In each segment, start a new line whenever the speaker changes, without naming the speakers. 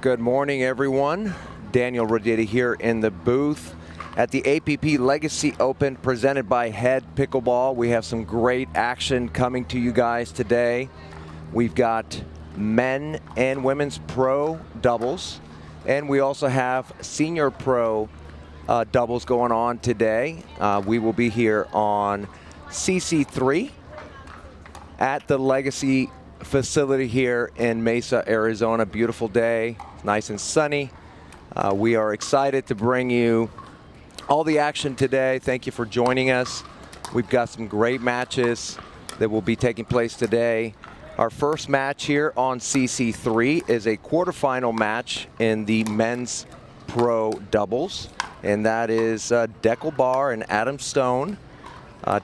Good morning, everyone. Daniel Roditi here in the booth at the APP Legacy Open presented by Head Pickleball. We have some great action coming to you guys today. We've got men and women's pro doubles, and we also have senior pro doubles going on today. We will be here on CC3 at the Legacy facility here in Mesa, Arizona. Beautiful day, nice and sunny. We are excited to bring you all the action today. Thank you for joining us. We've got some great matches that will be taking place today. Our first match here on CC3 is a quarterfinal match in the men's pro doubles, and that is Deckel Barr and Adam Stone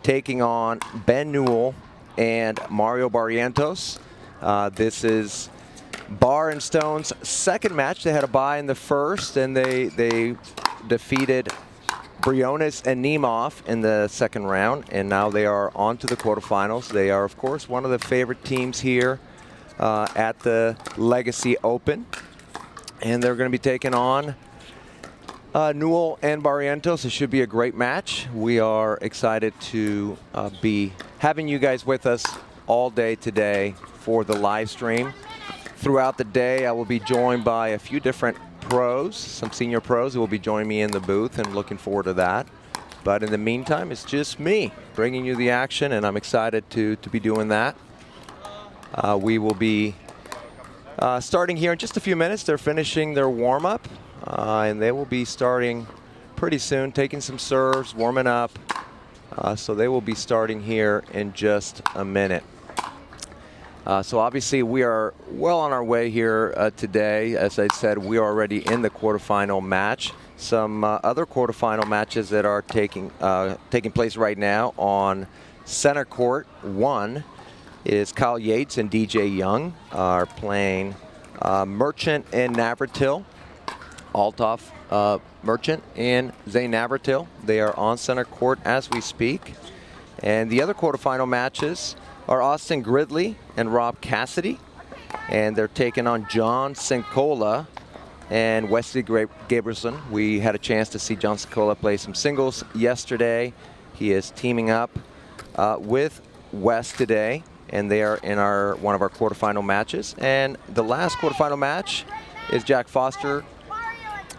taking on Ben Newell and Mario Barrientos. This is Barr and Stone's second match. They had a bye in the first, and they defeated Briones and Nemeth in the second round, and now they are on to the quarterfinals. They are, of course, one of the favorite teams here at the Legacy Open, and they're going to be taking on Newell and Barrientos. It should be a great match. We are excited to be having you guys with us all day today for the live stream. Throughout the day, I will be joined by a few different pros, some senior pros who will be joining me in the booth, and looking forward to that. But in the meantime, it's just me bringing you the action, and I'm excited to be doing that. We will be starting here in just a few minutes. They're finishing their warm-up, and they will be starting pretty soon, taking some serves, warming up. So they will be starting here in just a minute. So obviously we are well on our way here today. As I said, we are already in the quarterfinal match. Some other quarterfinal matches that are taking place right now on center court. One is Kyle Yates and DJ Young are playing Merchant and Navratil. Althoff, Merchant, and Zane Navratil. They are on center court as we speak. And the other quarterfinal matches are Austin Gridley and Rob Cassidy, and they're taking on John Sincola and Wesley Gabrielson. We had a chance to see John Sincola play some singles yesterday. He is teaming up with Wes today, and they are in one of our quarterfinal matches. And the last quarterfinal match is Jack Foster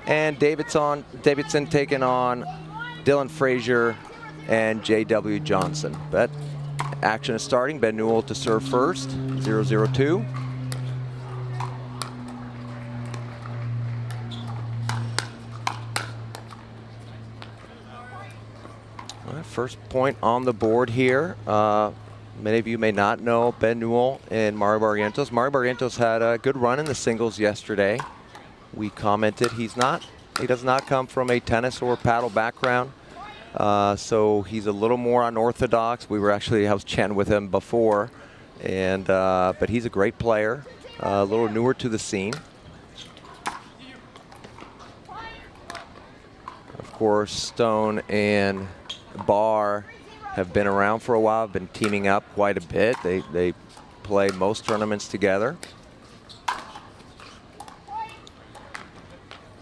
and Davidson taking on Dylan Frazier and J.W. Johnson. But action is starting. Ben Newell to serve first, 0-0-2. First point on the board here. Many of you may not know Ben Newell and Mario Barrientos. Mario Barrientos had a good run in the singles yesterday. We commented he does not come from a tennis or paddle background. So he's a little more unorthodox. I was chatting with him before, and but he's a great player, a little newer to the scene. Of course, Stone and Barr have been around for a while, been teaming up quite a bit. They play most tournaments together.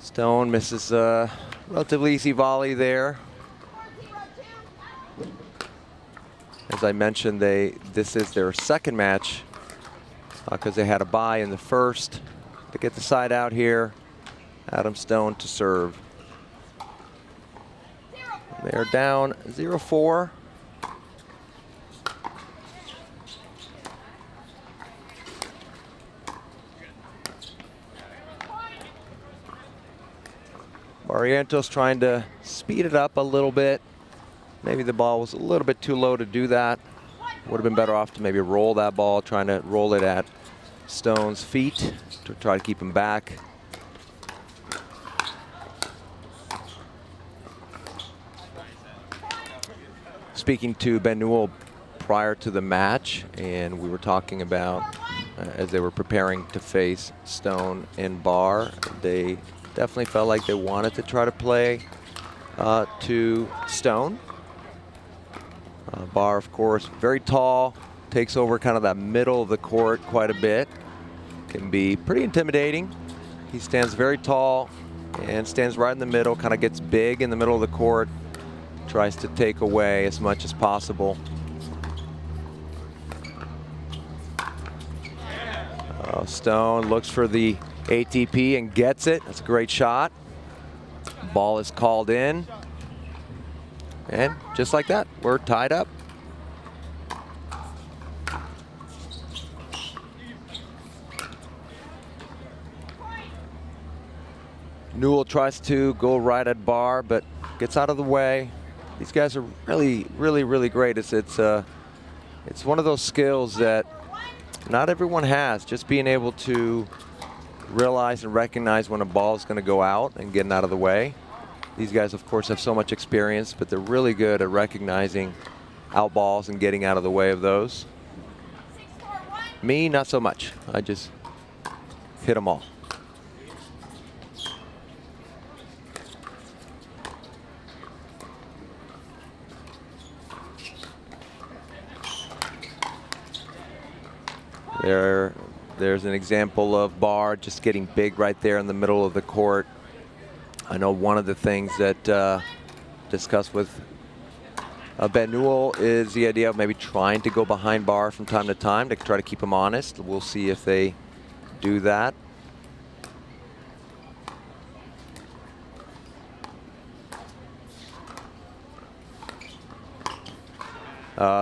Stone misses a relatively easy volley there. As I mentioned, this is their second match because they had a bye in the first. They get the side out here. Adam Stone to serve. They are down 0-4. Barrientos trying to speed it up a little bit. Maybe the ball was a little bit too low to do that. Would have been better off to maybe roll that ball, trying to roll it at Stone's feet to try to keep him back. Speaking to Ben Newell prior to the match, and we were talking about as they were preparing to face Stone and Barr, they definitely felt like they wanted to try to play to Stone. Barr, of course, very tall, takes over kind of that middle of the court quite a bit. Can be pretty intimidating. He stands very tall and stands right in the middle, kind of gets big in the middle of the court, tries to take away as much as possible. Stone looks for the ATP and gets it. That's a great shot. Ball is called in. And just like that, we're tied up. Newell tries to go right at bar, but gets out of the way. These guys are really, really, really great. It's one of those skills that not everyone has, just being able to realize and recognize when a ball is going to go out and getting out of the way. These guys, of course, have so much experience, but they're really good at recognizing out balls and getting out of the way of those. Me, not so much. I just hit them all. There's an example of bar just getting big right there in the middle of the court. I know one of the things that discussed with Ben Newell is the idea of maybe trying to go behind bar from time to try to keep him honest. We'll see if they do that.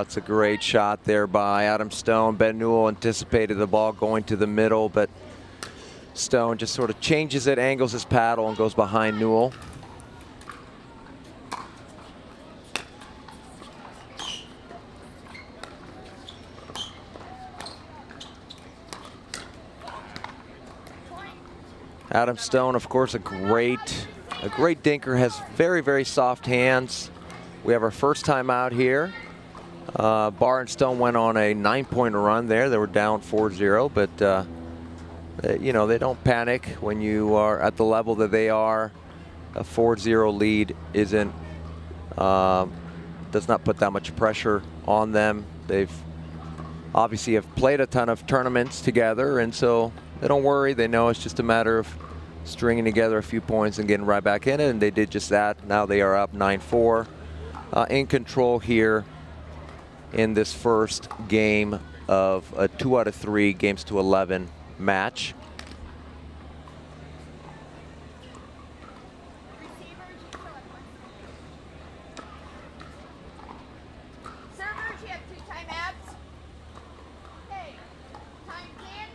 It's a great shot there by Adam Stone. Ben Newell anticipated the ball going to the middle, but Stone just sort of changes it, angles his paddle, and goes behind Newell. Adam Stone, of course, a great dinker, has very, very soft hands. We have our first time out here. Bar and Stone went on a 9-point run there. They were down 4-0, but you know, they don't panic when you are at the level that they are. A 4-0 lead isn't does not put that much pressure on them. They've obviously have played a ton of tournaments together, and so they don't worry. They know it's just a matter of stringing together a few points and getting right back in it, and they did just that. Now they are up 9-4, in control here in this first game of a 2 out of 3 games to 11 match.
Servers, you have 2 timeouts. Okay, time's in.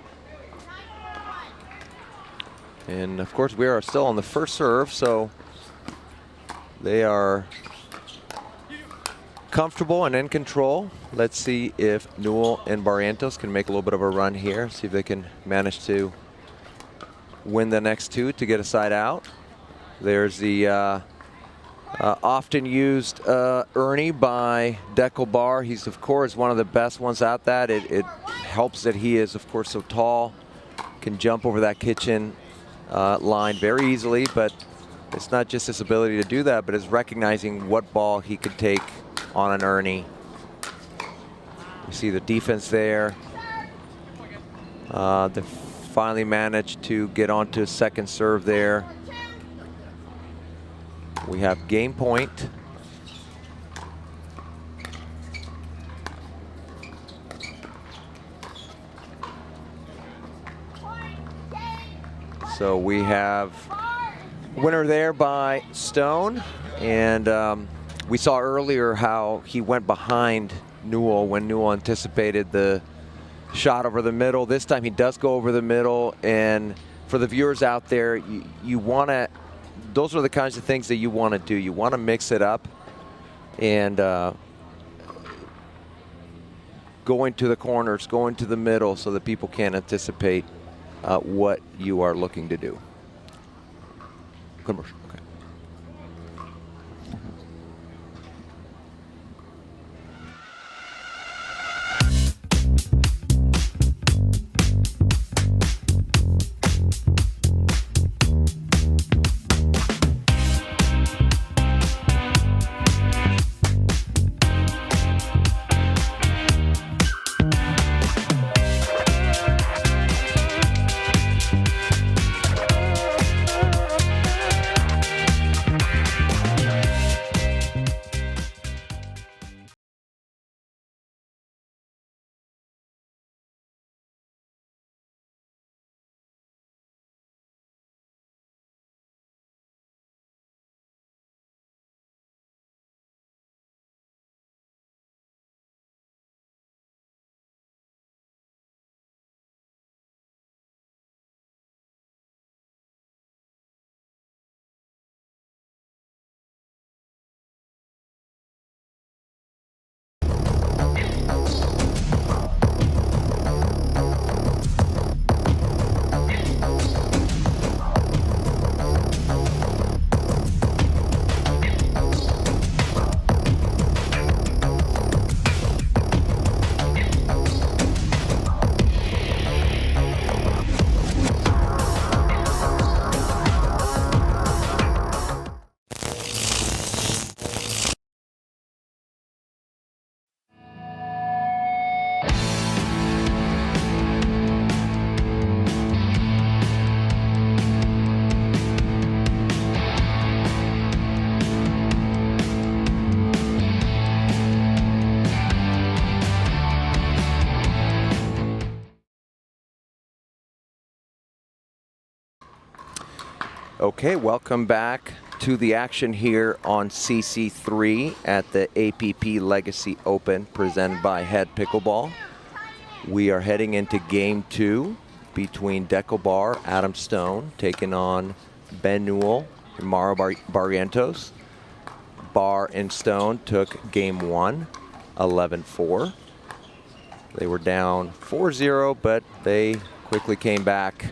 9-4-1.
And of course we are still on the first serve, so they are comfortable and in control. Let's see if Newell and Barrientos can make a little bit of a run here, see if they can manage to win the next 2 to get a side out. There's the often used Ernie by Dekel Bar. He's, of course, one of the best ones out that. It helps that he is, of course, so tall, can jump over that kitchen line very easily, but it's not just his ability to do that, but it's recognizing what ball he could take on an Ernie. You see the defense there. They finally managed to get onto a second serve there. We have game point. So we have winner there by Stone, and we saw earlier how he went behind Newell when Newell anticipated the shot over the middle. This time he does go over the middle, and for the viewers out there, you want to, those are the kinds of things that you want to do. You want to mix it up and go into the corners, go into the middle so that people can anticipate what you are looking to do. Commercial. Okay. Okay, welcome back to the action here on CC3 at the APP Legacy Open presented by Head Pickleball. We are heading into game 2 between Deco Bar, Adam Stone, taking on Ben Newell and Mauro Barrientos. Bar and Stone took game 1, 11-4. They were down 4-0, but they quickly came back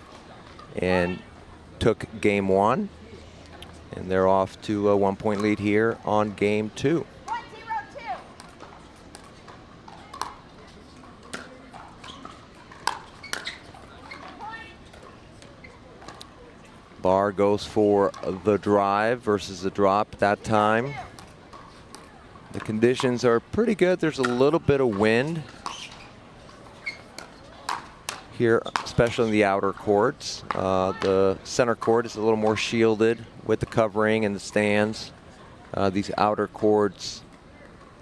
and took game 1. And they're off to a 1-point lead here on game 2. Bar goes for the drive versus the drop that time. The conditions are pretty good. There's a little bit of wind here, especially in the outer courts. The center court is a little more shielded with the covering and the stands. These outer courts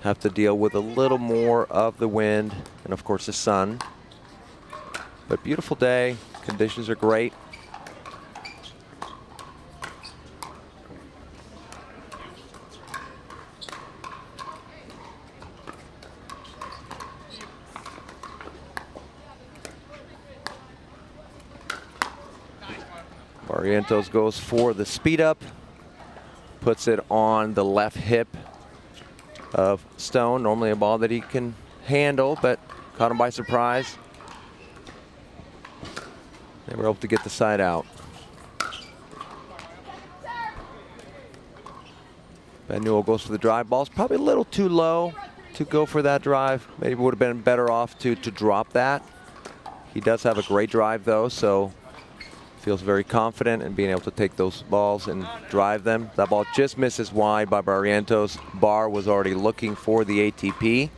have to deal with a little more of the wind and of course the sun. But beautiful day, conditions are great. Barrientos goes for the speed up, puts it on the left hip of Stone. Normally a ball that he can handle, but caught him by surprise. They were able to get the side out. Ben Newell goes for the drive. Ball's probably a little too low to go for that drive. Maybe would have been better off to drop that. He does have a great drive though, so feels very confident in being able to take those balls and drive them. That ball just misses wide by Barrientos. Bar was already looking for the ATP.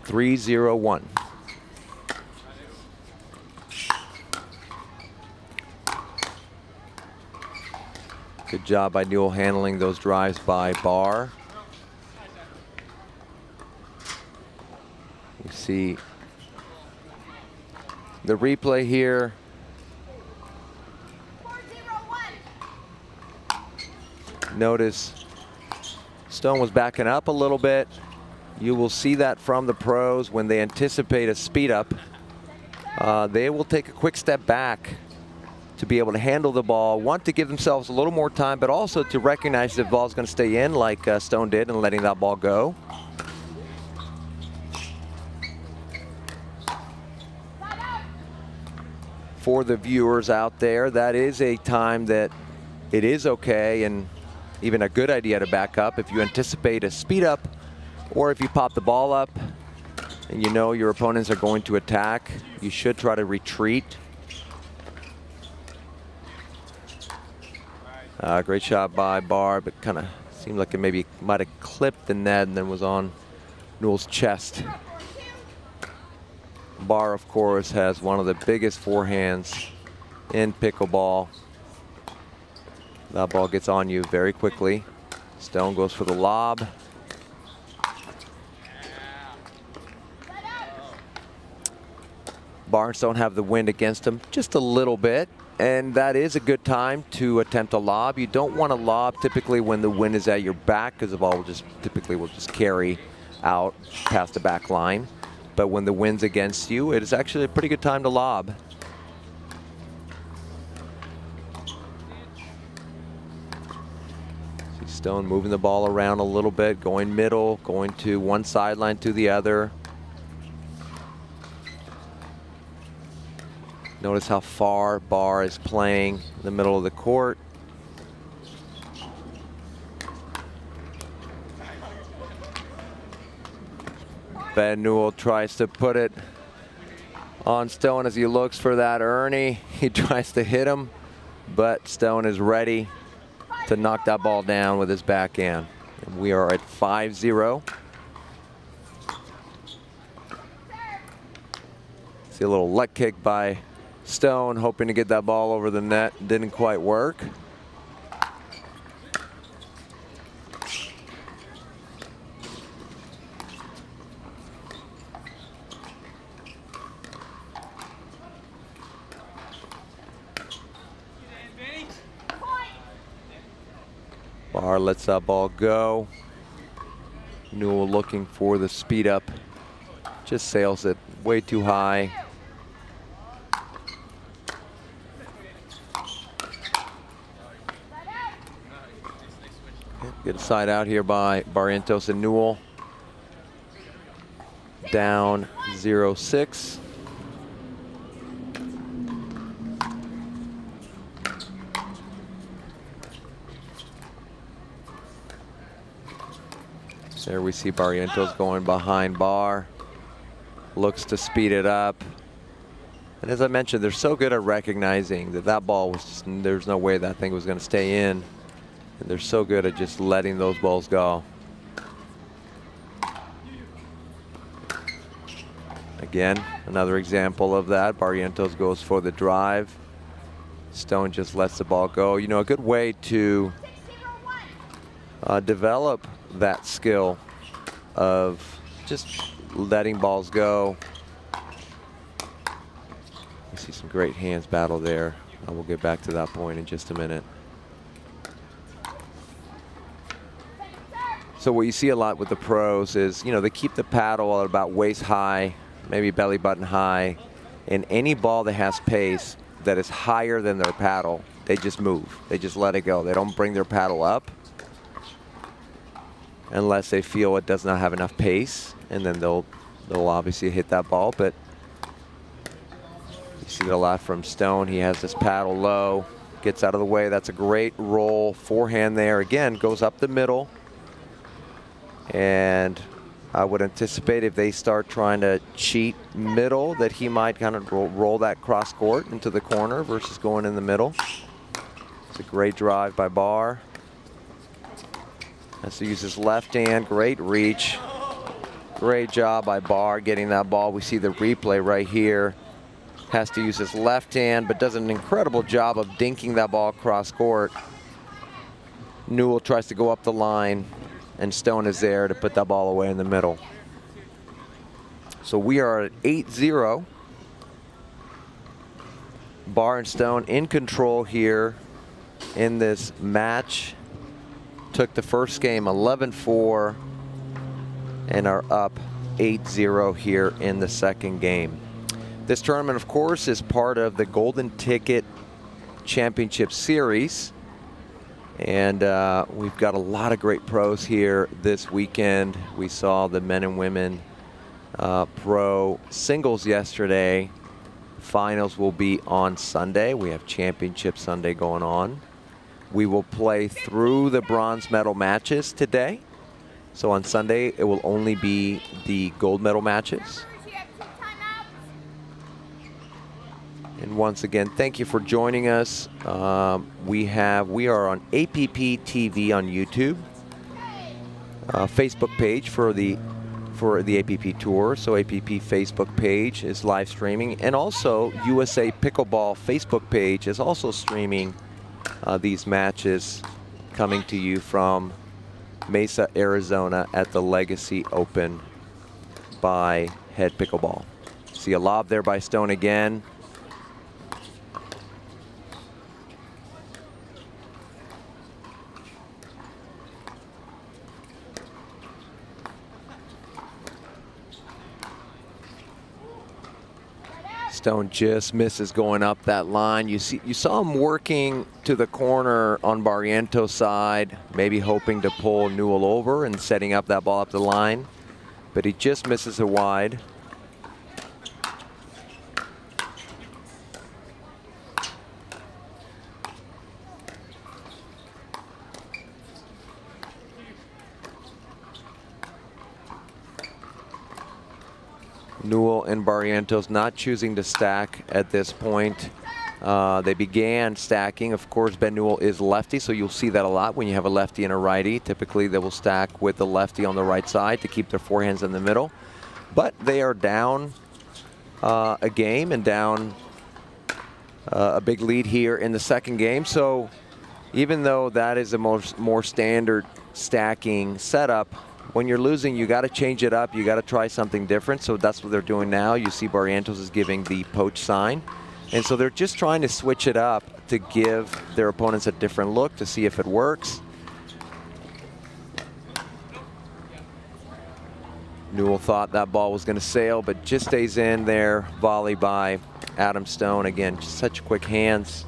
3-0-1. Good job by Newell handling those drives by Bar. You see the replay here. Notice Stone was backing up a little bit. You will see that from the pros when they anticipate a speed up. They will take a quick step back to be able to handle the ball, want to give themselves a little more time, but also to recognize the ball's going to stay in like Stone did and letting that ball go. For the viewers out there, that is a time that it is okay and even a good idea to back up if you anticipate a speed up, or if you pop the ball up and you know your opponents are going to attack, you should try to retreat. Great shot by Bar, but kind of seemed like it maybe might have clipped the net and then was on Newell's chest. Bar, of course, has one of the biggest forehands in pickleball. That ball gets on you very quickly. Stone goes for the lob. Bar and Stone have the wind against them just a little bit, and that is a good time to attempt a lob. You don't want to lob typically when the wind is at your back, because the ball will typically carry out past the back line. But when the wind's against you, it is actually a pretty good time to lob. See Stone moving the ball around a little bit, going middle, going to one sideline to the other. Notice how far Bar is playing in the middle of the court. Ben Newell tries to put it on Stone as he looks for that Ernie. He tries to hit him, but Stone is ready to knock that ball down with his backhand. And we are at 5-0. See a little leg kick by Stone, hoping to get that ball over the net. Didn't quite work. Barr lets that ball go. Newell looking for the speed up. Just sails it way too high. Get a side out here by Barrientos, and Newell down 0-6. There we see Barrientos going behind Barr. Looks to speed it up. And as I mentioned, they're so good at recognizing that that ball was just, there's no way that thing was going to stay in. And they're so good at just letting those balls go. Again, another example of that. Barrientos goes for the drive. Stone just lets the ball go. You know, a good way to develop that skill of just letting balls go. You see some great hands battle there. We'll get back to that point in just a minute. So what you see a lot with the pros is, you know, they keep the paddle at about waist high, maybe belly button high, and any ball that has pace that is higher than their paddle, they just move. They just let it go. They don't bring their paddle up unless they feel it does not have enough pace, and then they'll obviously hit that ball. But you see it a lot from Stone. He has this paddle low, gets out of the way. That's a great roll forehand there. Again, goes up the middle. And I would anticipate if they start trying to cheat middle that he might kind of roll that cross court into the corner versus going in the middle. It's a great drive by Barr. Has to use his left hand, great reach. Great job by Barr getting that ball. We see the replay right here. Has to use his left hand, but does an incredible job of dinking that ball across court. Newell tries to go up the line, and Stone is there to put that ball away in the middle. So we are at 8-0. Barr and Stone in control here in this match. Took the first game 11-4 and are up 8-0 here in the second game. This tournament, of course, is part of the Golden Ticket Championship Series. And we've got a lot of great pros here this weekend. We saw the men and women pro singles yesterday. Finals will be on Sunday. We have Championship Sunday going on. We will play through the bronze medal matches today. So on Sunday, it will only be the gold medal matches. And once again, thank you for joining us. We are on APP TV on YouTube, Facebook page for the APP Tour. So APP Facebook page is live streaming, and also USA Pickleball Facebook page is also streaming these matches, coming to you from Mesa, Arizona at the Legacy Open by Head Pickleball. See a lob there by Stone again. Stone just misses going up that line. You saw him working to the corner on Barrientos' side, maybe hoping to pull Newell over and setting up that ball up the line, but he just misses it wide. Newell and Barrientos not choosing to stack at this point. They began stacking. Of course, Ben Newell is lefty, so you'll see that a lot when you have a lefty and a righty. Typically, they will stack with the lefty on the right side to keep their forehands in the middle. But they are down a game and down a big lead here in the second game. So even though that is a more standard stacking setup, when you're losing, you got to change it up. You got to try something different. So that's what they're doing now. You see Barrientos is giving the poach sign. And so they're just trying to switch it up to give their opponents a different look to see if it works. Newell thought that ball was going to sail, but just stays in there. Volley by Adam Stone. Again, just such quick hands.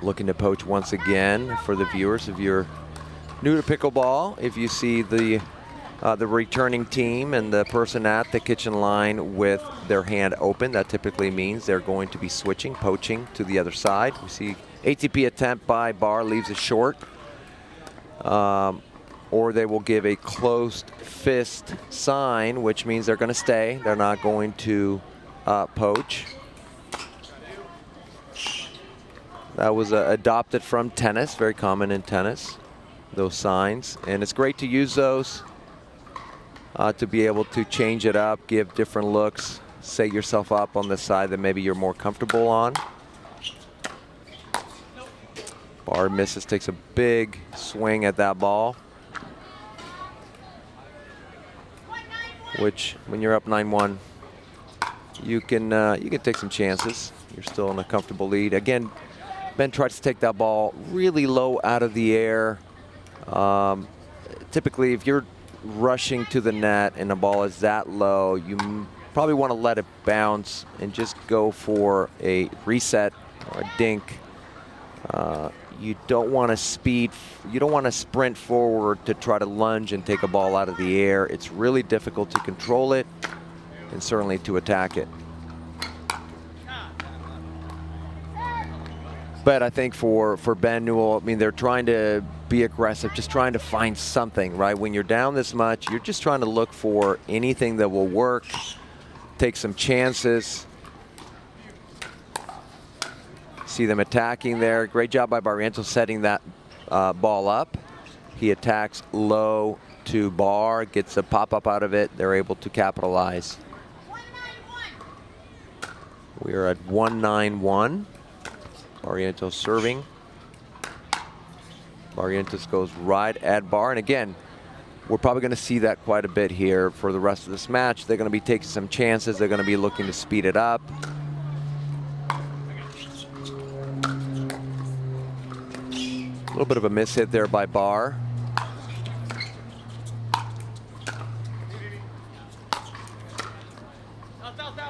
Looking to poach once again for the viewers. If you're new to pickleball, if you see the returning team and the person at the kitchen line with their hand open, that typically means they're going to be switching, poaching to the other side. We see ATP attempt by Barr, leaves it short. Or they will give a closed fist sign, which means they're going to stay. They're not going to poach. That was adopted from tennis, very common in tennis, those signs. And it's great to use those to be able to change it up, give different looks, set yourself up on the side that maybe you're more comfortable on. Barr misses, takes a big swing at that ball, which when you're up 9-1, you can take some chances. You're still in a comfortable lead. Again, Ben tries to take that ball really low out of the air. Typically, if you're rushing to the net and the ball is that low, you probably want to let it bounce and just go for a reset or a dink. You don't want to speed, you don't want to sprint forward to try to lunge and take a ball out of the air. It's really difficult to control it and certainly to attack it. But I think for Ben Newell, I mean, they're trying to be aggressive, just trying to find something, right? When you're down this much, you're just trying to look for anything that will work, take some chances. See them attacking there. Great job by Barrientos setting that ball up. He attacks low to Barr, gets a pop-up out of it. They're able to capitalize. We are at 1-9-1. Barrientos serving. Barrientos goes right at Barr. And again, we're probably going to see that quite a bit here for the rest of this match. They're going to be taking some chances. They're going to be looking to speed it up. A little bit of a miss hit there by Barr.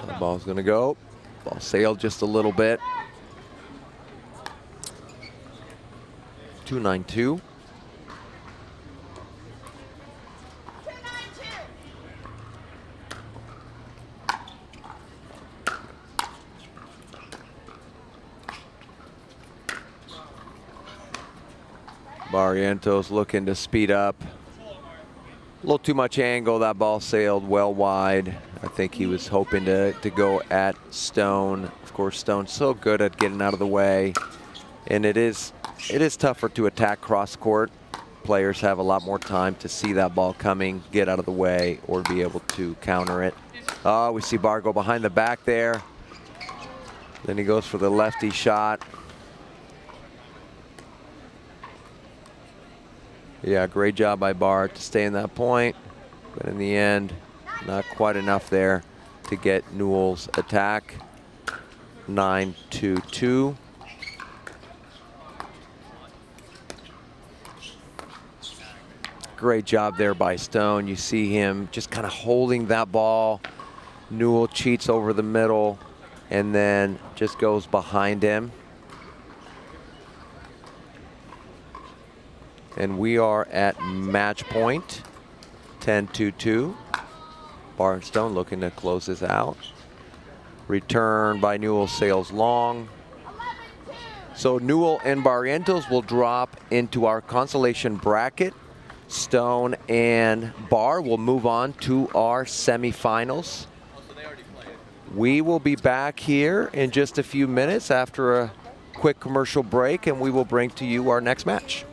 The ball's going to go. Ball sailed just a little bit. 2-9-2. Barrientos looking to speed up. A little too much angle. That ball sailed well wide. I think he was hoping to go at Stone. Of course, Stone's so good at getting out of the way. And it is tougher to attack cross court. Players have a lot more time to see that ball coming, get out of the way, or be able to counter it. Oh, we see Barr go behind the back there. Then he goes for the lefty shot. Yeah, great job by Barr to stay in that point. But in the end, not quite enough there to get Newell's attack. 9-2-2. Great job there by Stone. You see him just kind of holding that ball. Newell cheats over the middle and then just goes behind him. And we are at match point, 10-2-2. Barr and Stone looking to close this out. Return by Newell sails long. So Newell and Barrientos will drop into our consolation bracket. Stone and Barr will move on to our semifinals. We will be back here in just a few minutes after a quick commercial break, and we will bring to you our next match.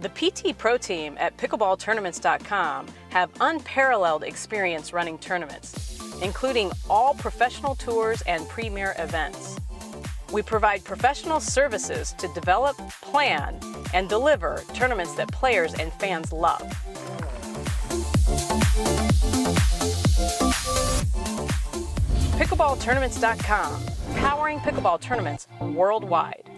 The PT Pro Team at pickleballtournaments.com have unparalleled experience running tournaments, including all professional tours and premier events. We provide professional services to develop, plan, and deliver tournaments that players and fans love. Pickleballtournaments.com, powering pickleball tournaments worldwide.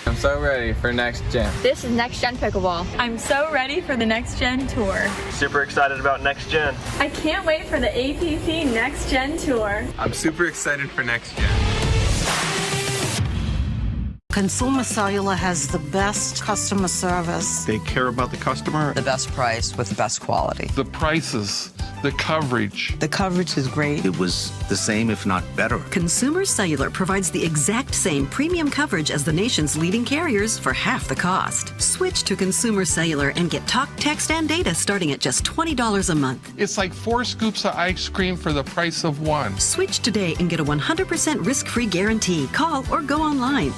I'm so ready for next gen.
This is Next Gen Pickleball.
I'm so ready for the Next Gen Tour.
Super excited about Next Gen.
I can't wait for the APP Next Gen Tour.
I'm super excited for next gen.
Consumer Cellular has the best customer service.
They care about the customer.
The best price with the best quality.
The prices, the coverage.
The coverage is great.
It was the same, if not better.
Consumer Cellular provides the exact same premium coverage as the nation's leading carriers for half the cost. Switch to Consumer Cellular and get talk, text, and data starting at just $20 a month.
It's like 4 scoops of ice cream for the price of 1.
Switch today and get a 100% risk-free guarantee. Call or go online.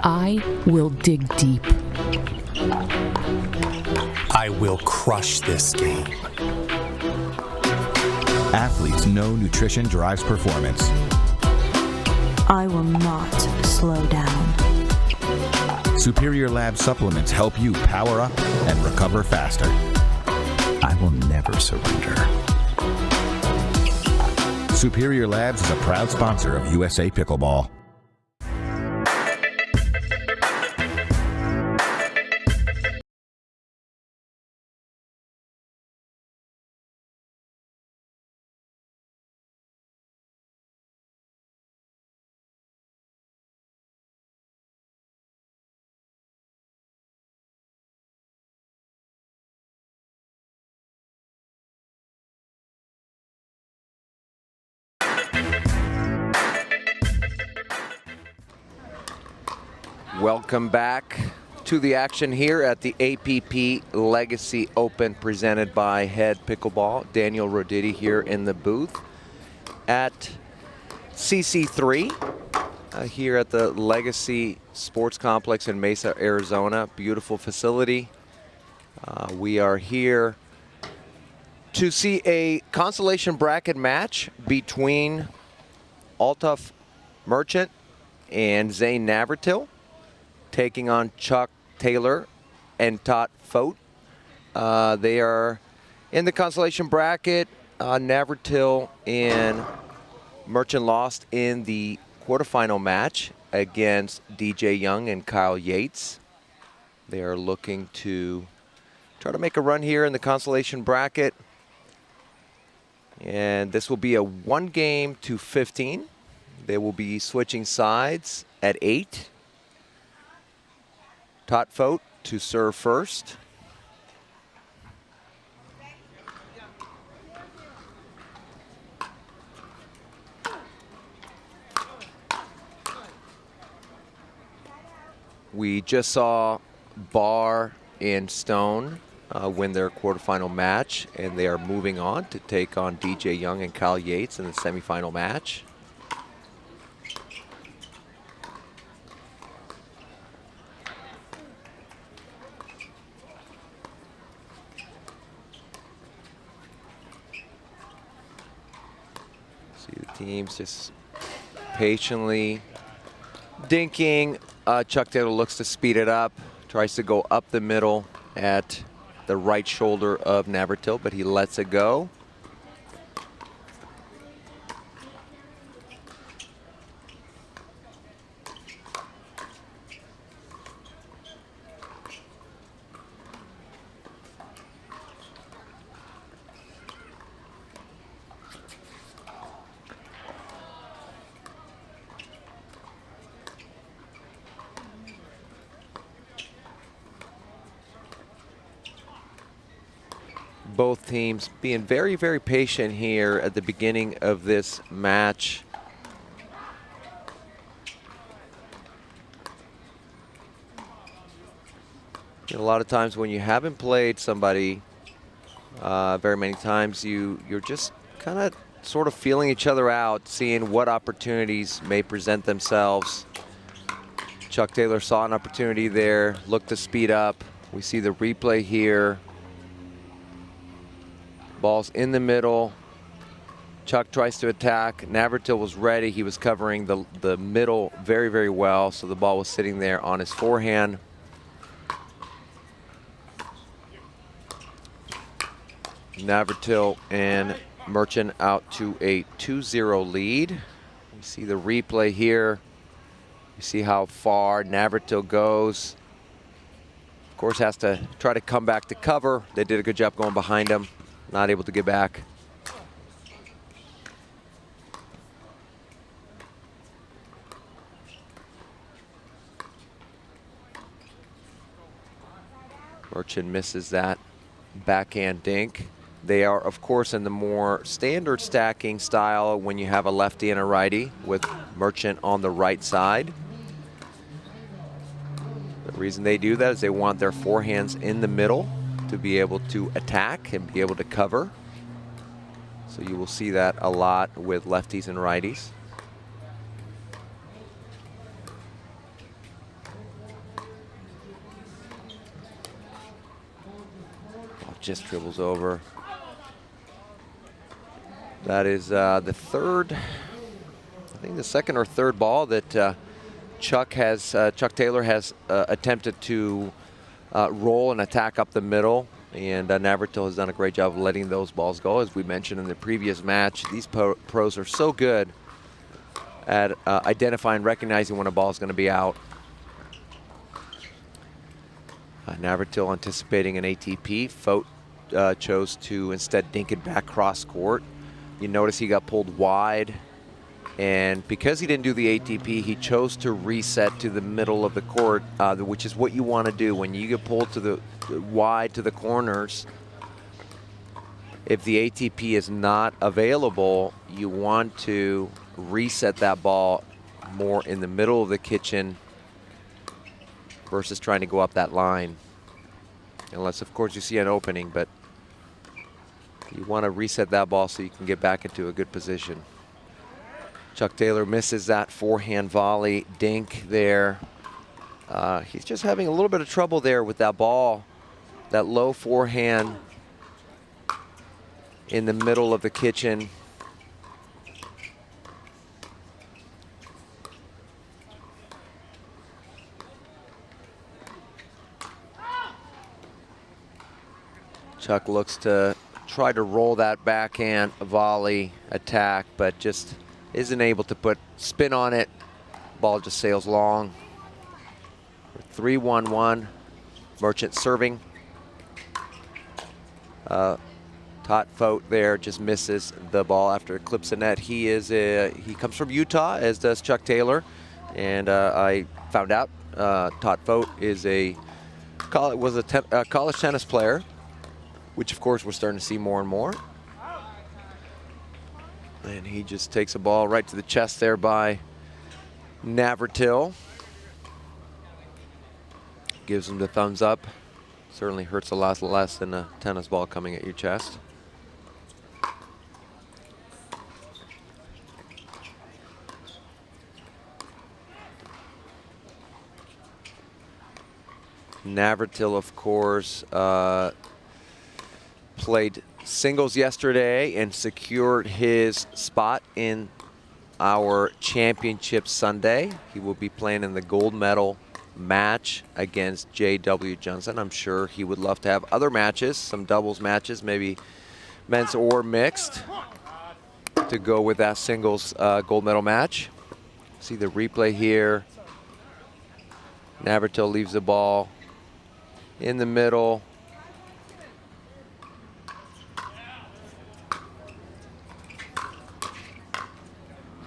I will dig deep.
I will crush this game.
Athletes know nutrition drives performance.
I will not slow down.
Superior Lab supplements help you power up and recover faster.
I will never surrender.
Superior Labs is a proud sponsor of USA Pickleball.
Welcome back to the action here at the APP Legacy Open presented by Head Pickleball. Daniel Roditi here in the booth at CC3 here at the Legacy Sports Complex in Mesa, Arizona. Beautiful facility. We are here to see a consolation bracket match between Altaf Merchant and Zane Navratil, taking on Chuck Taylor and Todd Fote. They are in the consolation bracket. Navratil and Merchant lost in the quarterfinal match against DJ Young and Kyle Yates. They are looking to try to make a run here in the consolation bracket. And this will be a 1-game to 15. They will be switching sides at 8. Todd Fote to serve first. We just saw Barr and Stone win their quarterfinal match, and they are moving on to take on DJ Young and Kyle Yates in the semifinal match. See the teams just patiently dinking. Chuck Taylor looks to speed it up, tries to go up the middle at the right shoulder of Navratil, but he lets it go. Both teams being very, very patient here at the beginning of this match. A lot of times when you haven't played somebody very many times, you're just kind of sort of feeling each other out, seeing what opportunities may present themselves. Chuck Taylor saw an opportunity there, looked to speed up. We see the replay here. Ball's in the middle. Chuck tries to attack. Navratil was ready. He was covering the middle very, very well, so the ball was sitting there on his forehand. Navratil and Merchant out to a 2-0 lead. We see the replay here. You see how far Navratil goes. Of course, has to try to come back to cover. They did a good job going behind him. Not able to get back. Merchant misses that backhand dink. They are, of course, in the more standard stacking style when you have a lefty and a righty, with Merchant on the right side. The reason they do that is they want their forehands in the middle to be able to attack and be able to cover. So you will see that a lot with lefties and righties. Ball just dribbles over. That is the third, I think the second or third ball that Chuck Taylor has attempted to roll and attack up the middle, and Navratil has done a great job of letting those balls go. As we mentioned in the previous match, these pros are so good at identifying, recognizing when a ball is going to be out. Navratil anticipating an ATP. Fote chose to instead dink it back cross court. You notice he got pulled wide, and because he didn't do the ATP, he chose to reset to the middle of the court, which is what you want to do when you get pulled to the wide to the corners. If the ATP is not available, you want to reset that ball more in the middle of the kitchen versus trying to go up that line. Unless, of course, you see an opening, but you want to reset that ball so you can get back into a good position. Chuck Taylor misses that forehand volley dink there. He's just having a little bit of trouble there with that ball, that low forehand in the middle of the kitchen. Chuck looks to try to roll that backhand volley attack, but just isn't able to put spin on it. Ball just sails long. 3-1-1. Merchant serving. Todd Fote there just misses the ball after it clips the net. He comes from Utah, as does Chuck Taylor, and I found out Todd Fote is a was a college tennis player, which of course we're starting to see more and more. And he just takes a ball right to the chest there by Navratil. Gives him the thumbs up. Certainly hurts a lot less than a tennis ball coming at your chest. Navratil, of course, played singles yesterday and secured his spot in our championship Sunday. He will be playing in the gold medal match against J.W. Johnson. I'm sure he would love to have other matches, some doubles matches, maybe men's or mixed, to go with that singles gold medal match. See the replay here. Navratil leaves the ball in the middle.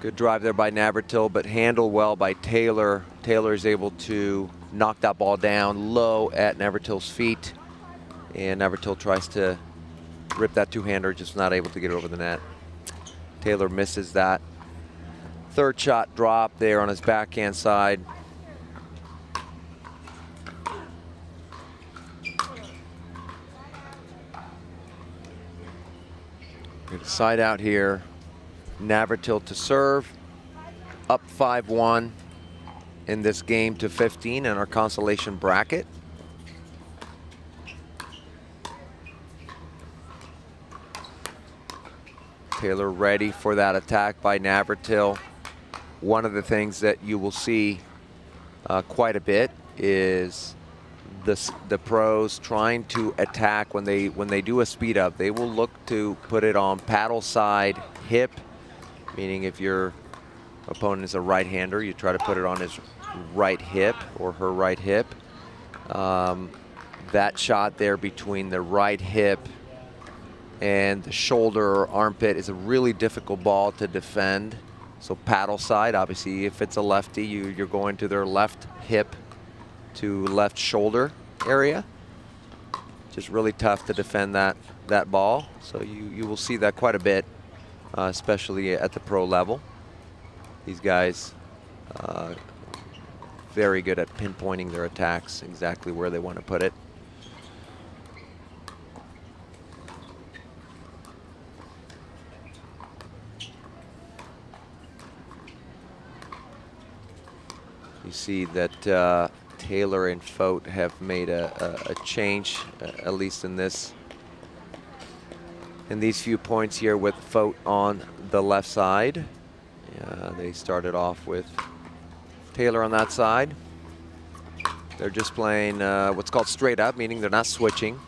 Good drive there by Navratil, but handled well by Taylor. Taylor is able to knock that ball down low at Navratil's feet. And Navratil tries to rip that two-hander, just not able to get it over the net. Taylor misses that third shot drop there on his backhand side. Good side out here. Navratil to serve, up 5-1 in this game to 15 in our consolation bracket. Taylor ready for that attack by Navratil. One of the things that you will see quite a bit is the pros trying to attack when they do a speed up. They will look to put it on paddle side hip, meaning if your opponent is a right-hander, you try to put it on his right hip or her right hip. That shot there between the right hip and the shoulder or armpit is a really difficult ball to defend. So paddle side, obviously if it's a lefty, you're going to their left hip to left shoulder area. Just really tough to defend that ball. So you will see that quite a bit, especially at the pro level. These guys very good at pinpointing their attacks exactly where they want to put it. You see that Taylor and Fote have made a change, at least in these few points here, with Fote on the left side. They started off with Taylor on that side. They're just playing what's called straight up, meaning they're not switching.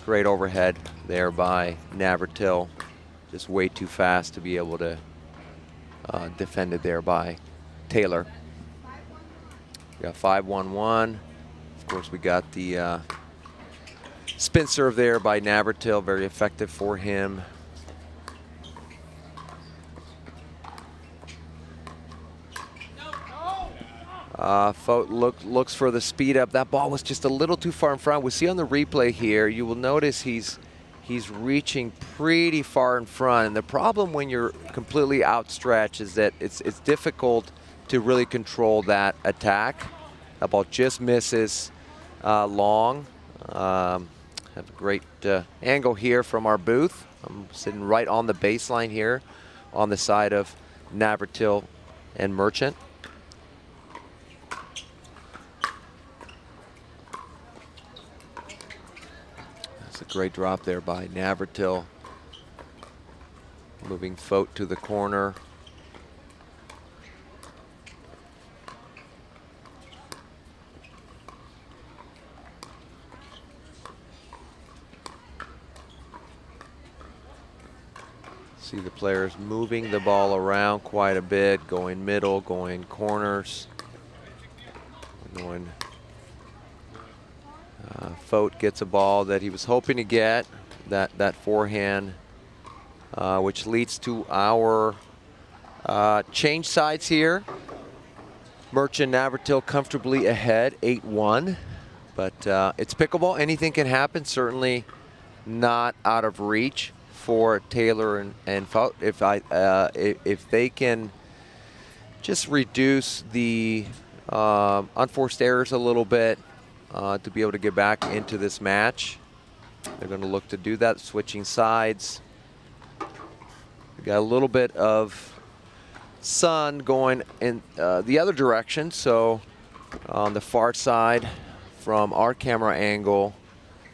Great overhead there by Navratil. Just way too fast to be able to defend it there by Taylor. We got 5-1-1. Of course, we got the spin serve there by Navratil, very effective for him. Fote looks for the speed up. That ball was just a little too far in front. We see on the replay here, you will notice he's reaching pretty far in front. And the problem when you're completely outstretched is that it's difficult to really control that attack. That ball just misses long. Have a great angle here from our booth. I'm sitting right on the baseline here on the side of Navratil and Merchant. That's a great drop there by Navratil. Moving Fote to the corner. See the players moving the ball around quite a bit, going middle, going corners. Fote gets a ball that he was hoping to get, that forehand, which leads to our change sides here. Merchant Navratil comfortably ahead, 8-1. But it's pickleball. Anything can happen. Certainly not out of reach for Taylor and Faut. If they can just reduce the unforced errors a little bit to be able to get back into this match, they're going to look to do that, switching sides. We got a little bit of sun going in the other direction, so on the far side from our camera angle,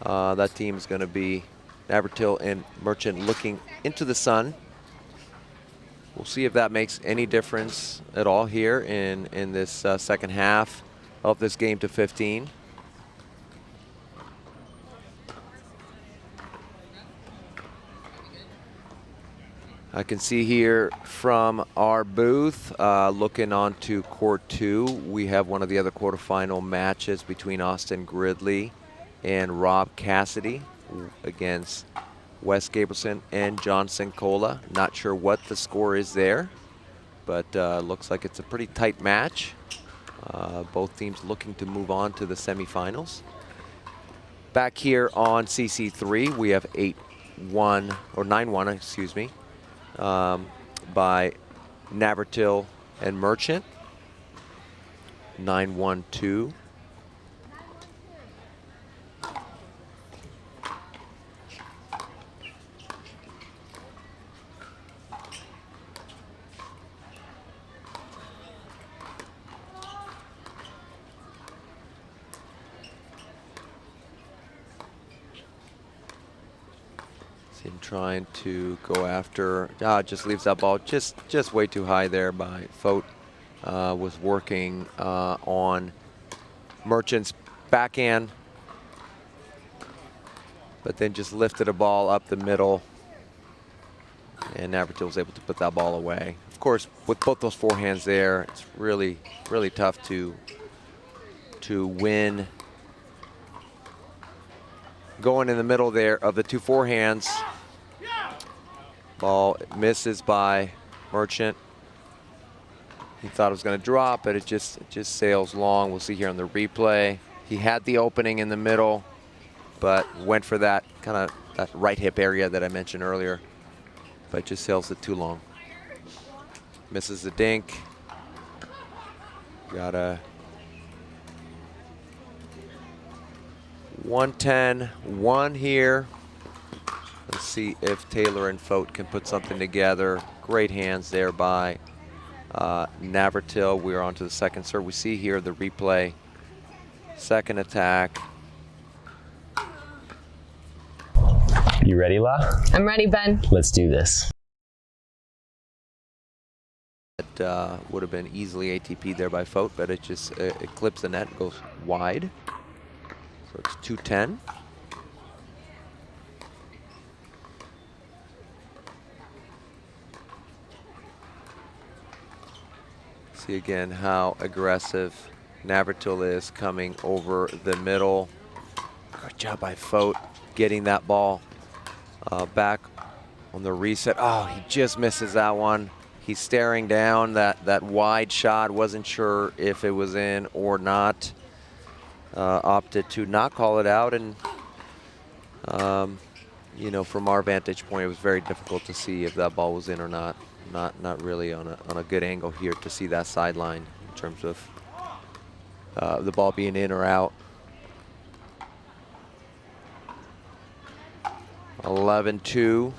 that team is going to be Navratil and Merchant looking into the sun. We'll see if that makes any difference at all here in this second half of this game to 15. I can see here from our booth, looking onto court 2, we have one of the other quarterfinal matches between Austin Gridley and Rob Cassidy against Wes Gabrielson and John Sincola. Not sure what the score is there, but looks like it's a pretty tight match. Both teams looking to move on to the semifinals. Back here on CC3, we have 8-1, or 9-1, excuse me, by Navratil and Merchant. 9-1-2. Him trying to go after, just leaves that ball just way too high there by Faut. Was working on Merchant's backhand, but then just lifted a ball up the middle, and Navratil was able to put that ball away. Of course, with both those forehands there, it's really, really tough to win. Going in the middle there of the two forehands. Ball misses by Merchant. He thought it was going to drop, but it just sails long. We'll see here on the replay. He had the opening in the middle, but went for that kind of that right hip area that I mentioned earlier, but just sails it too long. Misses the dink. Got a 110-1 here. Let's see if Taylor and Faut can put something together. Great hands there by Navratil. We're on to the second serve. We see here the replay. Second attack.
You ready, La?
I'm ready, Ben.
Let's do this.
It would have been easily ATP there by Faut, but it just it clips the net and goes wide. So it's 2-10. See again how aggressive Navratil is coming over the middle. Good job by Faut getting that ball back on the reset. Oh, he just misses that one. He's staring down that wide shot. Wasn't sure if it was in or not. Opted to not call it out, and you know, from our vantage point, it was very difficult to see if that ball was in or not. Not really on a good angle here to see that sideline in terms of the ball being in or out. 11-2.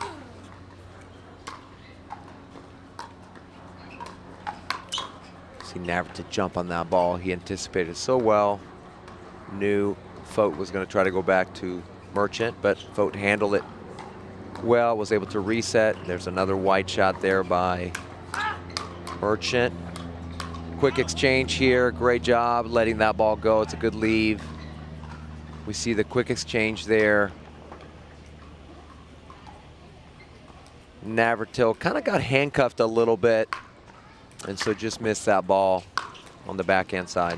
See Navratil jump on that ball. He anticipated so well. Knew Faut was going to try to go back to Merchant, but Faut handled it well, was able to reset. There's another wide shot there by Merchant. Quick exchange here. Great job letting that ball go. It's a good leave. We see the quick exchange there. Navratil kind of got handcuffed a little bit, and so just missed that ball on the backhand side.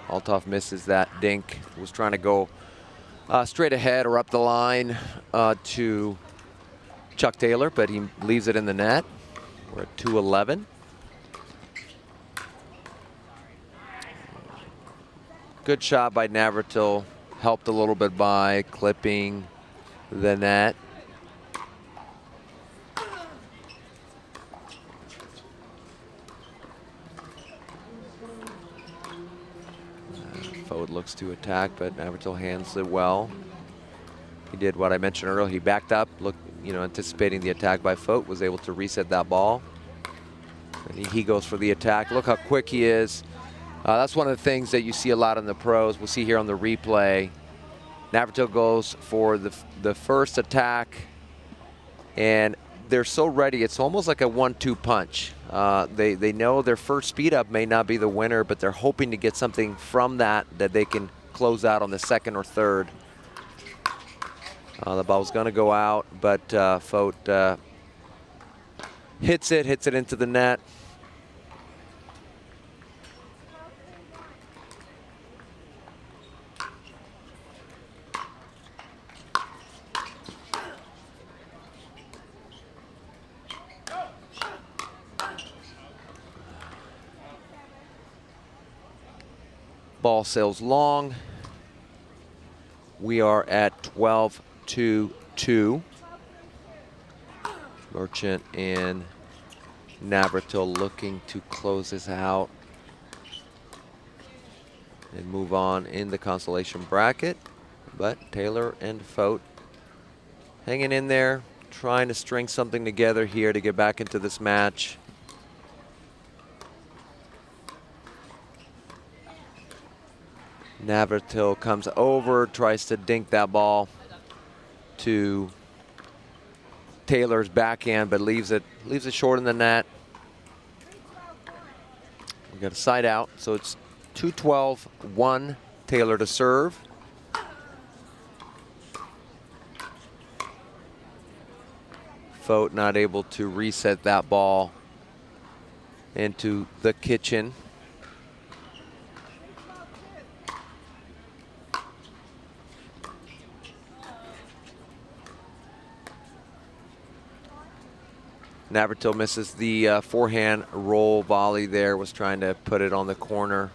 Althoff misses that dink. Was trying to go straight ahead or up the line to Chuck Taylor, but he leaves it in the net. We're at 2-11. Good shot by Navratil. Helped a little bit by clipping the net. Foat looks to attack, but Navratil hands it well. He did what I mentioned earlier. He backed up, looked, anticipating the attack by Foat, was able to reset that ball. And he goes for the attack. Look how quick he is. That's one of the things that you see a lot in the pros. We'll see here on the replay. Navratil goes for the first attack, and they're so ready. It's almost like a 1-2 punch. They know their first speed up may not be the winner, but they're hoping to get something from that they can close out on the second or third. The ball's going to go out, but Foat hits it into the net. Ball sails long. We are at 12-2. Merchant and Navratil looking to close this out and move on in the consolation bracket. But Taylor and Foat hanging in there, trying to string something together here to get back into this match. Navratil comes over, tries to dink that ball to Taylor's backhand, but leaves it short in the net. We got a side out, so it's 2-12-1 Taylor to serve. Foat not able to reset that ball into the kitchen. Navratil misses the forehand roll volley there, was trying to put it on the corner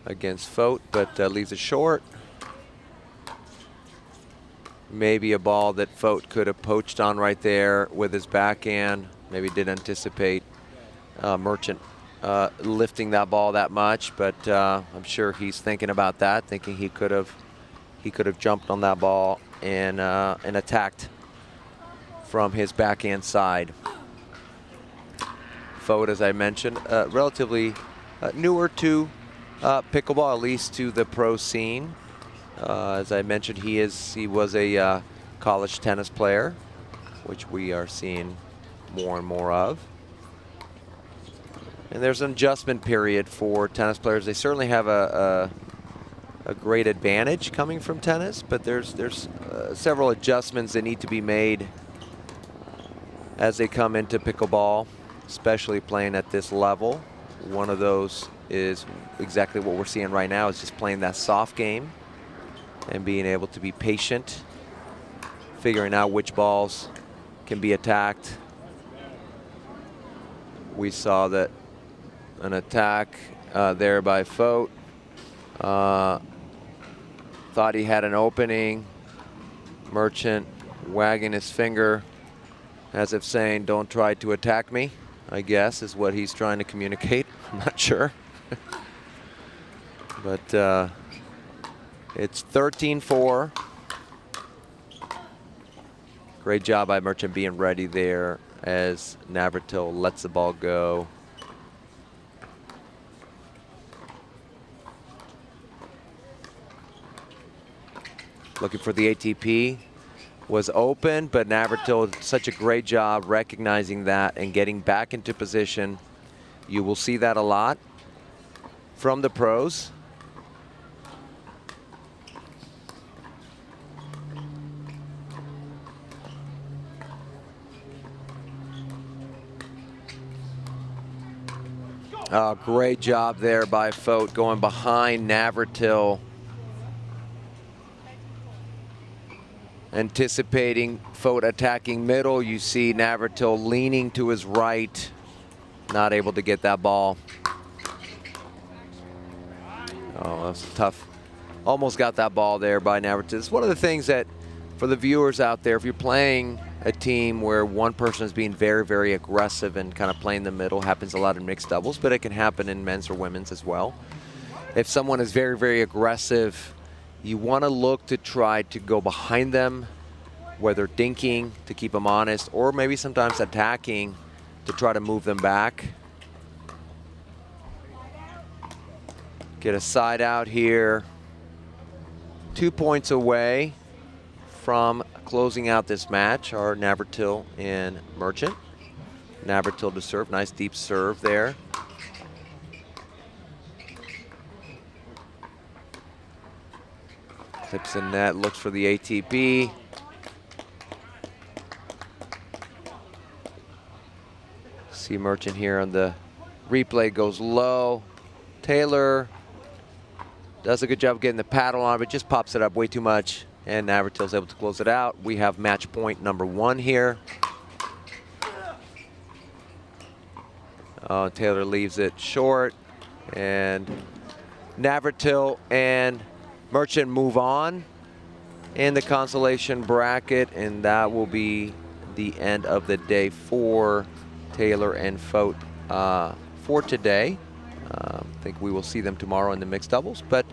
against Foat, but leaves it short. Maybe a ball that Foat could have poached on right there with his backhand. Maybe didn't anticipate Merchant lifting that ball that much, but I'm sure he's thinking about that, thinking he could have jumped on that ball and attacked from his backhand side. Foat, as I mentioned, relatively newer to pickleball, at least to the pro scene. As I mentioned, he was a college tennis player, which we are seeing more and more of. And there's an adjustment period for tennis players. They certainly have a great advantage coming from tennis, but there's several adjustments that need to be made as they come into pickleball, especially playing at this level. One of those is exactly what we're seeing right now, is just playing that soft game and being able to be patient, figuring out which balls can be attacked. We saw that an attack there by Foat. Thought he had an opening. Merchant wagging his finger as if saying, don't try to attack me, I guess, is what he's trying to communicate. I'm not sure. But it's 13-4. Great job by Merchant being ready there as Navratil lets the ball go. Looking for the ATP. Was open, but Navratil did such a great job recognizing that and getting back into position. You will see that a lot from the pros. Great job there by Fote going behind Navratil. Anticipating Fote attacking middle. You see Navratil leaning to his right. Not able to get that ball. Oh, that's tough. Almost got that ball there by Navratil. It's one of the things that, for the viewers out there, if you're playing a team where one person is being very, very aggressive and kind of playing the middle, happens a lot in mixed doubles, but it can happen in men's or women's as well. If someone is very, very aggressive, you want to look to try to go behind them, whether dinking to keep them honest, or maybe sometimes attacking to try to move them back. Get a side out here. 2 points away from closing out this match are Navratil and Merchant. Navratil to serve, nice deep serve there. Clips the net, looks for the ATP. See Merchant here on the replay, goes low. Taylor does a good job getting the paddle on, but just pops it up way too much. And Navratil's able to close it out. We have match point number 1 here. Taylor leaves it short. And Navratil and Merchant move on in the consolation bracket. And that will be the end of the day for Taylor and Fote for today. I think we will see them tomorrow in the mixed doubles, but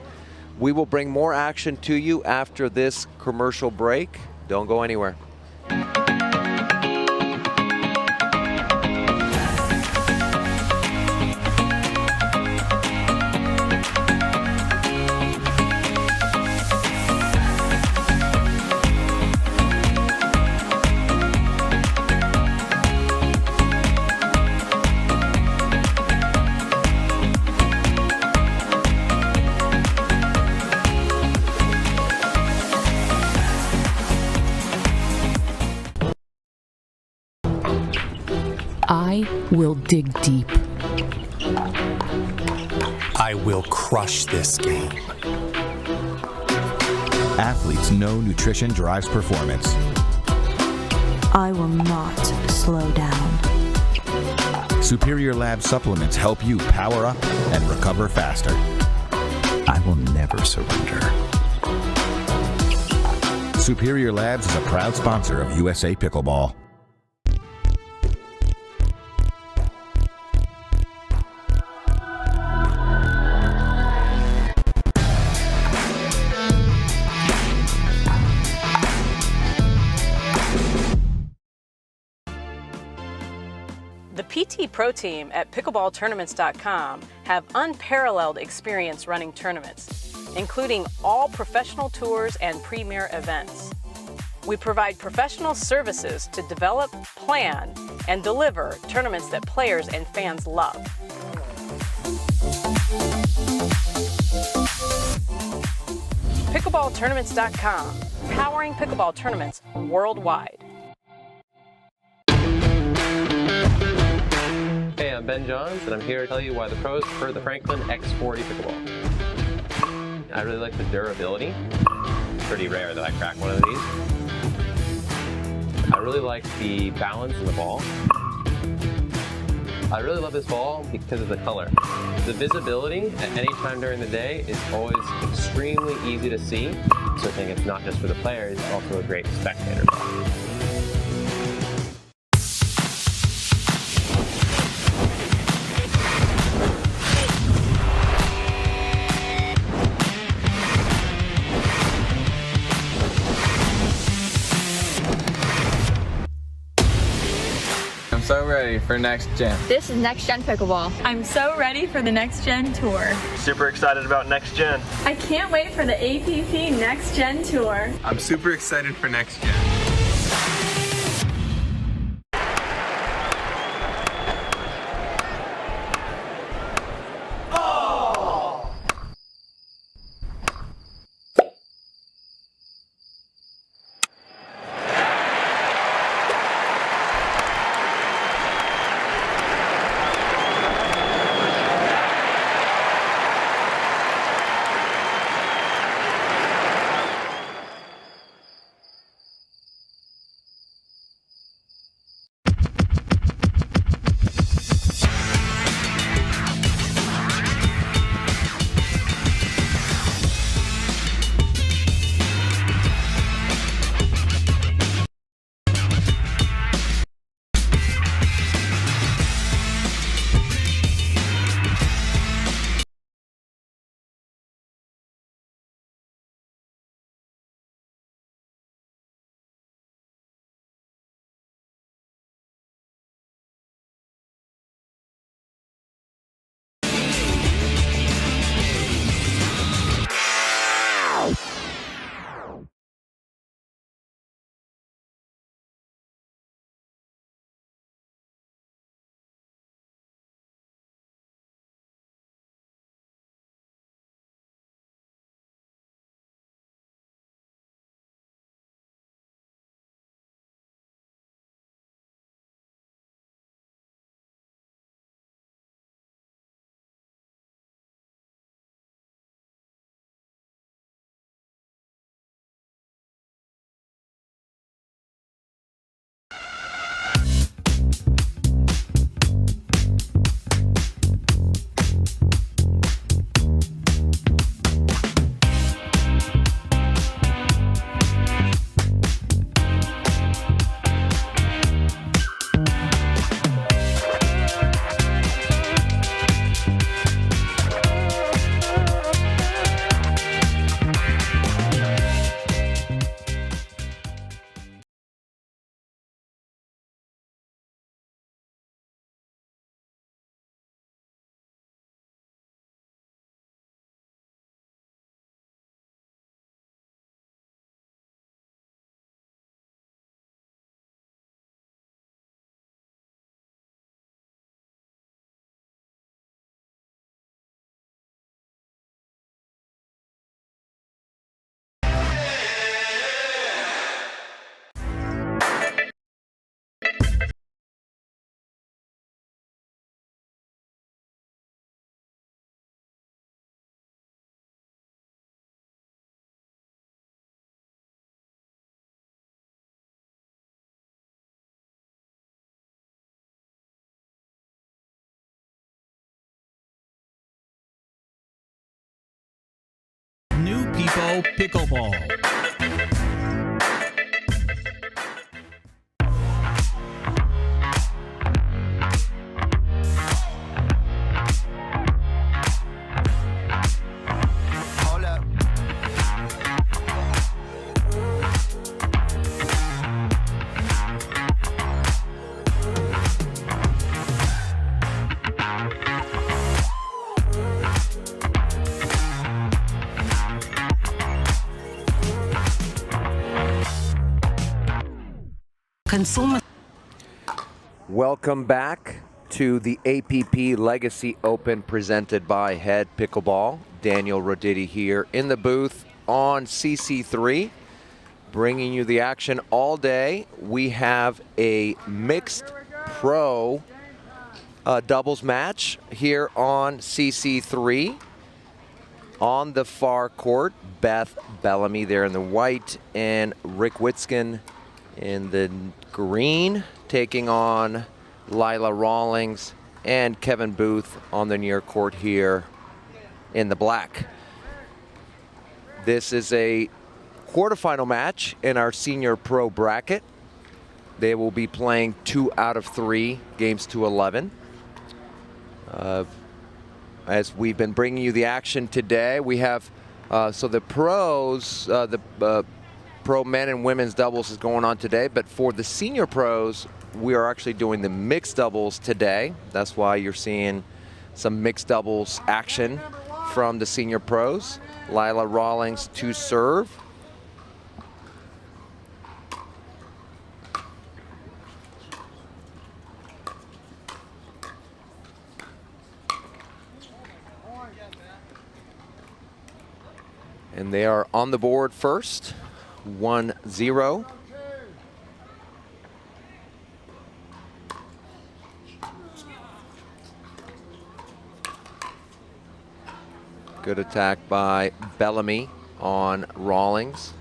we will bring more action to you after this commercial break. Don't go anywhere.
I will dig deep.
I will crush this game.
Athletes know nutrition drives performance.
I will not slow down.
Superior Lab supplements help you power up and recover faster.
I will never surrender.
Superior Labs is a proud sponsor of USA Pickleball.
The PT Pro team at pickleballtournaments.com have unparalleled experience running tournaments, including all professional tours and premier events. We provide professional services to develop, plan, and deliver tournaments that players and fans love. Pickleballtournaments.com, powering pickleball tournaments worldwide.
Hey, I'm Ben Johns, and I'm here to tell you why the pros prefer the Franklin X40 pickleball. I really like the durability. It's pretty rare that I crack one of these. I really like the balance in the ball. I really love this ball because of the color. The visibility at any time during the day is always extremely easy to see. So I think it's not just for the players, it's also a great spectator ball.
I'm so ready for next gen.
This is Next Gen Pickleball.
I'm so ready for the Next Gen Tour.
Super excited about next gen.
I can't wait for the APP Next Gen Tour.
I'm super excited for next gen.
Tempo Pickleball.
Welcome back to the APP Legacy Open presented by Head Pickleball. Daniel Roditi here in the booth on CC3, bringing you the action all day. We have a mixed pro doubles match here on CC3. On the far court, Beth Bellamy there in the white and Rick Witzkin in the green, taking on Lila Rawlings and Kevin Booth on the near court here in the black. This is a quarterfinal match in our senior pro bracket. They will be playing 2 out of 3 games to 11. As we've been bringing you the action today, we have so the pros, pro men and women's doubles is going on today, but for the senior pros, we are actually doing the mixed doubles today. That's why you're seeing some mixed doubles action from the senior pros. Lila Rawlings to serve. And they are on the board first, 1-0. Good attack by Bellamy on Rawlings.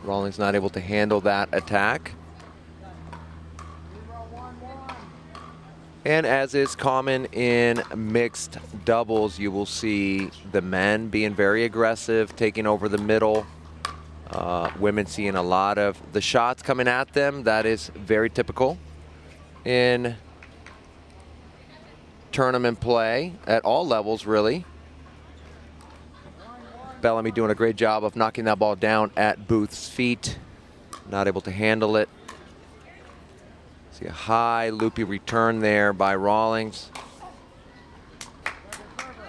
Rawlings not able to handle that attack. And as is common in mixed doubles, you will see the men being very aggressive, taking over the middle. Women seeing a lot of the shots coming at them. That is very typical in tournament play at all levels, really. Bellamy doing a great job of knocking that ball down at Booth's feet. Not able to handle it. See a high loopy return there by Rawlings.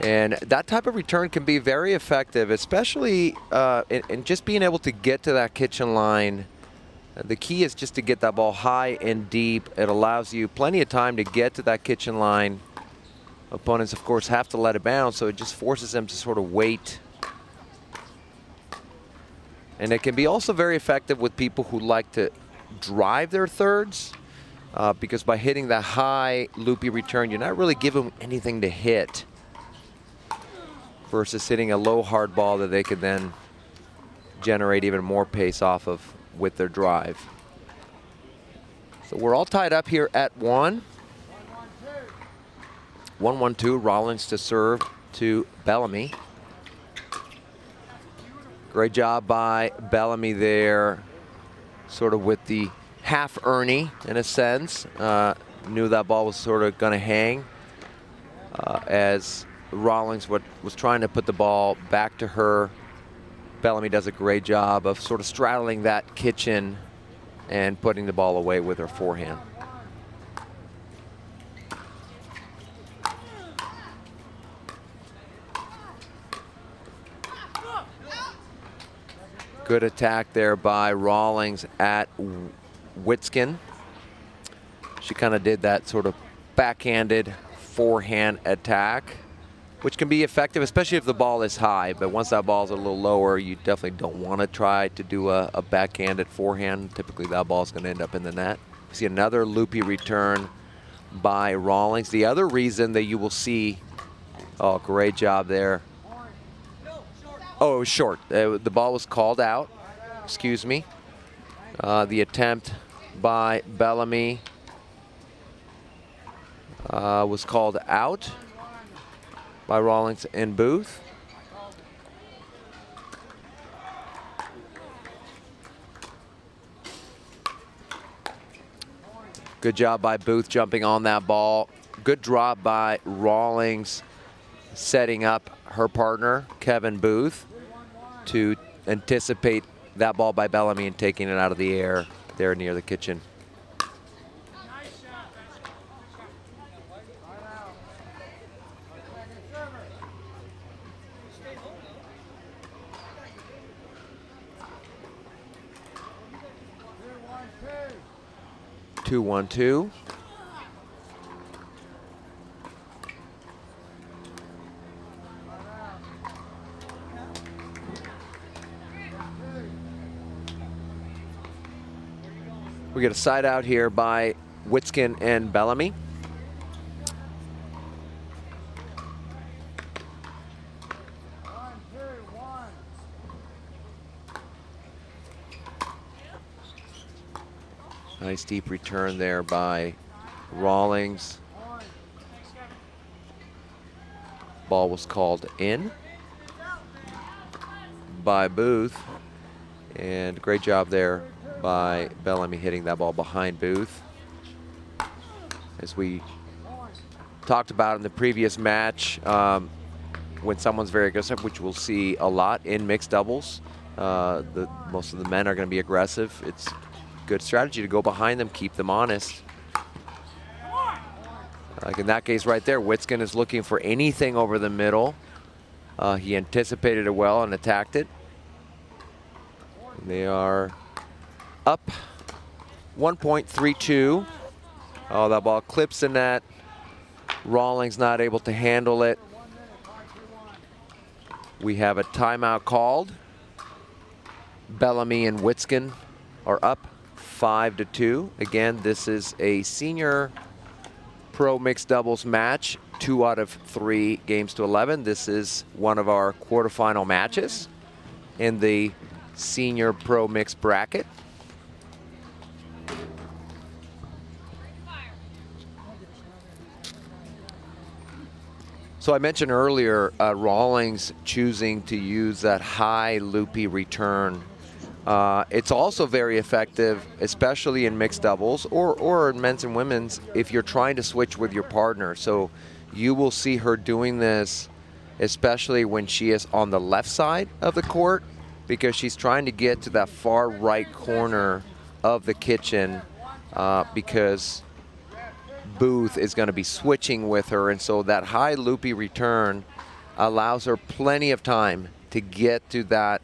And that type of return can be very effective, especially in just being able to get to that kitchen line. The key is just to get that ball high and deep. It allows you plenty of time to get to that kitchen line. Opponents, of course, have to let it bounce, so it just forces them to sort of wait. And it can be also very effective with people who like to drive their thirds, because by hitting that high loopy return, you're not really giving them anything to hit, versus hitting a low hard ball that they could then generate even more pace off of with their drive. So we're all tied up here at 1. 1-1-2, Rawlings to serve to Bellamy. Great job by Bellamy there, sort of with the half Ernie in a sense. Knew that ball was sort of going to hang as Rawlings was trying to put the ball back to her. Bellamy does a great job of sort of straddling that kitchen and putting the ball away with her forehand. Good attack there by Rawlings at Witzkin. She kind of did that sort of backhanded forehand attack, which can be effective, especially if the ball is high. But once that ball is a little lower, you definitely don't want to try to do a backhanded forehand. Typically, that ball is going to end up in the net. We see another loopy return by Rawlings. The other reason that you will see, oh, great job there. Oh, it was short. The ball was called out. Excuse me. The attempt by Bellamy was called out by Rawlings and Booth. Good job by Booth jumping on that ball. Good drop by Rawlings, setting up her partner, Kevin Booth, to anticipate that ball by Bellamy and taking it out of the air there near the kitchen. Two, 1-2. We get a side out here by Witskin and Bellamy. Nice deep return there by Rawlings. Ball was called in by Booth. And great job there by Bellamy hitting that ball behind Booth. As we talked about in the previous match, when someone's very aggressive, which we'll see a lot in mixed doubles, most of the men are going to be aggressive. It's good strategy to go behind them, keep them honest. Like in that case right there, Witskin is looking for anything over the middle. He anticipated it well and attacked it. They are up 1.32. Oh, that ball clips the net. Rawlings not able to handle it. We have a timeout called. Bellamy and Witskin are up 5-2. Again, this is a senior pro mixed doubles match, 2 out of 3 games to 11. This is one of our quarterfinal matches in the senior pro mixed bracket. So I mentioned earlier Rawlings choosing to use that high loopy return. It's also very effective, especially in mixed doubles or in men's and women's, if you're trying to switch with your partner. So you will see her doing this, especially when she is on the left side of the court, because she's trying to get to that far right corner of the kitchen because Booth is going to be switching with her. And so that high loopy return allows her plenty of time to get to that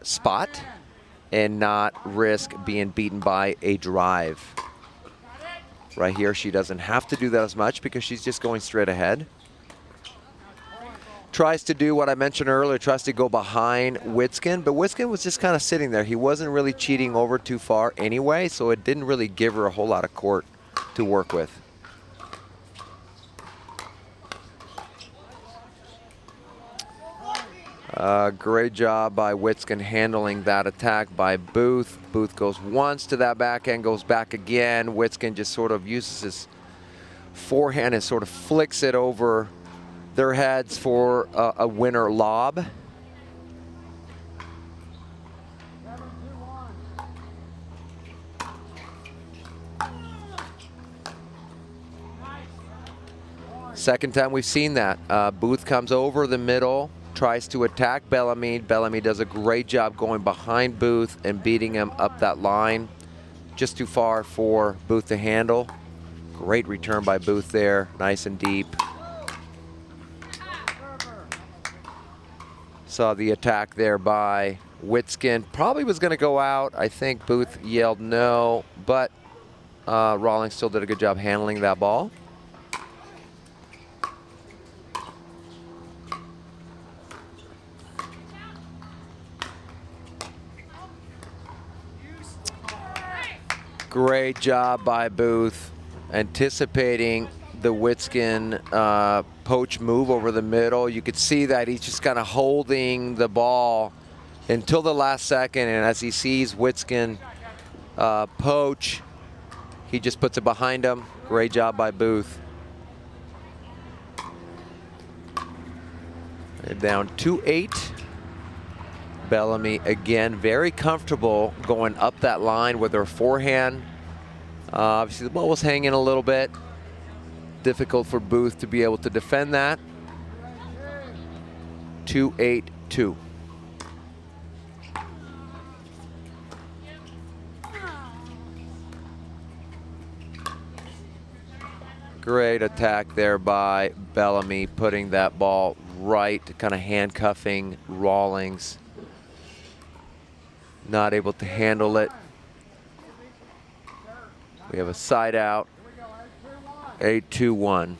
spot and not risk being beaten by a drive. Right here, she doesn't have to do that as much because she's just going straight ahead. Tries to do what I mentioned earlier, tries to go behind Witskin, but Witskin was just kind of sitting there. He wasn't really cheating over too far anyway, so it didn't really give her a whole lot of court to work with. Great job by Witskin handling that attack by Booth. Booth goes once to that backhand, goes back again. Witskin just sort of uses his forehand and sort of flicks it over their heads for a winner lob. Second time we've seen that. Booth comes over the middle, tries to attack Bellamy. Bellamy does a great job going behind Booth and beating him up that line. Just too far for Booth to handle. Great return by Booth there, nice and deep. Saw the attack there by Witskin. Probably was going to go out. I think Booth yelled no, but Rawlings still did a good job handling that ball. Great job by Booth, anticipating the Witskin poach move over the middle. You could see that he's just kind of holding the ball until the last second, and as he sees Witskin poach, he just puts it behind him. Great job by Booth. They're down 2-8. Bellamy again very comfortable going up that line with her forehand. Obviously, the ball was hanging a little bit. Difficult for Booth to be able to defend that. 2-8-2. Great attack there by Bellamy, putting that ball right, kind of handcuffing Rawlings. Not able to handle it. We have a side out. 8-2-1.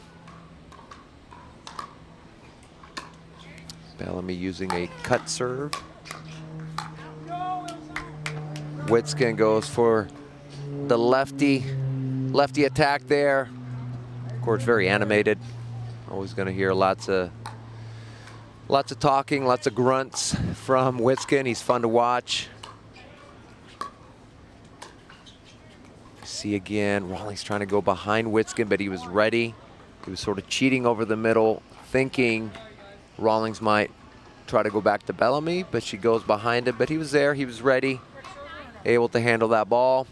Bellamy using a cut serve. Witskin goes for the lefty attack there. Of course, very animated. Always going to hear lots of talking, lots of grunts from Witskin. He's fun to watch. See again, Rawlings trying to go behind Witskin, but he was ready. He was sort of cheating over the middle, thinking Rawlings might try to go back to Bellamy, but she goes behind him. But he was there, he was ready, able to handle that ball.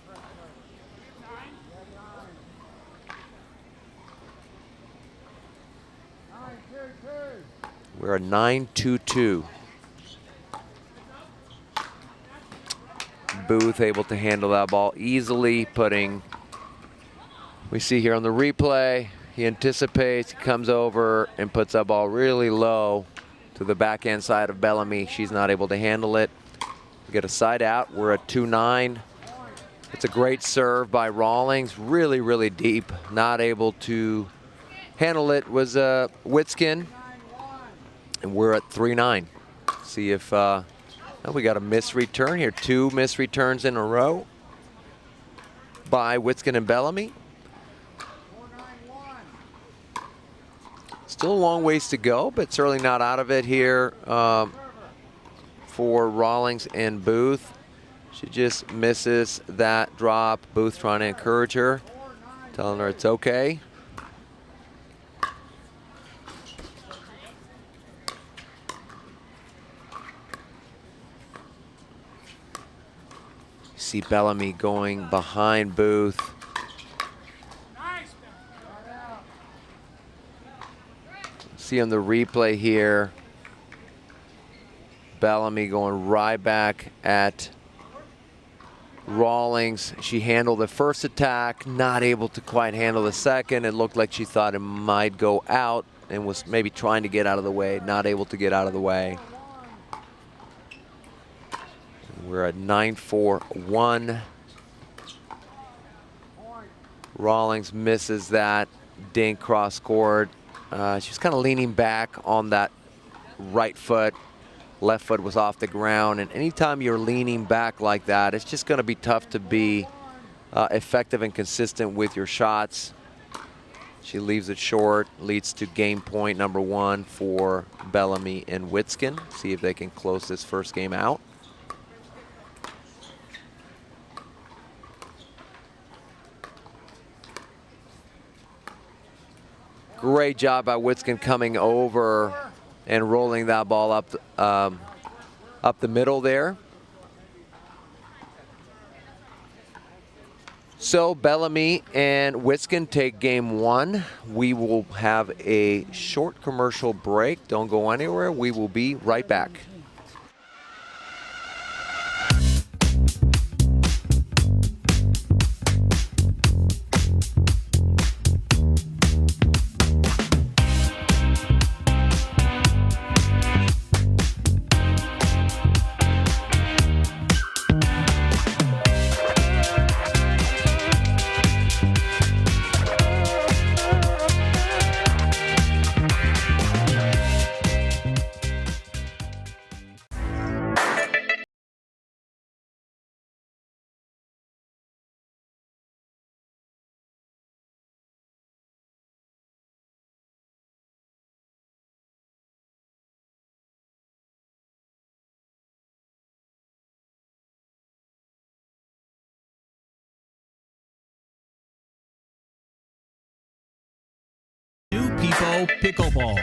We're a 9-2-2. Booth able to handle that ball easily, we see here on the replay, he anticipates, he comes over and puts that ball really low to the backhand side of Bellamy. She's not able to handle it. We get a side out, we're at 2-9. It's a great serve by Rawlings, really, really deep. Not able to handle it was Witskin. And we're at 3-9. See if, we got a missed return here. 2 missed returns in a row by Witskin and Bellamy. Still a long ways to go, but certainly not out of it here for Rawlings and Booth. She just misses that drop. Booth trying to encourage her, telling her it's okay. See Bellamy going behind Booth. See on the replay here, Bellamy going right back at Rawlings. She handled the first attack, not able to quite handle the second. It looked like she thought it might go out and was maybe trying to get out of the way, not able to get out of the way. We're at 9-4-1. Rawlings misses that dink cross court. She was kind of leaning back on that right foot. Left foot was off the ground. And anytime you're leaning back like that, it's just going to be tough to be effective and consistent with your shots. She leaves it short, leads to game point number 1 for Bellamy and Witskin. See if they can close this first game out. Great job by Witskin coming over and rolling that ball up the middle there. So Bellamy and Witskin take game 1. We will have a short commercial break. Don't go anywhere. We will be right back.
New People Pickleball.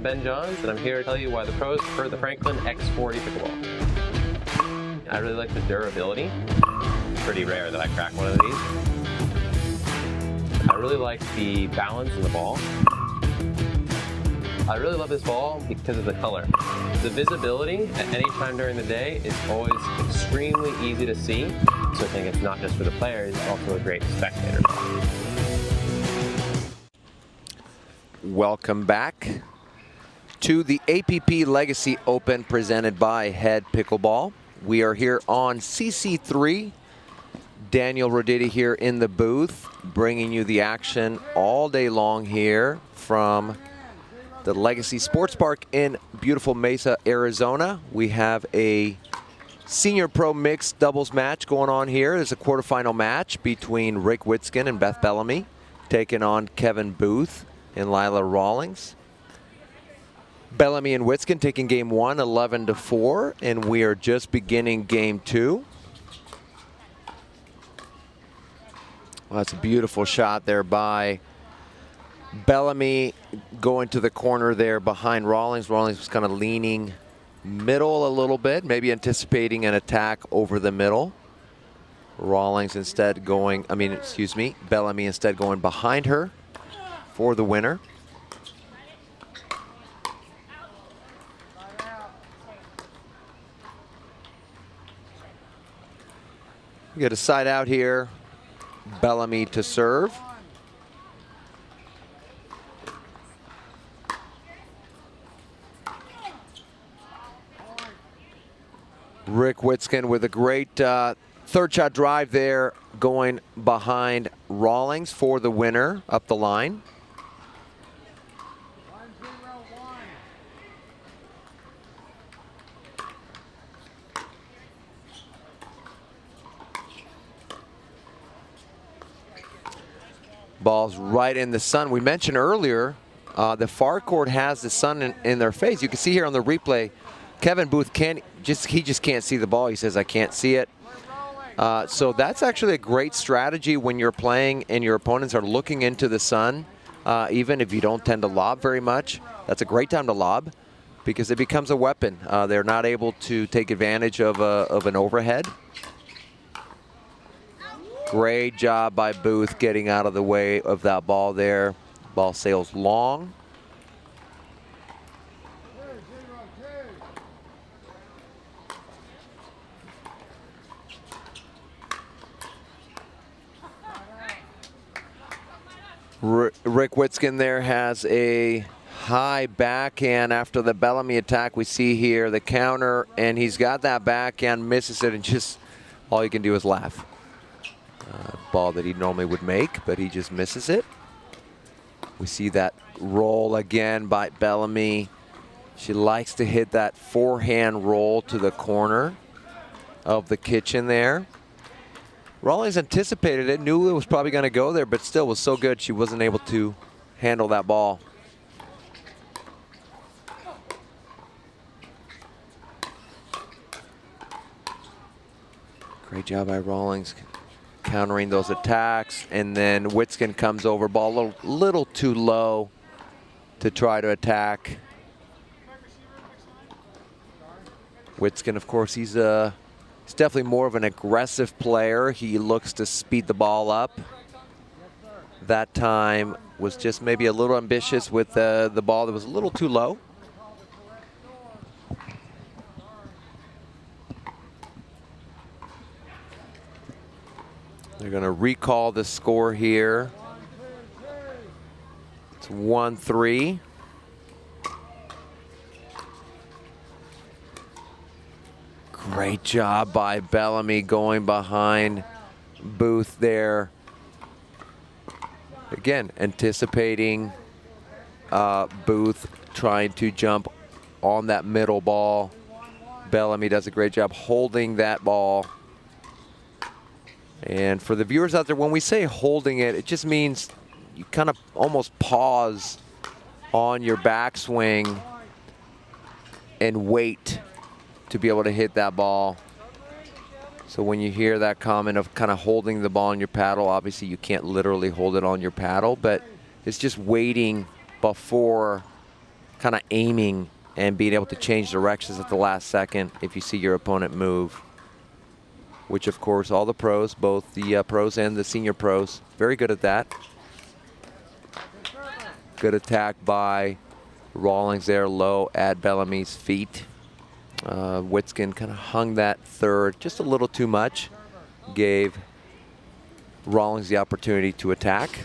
Ben Johns, and I'm here to tell you why the pros prefer the Franklin X40 pickleball. I really like the durability. It's pretty rare that I crack one of these. I really like the balance in the ball. I really love this ball because of the color. The visibility at any time during the day is always extremely easy to see. So I think it's not just for the players, it's also a great spectator ball.
Welcome back to the APP Legacy Open presented by Head Pickleball. We are here on CC3. Daniel Roditi here in the booth, bringing you the action all day long here from the Legacy Sports Park in beautiful Mesa, Arizona. We have a senior pro mixed doubles match going on here. There's a quarterfinal match between Rick Witskin and Beth Bellamy, taking on Kevin Booth and Lila Rawlings. Bellamy and Witskin taking game one, 11-4, and we are just beginning game two. Well, that's a beautiful shot there by Bellamy, going to the corner there behind Rawlings. Rawlings was kind of leaning middle a little bit, maybe anticipating an attack over the middle. Rawlings instead going, Bellamy instead going behind her for the winner. We get a side out here. Bellamy to serve. Rick Witskin with a great third shot drive there, going behind Rawlings for the winner up the line. Ball's right in the sun. We mentioned earlier, the far court has the sun in their face. You can see here on the replay, Kevin Booth he just can't see the ball. He says, I can't see it. So that's actually a great strategy when you're playing and your opponents are looking into the sun. Even if you don't tend to lob very much, that's a great time to lob because it becomes a weapon. They're not able to take advantage of an overhead. Great job by Booth getting out of the way of that ball there. Ball sails long. Rick Witskin there has a high backhand after the Bellamy attack. We see here the counter, and he's got that backhand, misses it, and just all he can do is laugh. Ball that he normally would make, but he just misses it. We see that roll again by Bellamy. She likes to hit that forehand roll to the corner of the kitchen there. Rawlings anticipated it, knew it was probably going to go there, but still was so good she wasn't able to handle that ball. Great job by Rawlings countering those attacks, and then Witskin comes over, ball a little too low to try to attack. Witskin, of course, he's definitely more of an aggressive player. He looks to speed the ball up. That time was just maybe a little ambitious with the ball that was a little too low. They're going to recall the score here. It's 1-3. Great job by Bellamy going behind Booth there. Again, anticipating Booth trying to jump on that middle ball. Bellamy does a great job holding that ball. And for the viewers out there, when we say holding it, it just means you kind of almost pause on your backswing and wait to be able to hit that ball. So when you hear that comment of kind of holding the ball on your paddle, obviously you can't literally hold it on your paddle, but it's just waiting before kind of aiming and being able to change directions at the last second if you see your opponent move. Which, of course, all the pros, both the pros and the senior pros, very good at that. Good attack by Rawlings there, low at Bellamy's feet. Witskin kind of hung that third just a little too much. Gave Rawlings the opportunity to attack.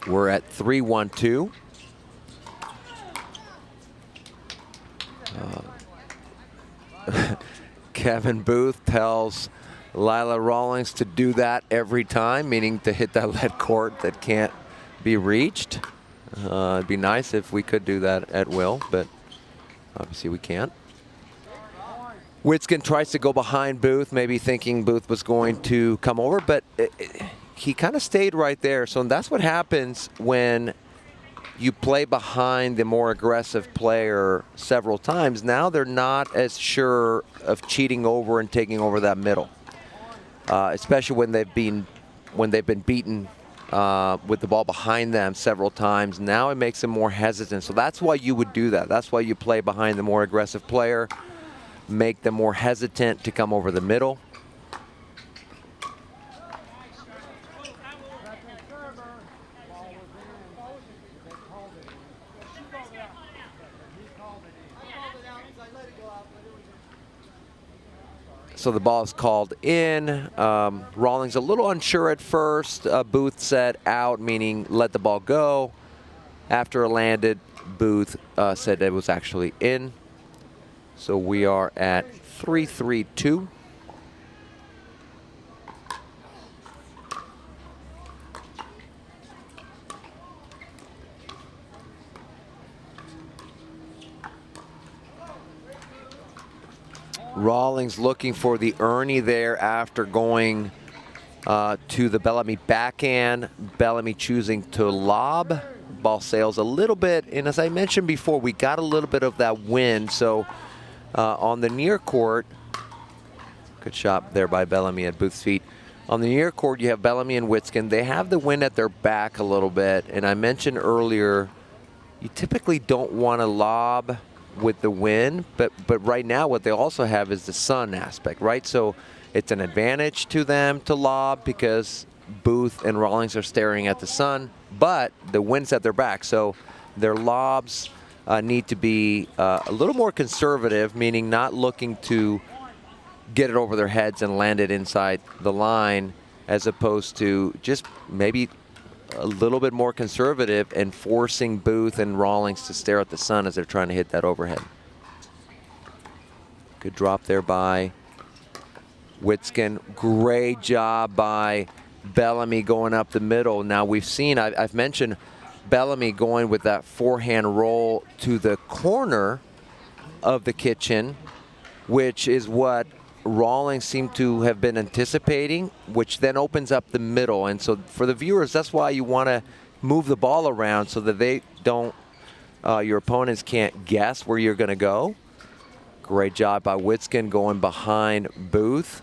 We're at 3-1-2. Kevin Booth tells Lila Rawlings to do that every time, meaning to hit that lead court that can't be reached. It'd be nice if we could do that at will, but obviously we can't. Witskin tries to go behind Booth, maybe thinking Booth was going to come over, but he kind of stayed right there. So that's what happens when you play behind the more aggressive player several times. Now they're not as sure of cheating over and taking over that middle, especially when they've been beaten with the ball behind them several times. Now it makes them more hesitant. So that's why you would do that. That's why you play behind the more aggressive player, make them more hesitant to come over the middle. So the ball is called in. Rawlings a little unsure at first. Booth said out, meaning let the ball go. After it landed, Booth said it was actually in. So we are at 3-3-2. Rawlings looking for the Ernie there after going to the Bellamy backhand. Bellamy choosing to lob. Ball sails a little bit, and as I mentioned before, we got a little bit of that wind. So on the near court, good shot there by Bellamy at Booth's feet. On the near court, you have Bellamy and Witskin. They have the wind at their back a little bit, and I mentioned earlier, you typically don't want to lob with the wind, but right now what they also have is the sun aspect, right? So it's an advantage to them to lob because Booth and Rawlings are staring at the sun, but the wind's at their back, so their lobs need to be a little more conservative, meaning not looking to get it over their heads and land it inside the line, as opposed to just maybe a little bit more conservative and forcing Booth and Rawlings to stare at the sun as they're trying to hit that overhead. Good drop there by Witskin. Great job by Bellamy going up the middle. Now we've seen, I've mentioned Bellamy going with that forehand roll to the corner of the kitchen, which is what Rawlings seemed to have been anticipating, which then opens up the middle. And so for the viewers, that's why you want to move the ball around so that they don't, your opponents can't guess where you're going to go. Great job by Witskin going behind Booth.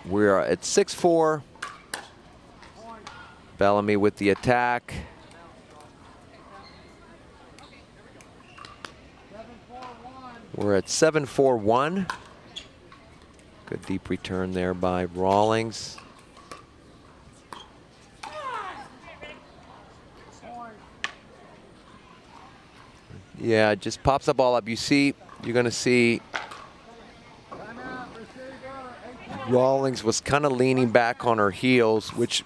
We're at 6-4. Bellamy with the attack. We're at 7-4-1. Good deep return there by Rawlings. Yeah, just pops the ball up. You see, you're going to see Rawlings was kind of leaning back on her heels, which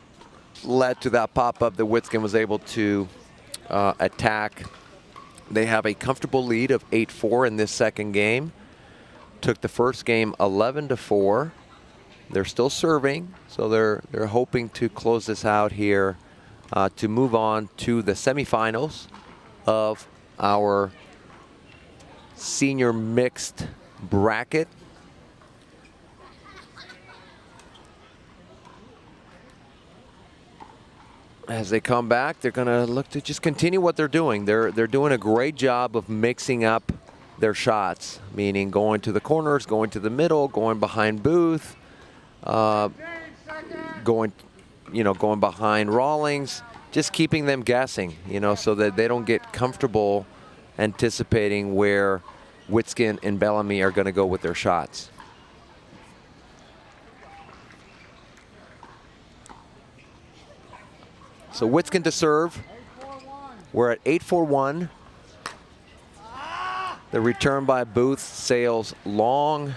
led to that pop-up that Witskin was able to attack. They have a comfortable lead of 8-4 in this second game. Took the first game 11-4. They're still serving, so they're hoping to close this out here to move on to the semifinals of our senior mixed bracket. As they come back, they're going to look to just continue what they're doing. They're doing a great job of mixing up their shots, meaning going to the corners, going to the middle, going behind Booth, going behind Rawlings, just keeping them guessing, so that they don't get comfortable anticipating where Witskin and Bellamy are going to go with their shots. So Witskin to serve. We're at 8-4-1. The return by Booth sails long.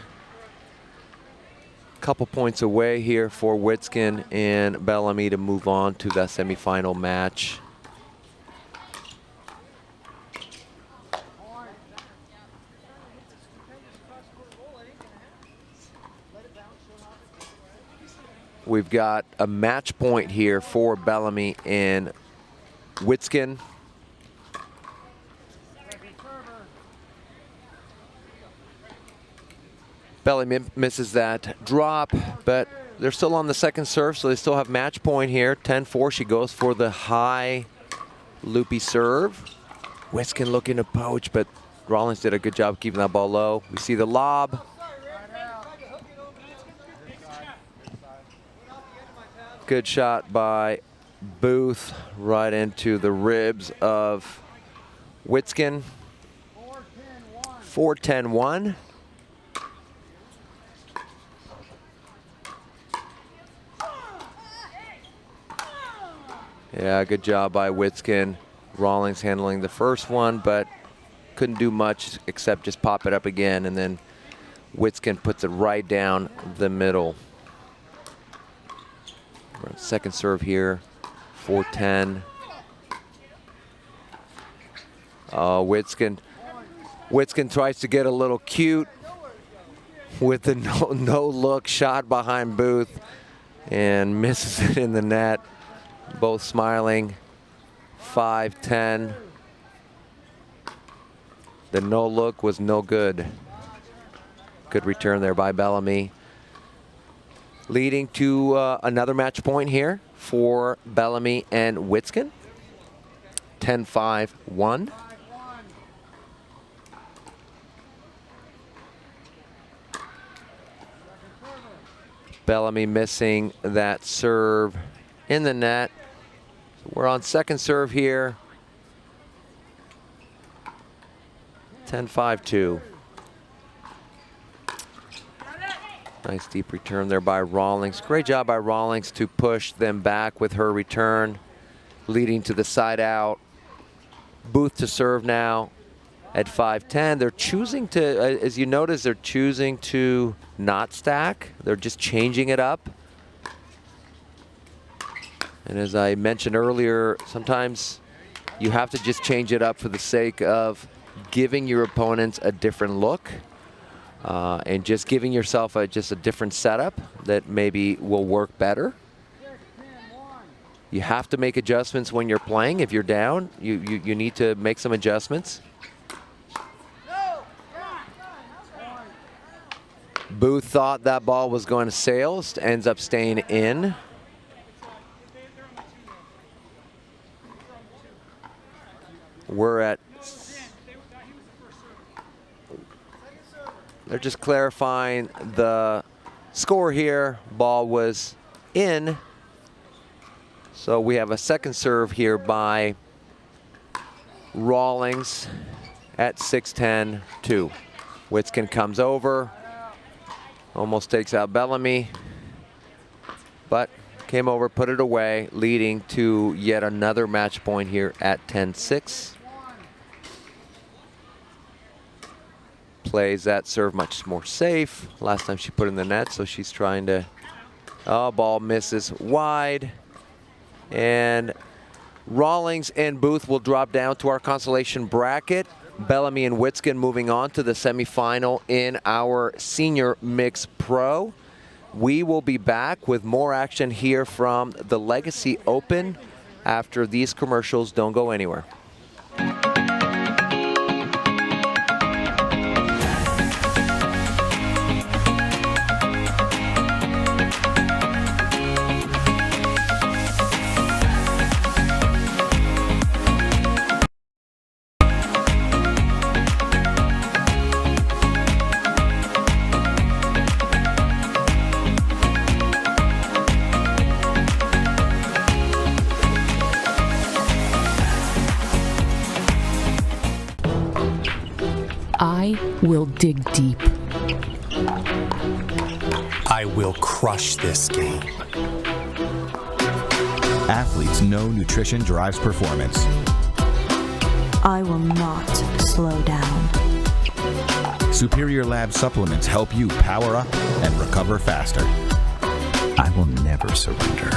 Couple points away here for Witskin and Bellamy to move on to the semifinal match. We've got a match point here for Bellamy and Witskin. Bellamy misses that drop, but they're still on the second serve, so they still have match point here. 10-4, she goes for the high loopy serve. Witskin looking to poach, but Rawlings did a good job keeping that ball low. We see the lob. Good shot by Booth right into the ribs of Witskin. 4-10-1. Yeah, good job by Witskin. Rawlings handling the first one, but couldn't do much except just pop it up again, and then Witskin puts it right down the middle. We're on second serve here, 4-10. Witskin tries to get a little cute with the no-look shot behind Booth and misses it in the net. Both smiling. 5-10. The no-look was no good. Good return there by Bellamy. Leading to another match point here for Bellamy and Witskin. 10-5-1. Bellamy missing that serve in the net. So we're on second serve here. 10-5-2. Nice deep return there by Rawlings. Great job by Rawlings to push them back with her return, leading to the side out. Booth to serve now at 5-10. They're choosing to, as you notice, they're choosing to not stack. They're just changing it up. And as I mentioned earlier, sometimes you have to just change it up for the sake of giving your opponents a different look and just giving yourself just a different setup that maybe will work better. You have to make adjustments when you're playing. If you're down, you need to make some adjustments. Booth thought that ball was going to sail, ends up staying in. We're at, they're just clarifying the score here. Ball was in. So we have a second serve here by Rawlings at 6-10-2. Witskin comes over, almost takes out Bellamy, but came over, put it away, leading to yet another match point here at 10-6. Plays that serve much more safe. Last time she put in the net, so she's trying to, oh, ball misses wide. And Rawlings and Booth will drop down to our consolation bracket. Bellamy and Witskin moving on to the semifinal in our senior mix pro. We will be back with more action here from the Legacy Open after these commercials. Don't go anywhere.
will dig deep.
I will crush this game.
Athletes know nutrition drives performance.
I will not slow down.
Superior Lab supplements help you power up and recover faster.
I will never surrender.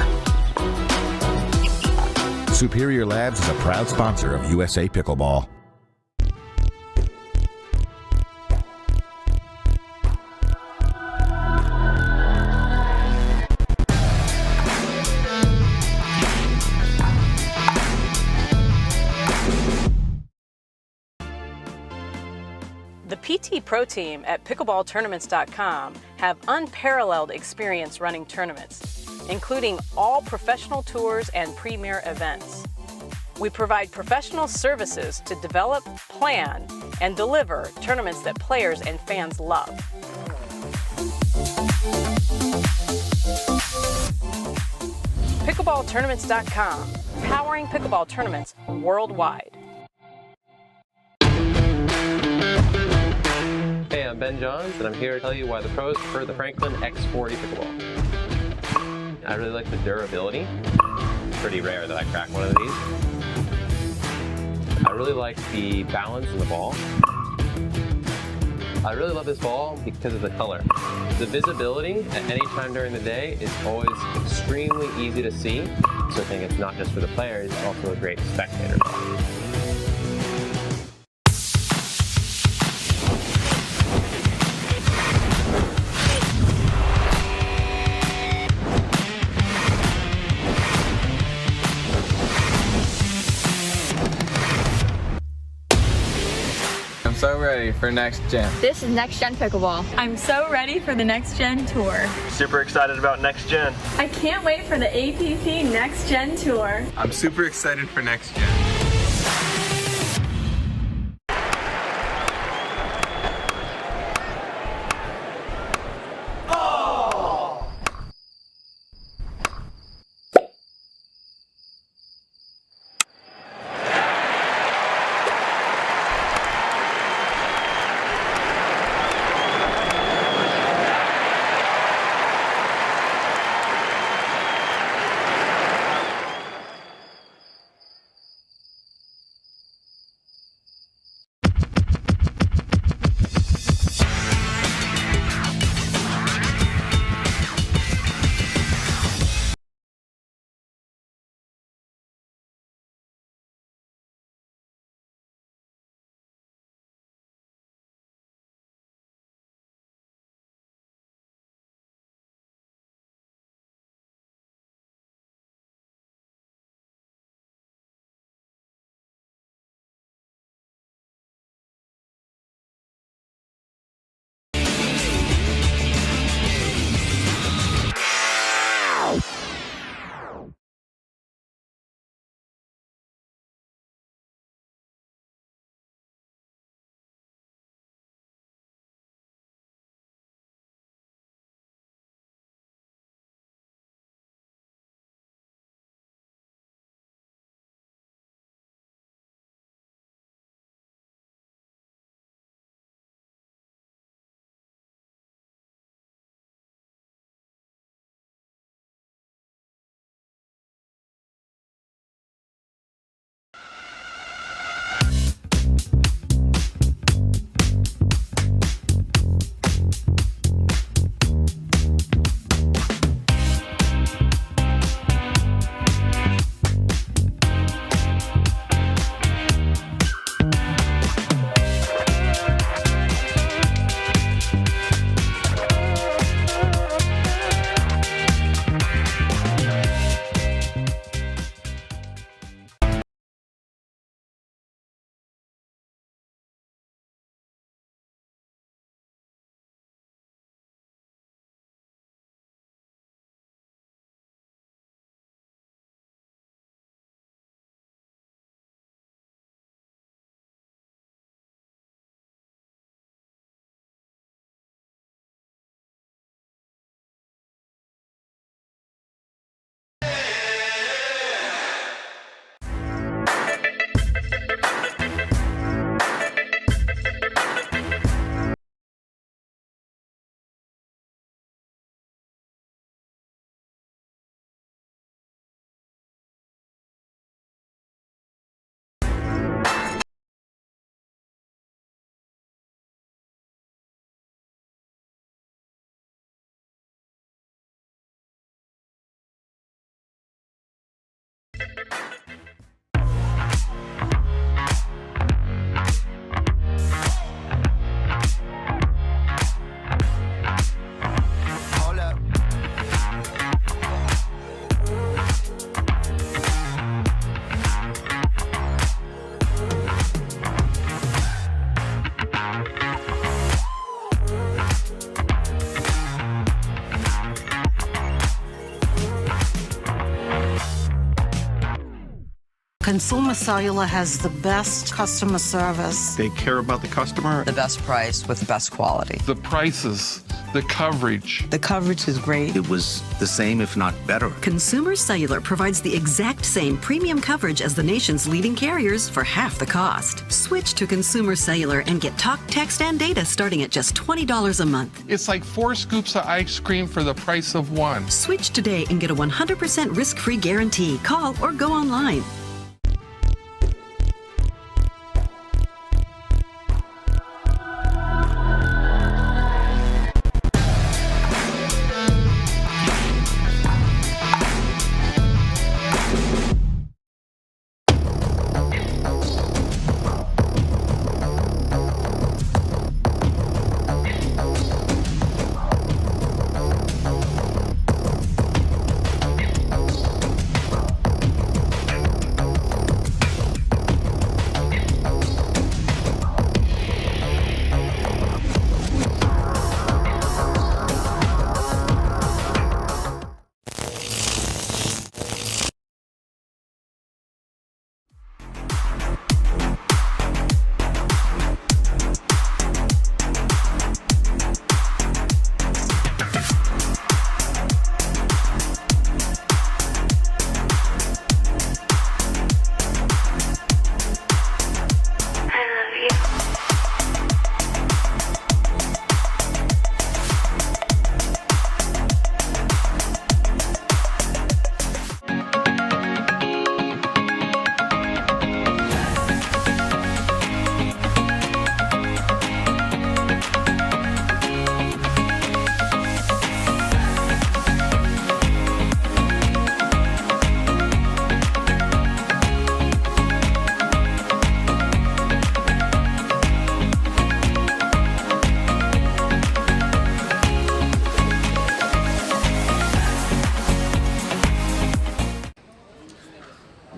Superior Labs is a proud sponsor of USA Pickleball.
The PT Pro Team at pickleballtournaments.com have unparalleled experience running tournaments, including all professional tours and premier events. We provide professional services to develop, plan, and deliver tournaments that players and fans love. Pickleballtournaments.com, powering pickleball tournaments worldwide.
Hey, I'm Ben Johns, and I'm here to tell you why the pros prefer the Franklin X40 pickleball. I really like the durability. It's pretty rare that I crack one of these. I really like the balance in the ball. I really love this ball because of the color. The visibility at any time during the day is always extremely easy to see, so I think it's not just for the players, it's also a great spectator ball.
I'm so ready for next gen.
This is Next Gen Pickleball.
I'm so ready for the Next Gen Tour.
Super excited about next gen.
I can't wait for the APP Next Gen Tour.
I'm super excited for next gen.
Consumer Cellular has the best customer service.
They care about the customer.
The best price with the best quality.
The prices, the coverage.
The coverage is great.
It was the same, if not better.
Consumer Cellular provides the exact same premium coverage as the nation's leading carriers for half the cost. Switch to Consumer Cellular and get talk, text, and data starting at just $20 a month.
It's like 4 scoops of ice cream for the price of 1.
Switch today and get a 100% risk-free guarantee. Call or go online.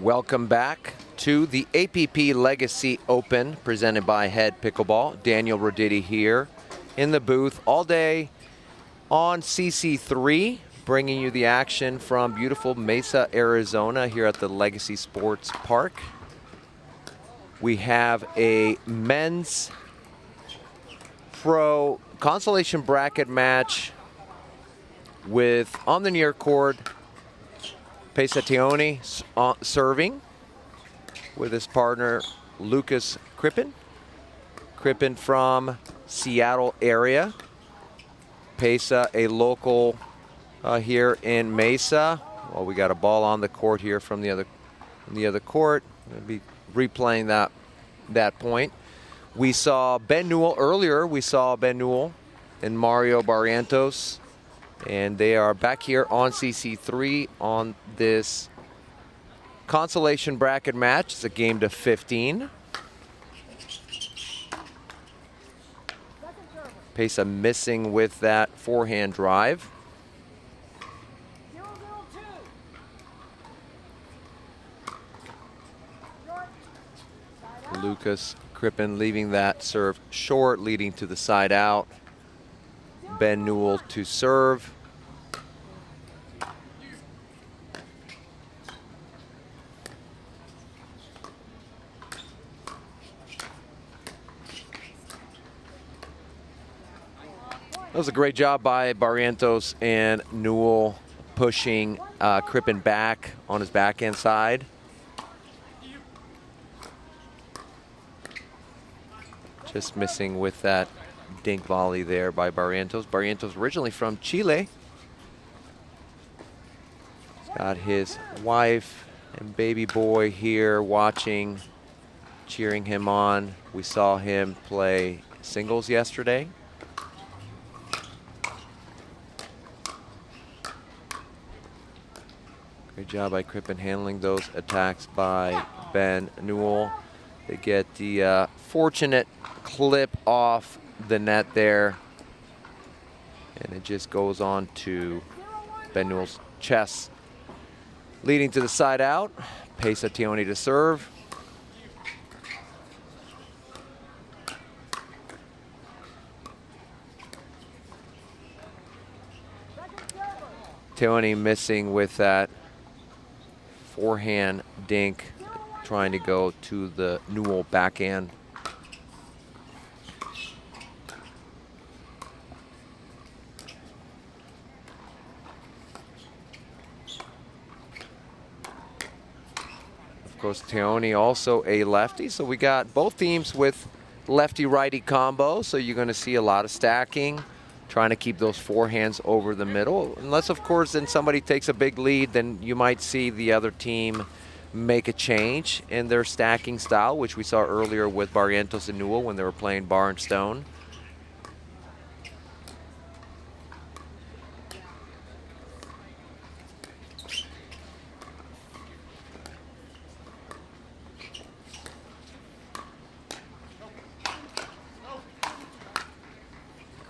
Welcome back to the APP Legacy Open presented by Head Pickleball. Daniel Roditi here in the booth all day on CC2, bringing you the action from beautiful Mesa, Arizona here at the Legacy Sports Park. We have a men's pro consolation bracket match with, on the near court, Mesa serving with his partner Lucas Crippen. Crippen from Seattle area. Mesa, a local here in Mesa. Well, we got a ball on the court here from the other court. We'll be replaying that point. We saw Ben Newell earlier. We saw Ben Newell and Mario Barrientos. And they are back here on CC2 on this consolation bracket match. It's a game to 15. Mesa missing with that forehand drive. Lucas Crippen leaving that serve short, leading to the side out. Ben Newell to serve. That was a great job by Barrientos and Newell pushing Crippen back on his backhand side. Just missing with that dink volley there by Barrientos. Barrientos originally from Chile. He's got his wife and baby boy here watching, cheering him on. We saw him play singles yesterday. Great job by Crippen handling those attacks by Ben Newell. They get the fortunate clip off the net there, and it just goes on to Ben Newell's chest, leading to the side out. Mesa Tioni to serve. Tioni missing with that forehand dink. trying to go to the Newell backhand. Of course, Teone also a lefty, so we got both teams with lefty-righty combo, so you're going to see a lot of stacking, trying to keep those forehands over the middle. Unless, of course, then somebody takes a big lead, then you might see the other team make a change in their stacking style, which we saw earlier with Barrientos and Newell when they were playing bar and stone.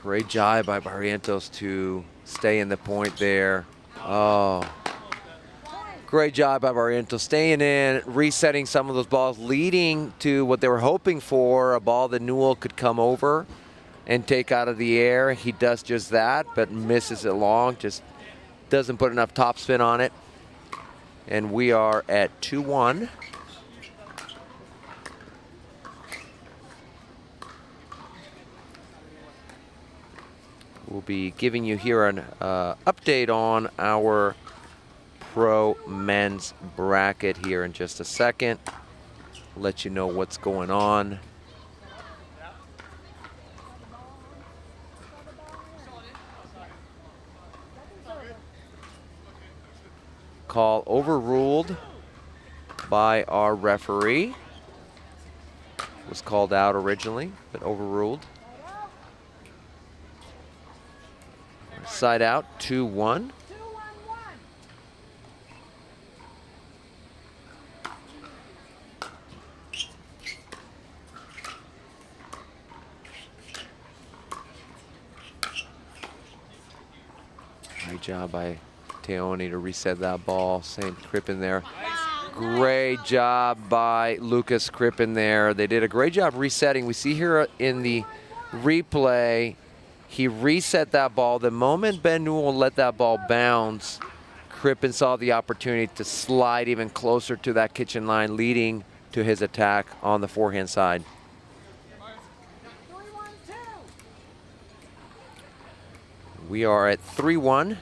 Great job by Barrientos to stay in the point there. Oh, great job by Barrientos staying in, resetting some of those balls, leading to what they were hoping for, a ball that Newell could come over and take out of the air. He does just that, but misses it long, just doesn't put enough topspin on it. And we are at 2-1. We'll be giving you here an update on our pro men's bracket here in just a second. Let you know what's going on. Call overruled by our referee. Was called out originally, but overruled. Side out, 2-1. Great job by Teone to reset that ball. St. Crippen there. Great job by Lucas Crippen there. They did a great job resetting. We see here in the replay, he reset that ball. The moment Ben Newell let that ball bounce, Crippen saw the opportunity to slide even closer to that kitchen line, leading to his attack on the forehand side. We are at 3-1.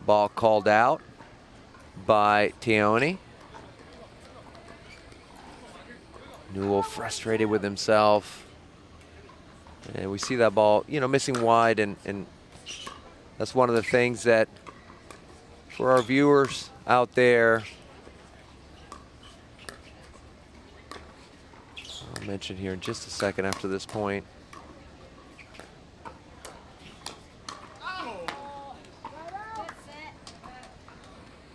Ball called out by Teone. Newell frustrated with himself. And we see that ball, you know, missing wide, and that's one of the things that for our viewers out there, I'll mention here in just a second after this point.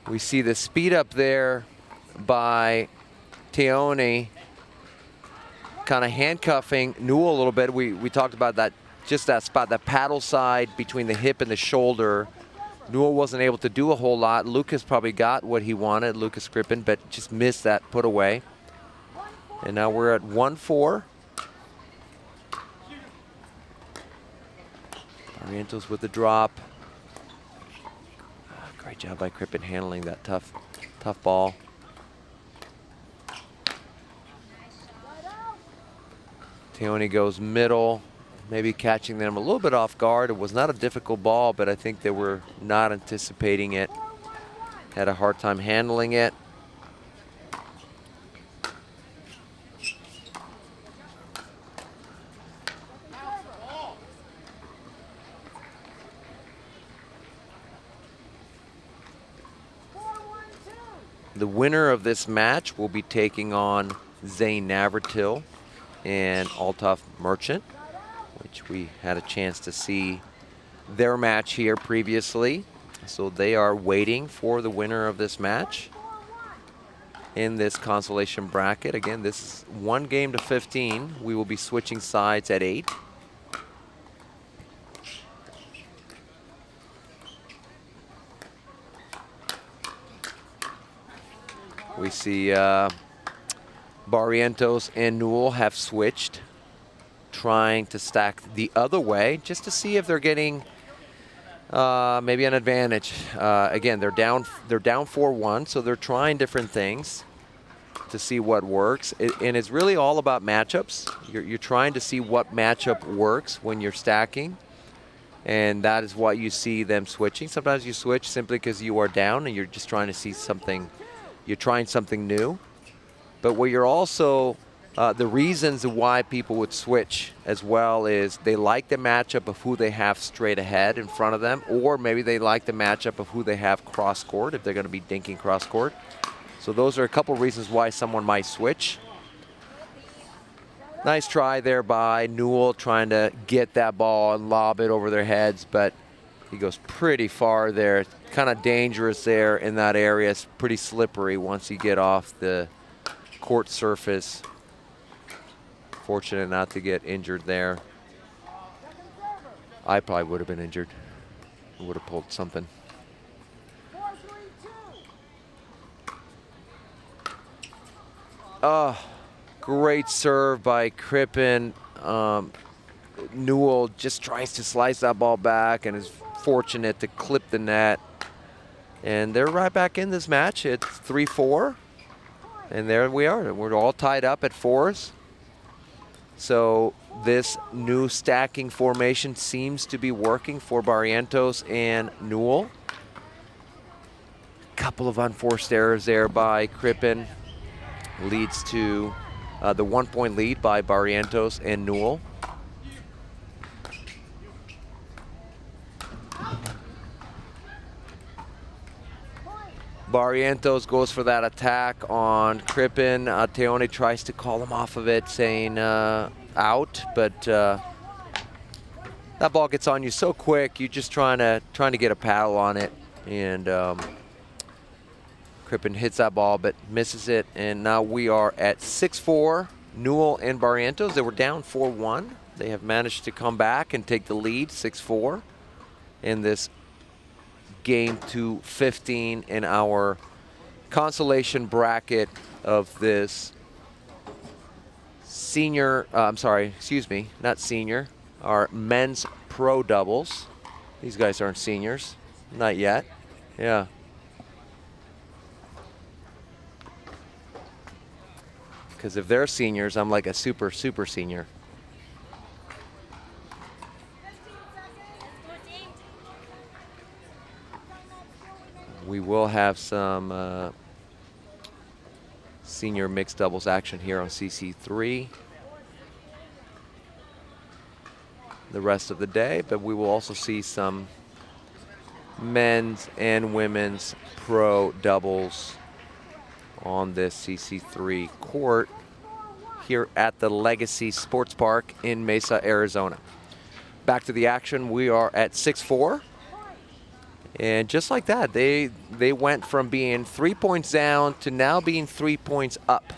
We see the speed up there by Teone, kind of handcuffing Newell a little bit. We talked about that, just that spot, that paddle side between the hip and the shoulder. Newell wasn't able to do a whole lot. Lucas probably got what he wanted, Lucas Crippen, but just missed that put away. And now we're at 1-4. Barrientos with the drop. Great job by Crippen handling that tough ball. Teone goes middle, maybe catching them a little bit off guard. It was not a difficult ball, but I think they were not anticipating it. Had a hard time handling it. The winner of this match will be taking on Zane Navratil and Altaf Merchant, which we had a chance to see their match here previously. So they are waiting for the winner of this match in this consolation bracket. Again, this is 1 game to 15. We will be switching sides at 8. We see Barrientos and Newell have switched, trying to stack the other way just to see if they're getting maybe an advantage. Again, they're down 4-1, so they're trying different things to see what works. And it's really all about matchups. You're trying to see what matchup works when you're stacking. And that is why you see them switching. Sometimes you switch simply because you are down and you're just trying to see something. You're trying something new. But what you're also, the reasons why people would switch as well is they like the matchup of who they have straight ahead in front of them, or maybe they like the matchup of who they have cross court if they're going to be dinking cross court. So those are a couple reasons why someone might switch. Nice try there by Newell, trying to get that ball and lob it over their heads, but he goes pretty far there. Kind of dangerous there in that area. It's pretty slippery once you get off the court surface. Fortunate not to get injured there. I probably would have been injured. Would have pulled something. Great serve by Crippen. Newell just tries to slice that ball back and is fortunate to clip the net. And they're right back in this match. It's 3-4. And there we are. We're all tied up at 4s. So this new stacking formation seems to be working for Barrientos and Newell. Couple of unforced errors there by Crippen. Leads to the 1-point lead by Barrientos and Newell. Barrientos goes for that attack on Crippen. Teone tries to call him off of it, saying out, but that ball gets on you so quick. You're just trying to get a paddle on it, and Crippen hits that ball but misses it, and now we are at 6-4. Newell and Barrientos, they were down 4-1. They have managed to come back and take the lead 6-4 in this game to 15 in our consolation bracket of this senior, not senior, our men's pro doubles. These guys aren't seniors, not yet. Yeah. Because if they're seniors, I'm like a super senior. We will have some senior mixed doubles action here on CC3 the rest of the day, but we will also see some men's and women's pro doubles on this CC3 court here at the Legacy Sports Park in Mesa, Arizona. Back to the action, we are at 6-4. And just like that, they went from being 3 points down to now being 3 points up.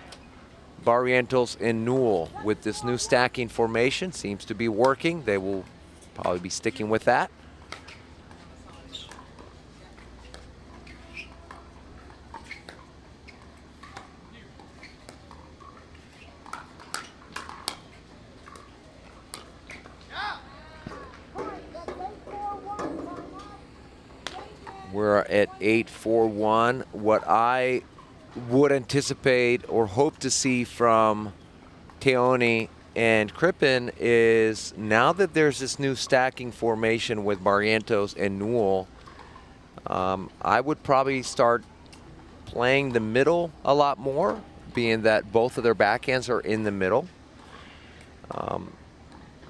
Barrientos and Newell with this new stacking formation seems to be working. They will probably be sticking with that. We're at 8-4-1. What I would anticipate or hope to see from Teone and Crippen is, now that there's this new stacking formation with Barrientos and Newell, I would probably start playing the middle a lot more, being that both of their backhands are in the middle.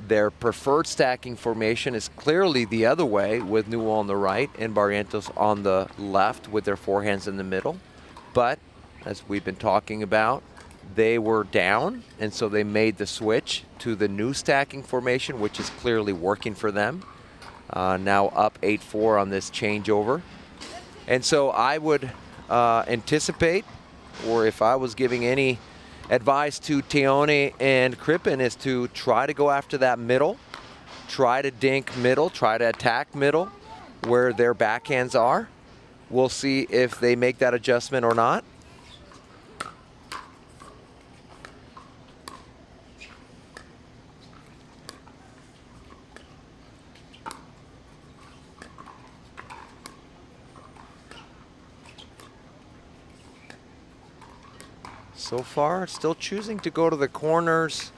Their preferred stacking formation is clearly the other way, with Newell on the right and Barrientos on the left with their forehands in the middle. But as we've been talking about, they were down, and so they made the switch to the new stacking formation, which is clearly working for them. Now up 8-4 on this changeover. And so I would anticipate, or if I was giving any advice to Teone and Crippen, is to try to go after that middle, try to dink middle, try to attack middle where their backhands are. We'll see if they make that adjustment or not. So far, still choosing to go to the corners.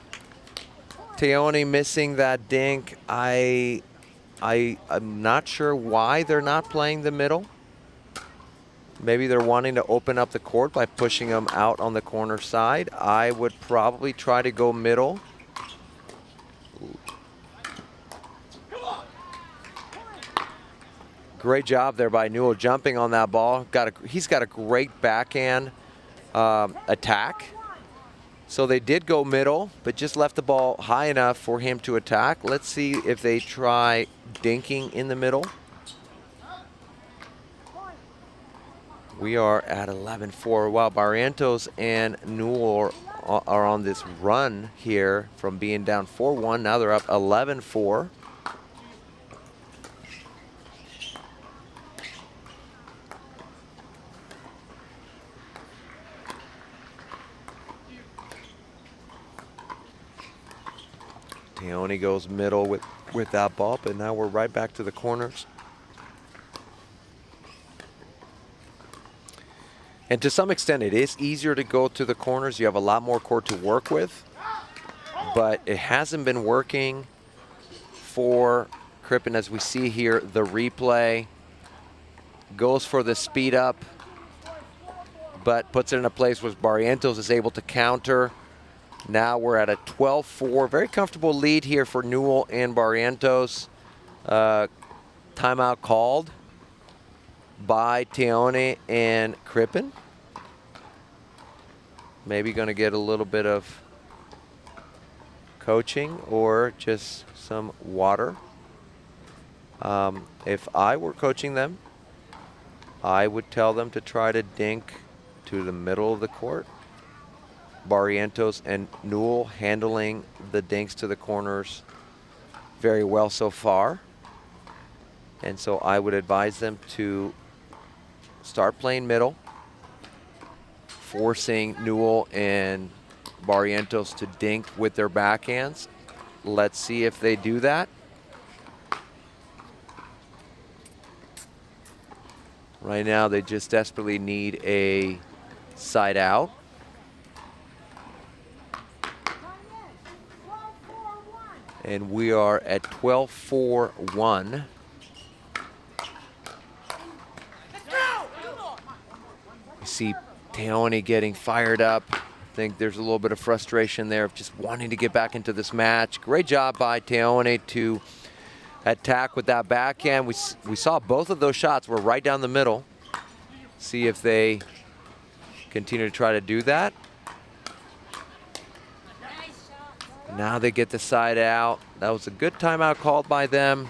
Teone missing that dink. I'm not sure why they're not playing the middle. Maybe they're wanting to open up the court by pushing them out on the corner side. I would probably try to go middle. Great job there by Newell jumping on that ball. He's got a great backhand attack. So they did go middle, but just left the ball high enough for him to attack. Let's see if they try dinking in the middle. We are at 11-4. Wow, Barrientos and Newell are on this run here from being down 4-1. Now they're up 11-4. Teone goes middle with that ball, but now we're right back to the corners. And to some extent, it is easier to go to the corners. You have a lot more court to work with, but it hasn't been working for Crippen. As we see here, the replay goes for the speed up, but puts it in a place where Barrientos is able to counter. Now we're at a 12-4. Very comfortable lead here for Newell and Barrientos. Timeout called by Teone and Crippen. Maybe going to get a little bit of coaching or just some water. If I were coaching them, I would tell them to try to dink to the middle of the court. Barrientos and Newell handling the dinks to the corners very well so far. And so I would advise them to start playing middle, forcing Newell and Barrientos to dink with their backhands. Let's see if they do that. Right now, they just desperately need a side out. And we are at 12-4-1. You see Teone getting fired up. I think there's a little bit of frustration there of just wanting to get back into this match. Great job by Teone to attack with that backhand. We saw both of those shots were right down the middle. See if they continue to try to do that. Now they get the side out. That was a good timeout called by them.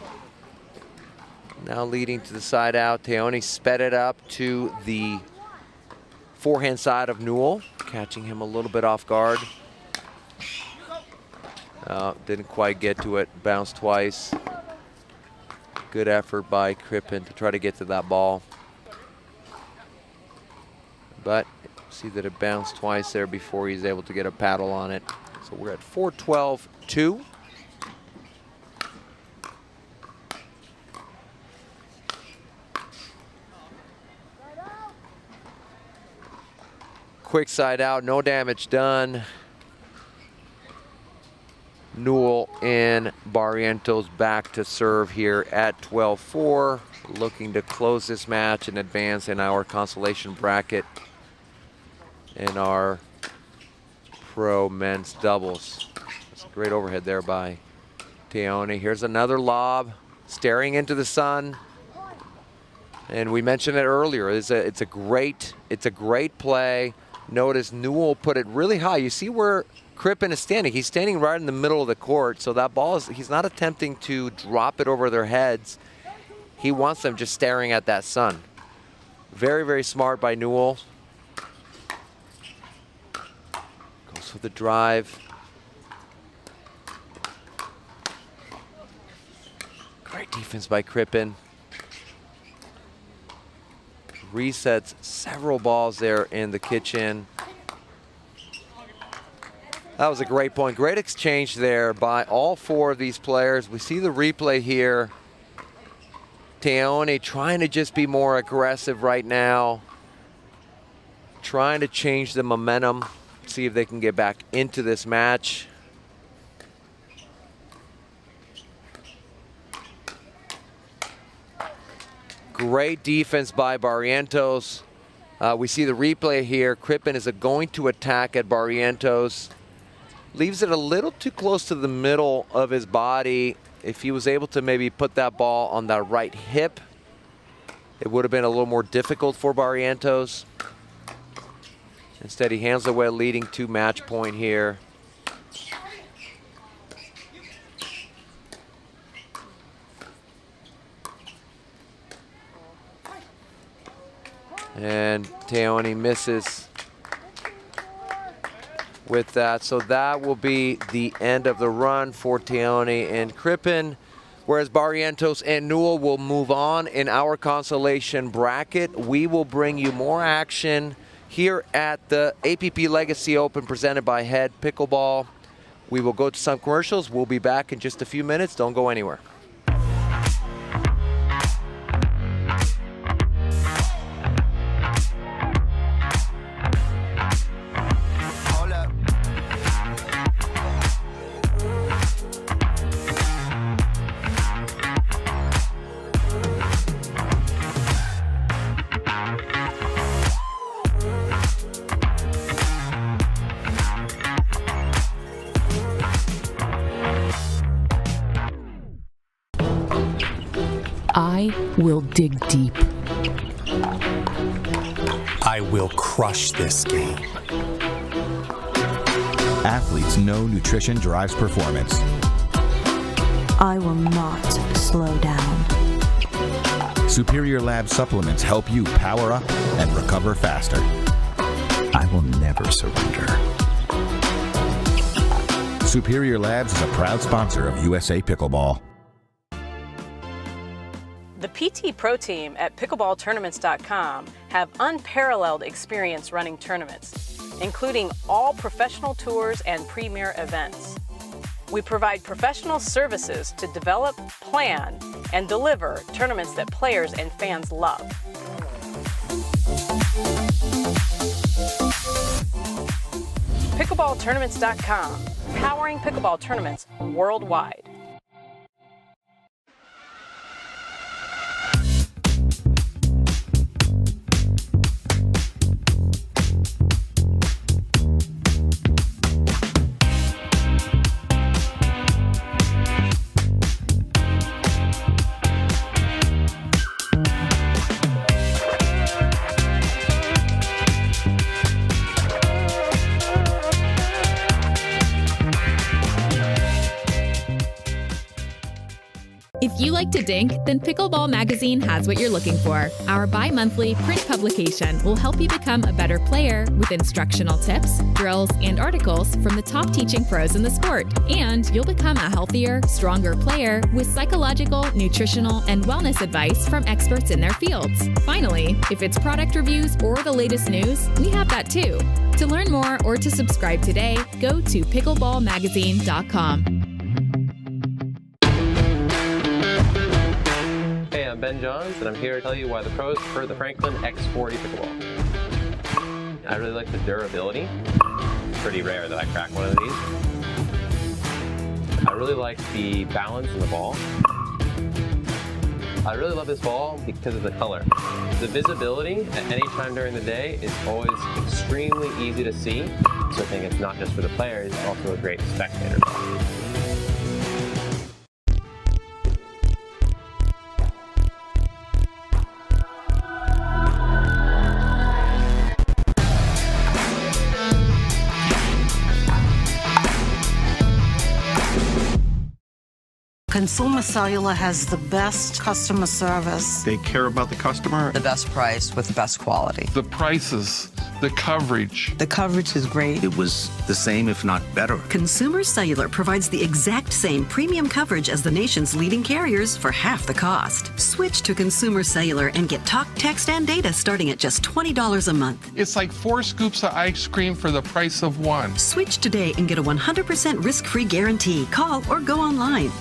Now leading to the side out. Teone sped it up to the forehand side of Newell, catching him a little bit off guard. Didn't quite get to it, bounced twice. Good effort by Crippen to try to get to that ball. But see that it bounced twice there before he's able to get a paddle on it. So we're at 4-12-2. Quick side out, no damage done. Newell and Barrientos back to serve here at 12-4, looking to close this match and advance in our consolation bracket in our pro men's doubles. That's a great overhead there by Teone. Here's another lob, staring into the sun. And we mentioned it earlier. It's a great play. Notice Newell put it really high. You see where Crippen is standing. He's standing right in the middle of the court. So that ball he's not attempting to drop it over their heads. He wants them just staring at that sun. Very, very smart by Newell. Goes for the drive. Great defense by Crippen. Resets several balls there in the kitchen. That was a great point. Great exchange there by all four of these players. We see the replay here. Teone trying to just be more aggressive right now. Trying to change the momentum see if they can get back into this match. Great defense by Barrientos. We see the replay here. Crippen is going to attack at Barrientos. Leaves it a little too close to the middle of his body. If he was able to maybe put that ball on that right hip, it would have been a little more difficult for Barrientos. Instead, he hands away, leading to match point here. And Teoni misses with that. So that will be the end of the run for Teoni and Crippen, whereas Barrientos and Newell will move on in our consolation bracket. We will bring you more action here at the APP Legacy Open presented by Head Pickleball. We will go to some commercials. We'll be back in just a few minutes. Don't go anywhere.
I will dig deep.
I will crush this game.
Athletes know nutrition drives performance.
I will not slow down.
Superior Lab supplements help you power up and recover faster.
I will never surrender.
Superior Labs is a proud sponsor of USA Pickleball.
The PT Pro Team at pickleballtournaments.com have unparalleled experience running tournaments, including all professional tours and premier events. We provide professional services to develop, plan, and deliver tournaments that players and fans love. Pickleballtournaments.com, powering pickleball tournaments worldwide.
If you like to dink, then Pickleball Magazine has what you're looking for. Our bi-monthly print publication will help you become a better player with instructional tips, drills, and articles from the top teaching pros in the sport. And you'll become a healthier, stronger player with psychological, nutritional, and wellness advice from experts in their fields. Finally, if it's product reviews or the latest news, we have that too. To learn more or to subscribe today, go to pickleballmagazine.com.
Hey, I'm Ben Johns, and I'm here to tell you why the pros prefer the Franklin X40 pickleball. I really like the durability. It's pretty rare that I crack one of these. I really like the balance in the ball. I really love this ball because of the color. The visibility at any time during the day is always extremely easy to see, so I think it's not just for the players, it's also a great spectator ball.
Consumer Cellular has the best customer service.
They care about the customer.
The best price with the best quality.
The prices, the coverage.
The coverage is great.
It was the same, if not better.
Consumer Cellular provides the exact same premium coverage as the nation's leading carriers for half the cost. Switch to Consumer Cellular and get talk, text, and data starting at just $20 a month.
It's like 4 scoops of ice cream for the price of 1.
Switch today and get a 100% risk-free guarantee. Call or go online.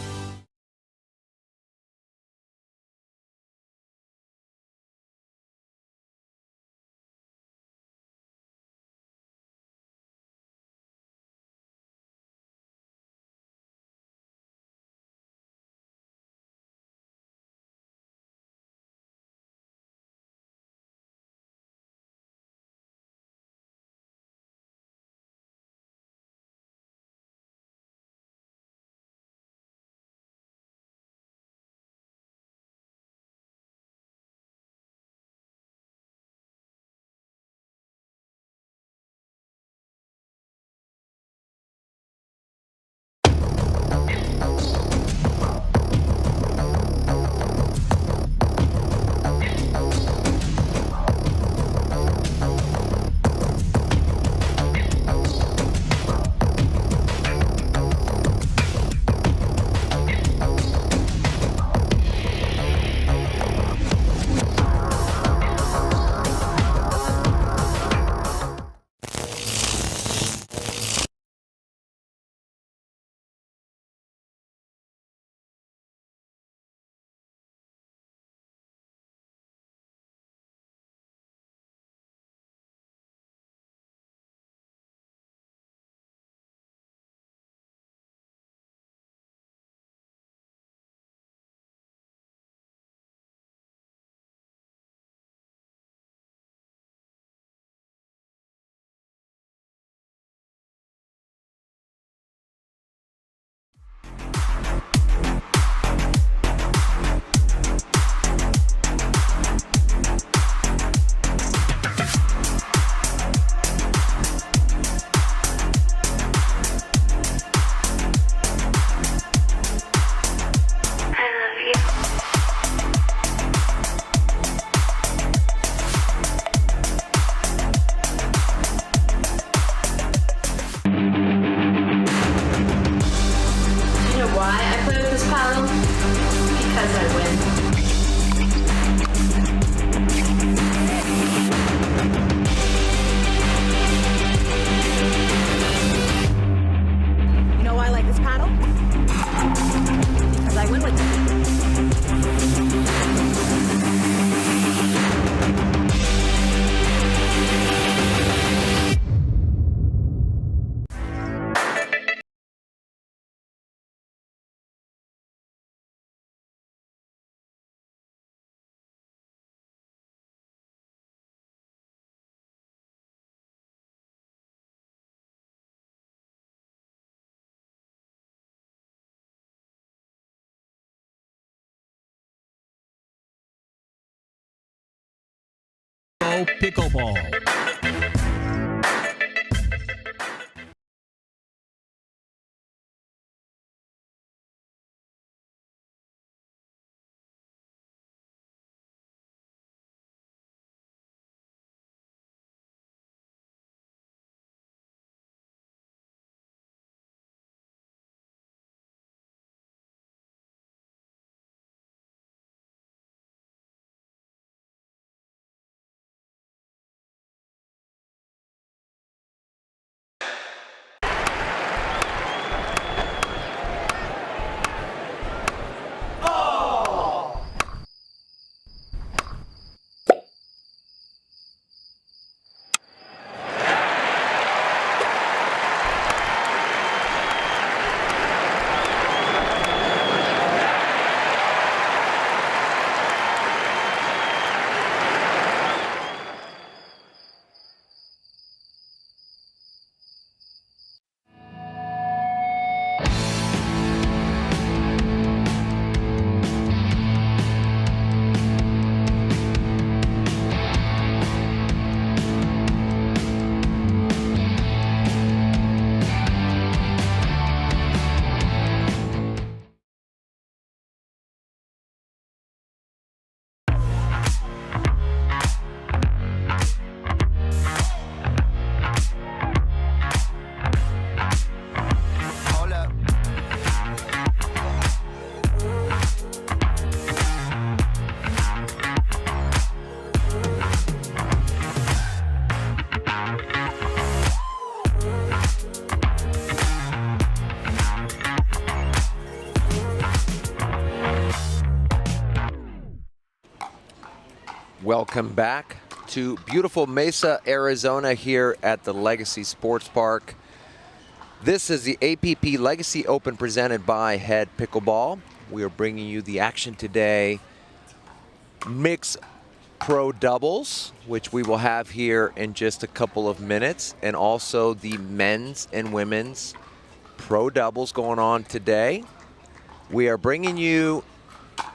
People Pickleball.
Welcome back to beautiful Mesa, Arizona here at the Legacy Sports Park. This is the APP Legacy Open presented by Head Pickleball. We are bringing you the action today. Mixed Pro Doubles, which we will have here in just a couple of minutes, and also the men's and women's Pro Doubles going on today. We are bringing you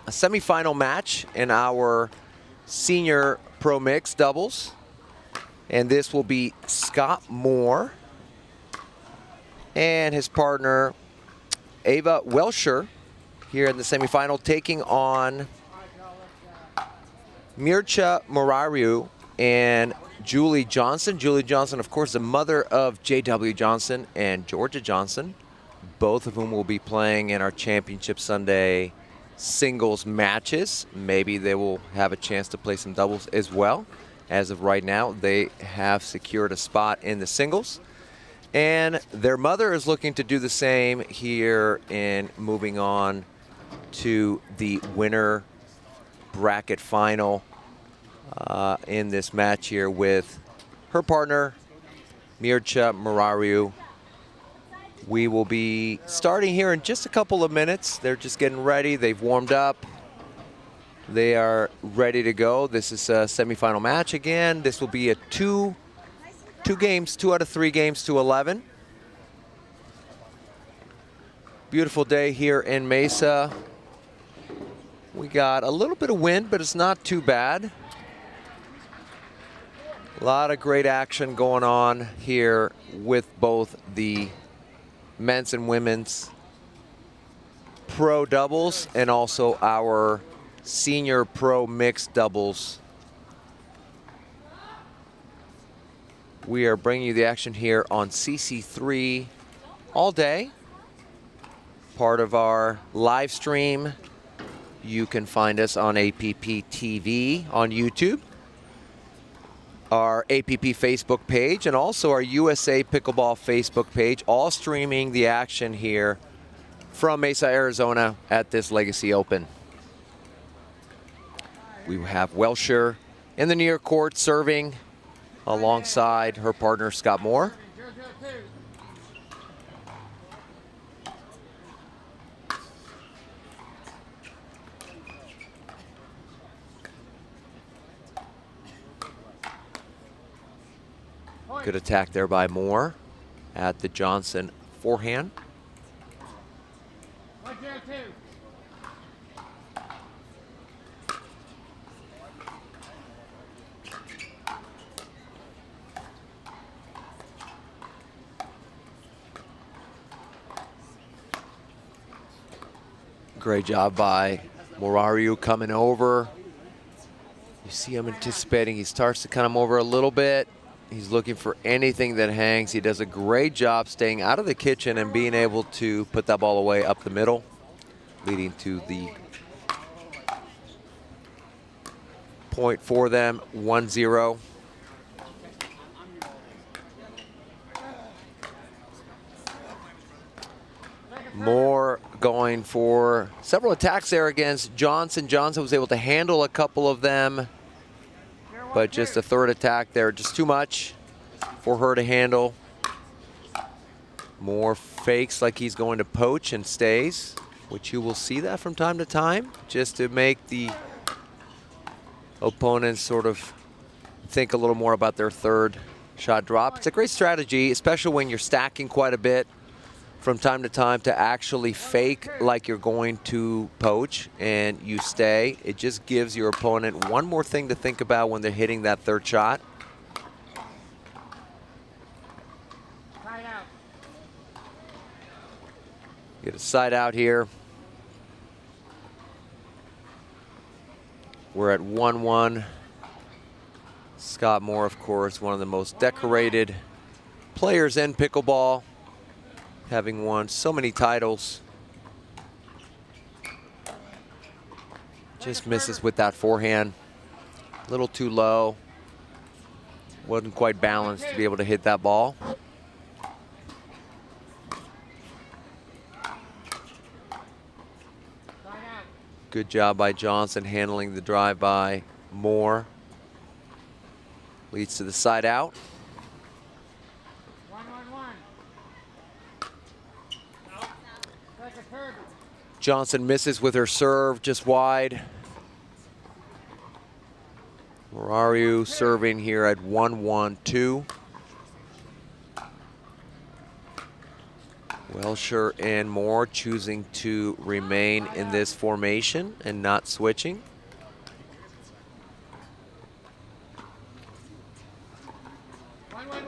a semifinal match in our Senior Pro Mix Doubles, and this will be Scott Moore and his partner Ava Welsher here in the semifinal, taking on Mircea Morariu and Julie Johnson. Julie Johnson, of course, the mother of J.W. Johnson and Georgia Johnson, both of whom will be playing in our Championship Sunday singles matches. Maybe they will have a chance to play some doubles as well. As of right now, they have secured a spot in the singles. And their mother is looking to do the same here in moving on to the winner bracket final in this match here with her partner, Mircea Morariu. We will be starting here in just a couple of minutes. They're just getting ready. They've warmed up. They are ready to go. This is a semifinal match again. This will be a two games, 2 out of 3 games to 11. Beautiful day here in Mesa. We got a little bit of wind, but it's not too bad. A lot of great action going on here with both the men's and women's pro doubles and also our senior pro mixed doubles. We are bringing you the action here on CC3 all day. Part of our live stream. You can find us on APP TV on YouTube, our APP Facebook page, and also our USA Pickleball Facebook page, all streaming the action here from Mesa, Arizona at this Legacy Open. We have Welsher in the near court serving alongside her partner Scott Moore. Good attack there by Moore at the Johnson forehand. Great job by Morariu coming over. You see him anticipating. He starts to come over a little bit. He's looking for anything that hangs. He does a great job staying out of the kitchen and being able to put that ball away up the middle, leading to the point for them, 1-0. Moore going for several attacks there against Johnson. Johnson was able to handle a couple of them, but just a third attack there, just too much for her to handle. Moore fakes like he's going to poach and stays, which you will see that from time to time, just to make the opponents sort of think a little more about their third shot drop. It's a great strategy, especially when you're stacking quite a bit, from time to time, to actually fake like you're going to poach and you stay. It just gives your opponent one more thing to think about when they're hitting that third shot. Get a side out here. We're at 1-1. Scott Moore, of course, one of the most decorated players in pickleball, having won so many titles. Just misses with that forehand. A little too low. Wasn't quite balanced to be able to hit that ball. Good job by Johnson handling the drive by Moore. Leads to the side out. Johnson misses with her serve, just wide. Morariu serving here at 1-1-2. Welsher and Moore choosing to remain in this formation and not switching.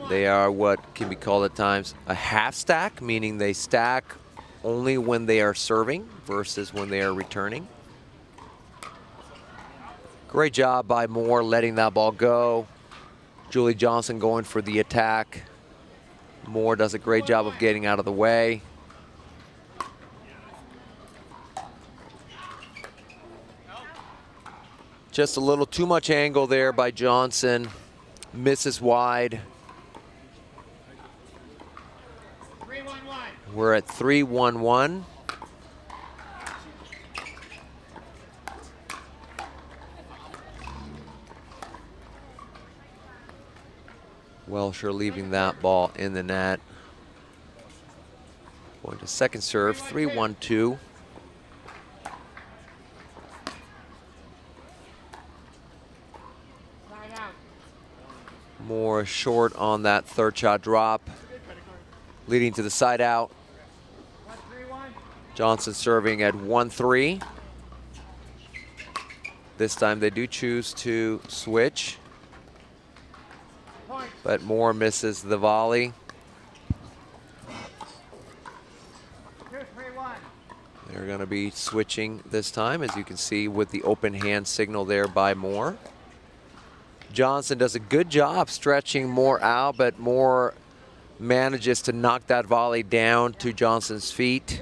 They are what can be called at times a half stack, meaning they stack only when they are serving versus when they are returning. Great job by Moore letting that ball go. Julie Johnson going for the attack. Moore does a great job of getting out of the way. Just a little too much angle there by Johnson. Misses wide. We're at 3-1-1. Welsher leaving that ball in the net. Going to second serve, 3-1-2. More short on that third shot drop, leading to the side out. Johnson serving at 1-3. This time they do choose to switch, but Moore misses the volley. They're going to be switching this time, as you can see with the open hand signal there by Moore. Johnson does a good job stretching Moore out, but Moore manages to knock that volley down to Johnson's feet.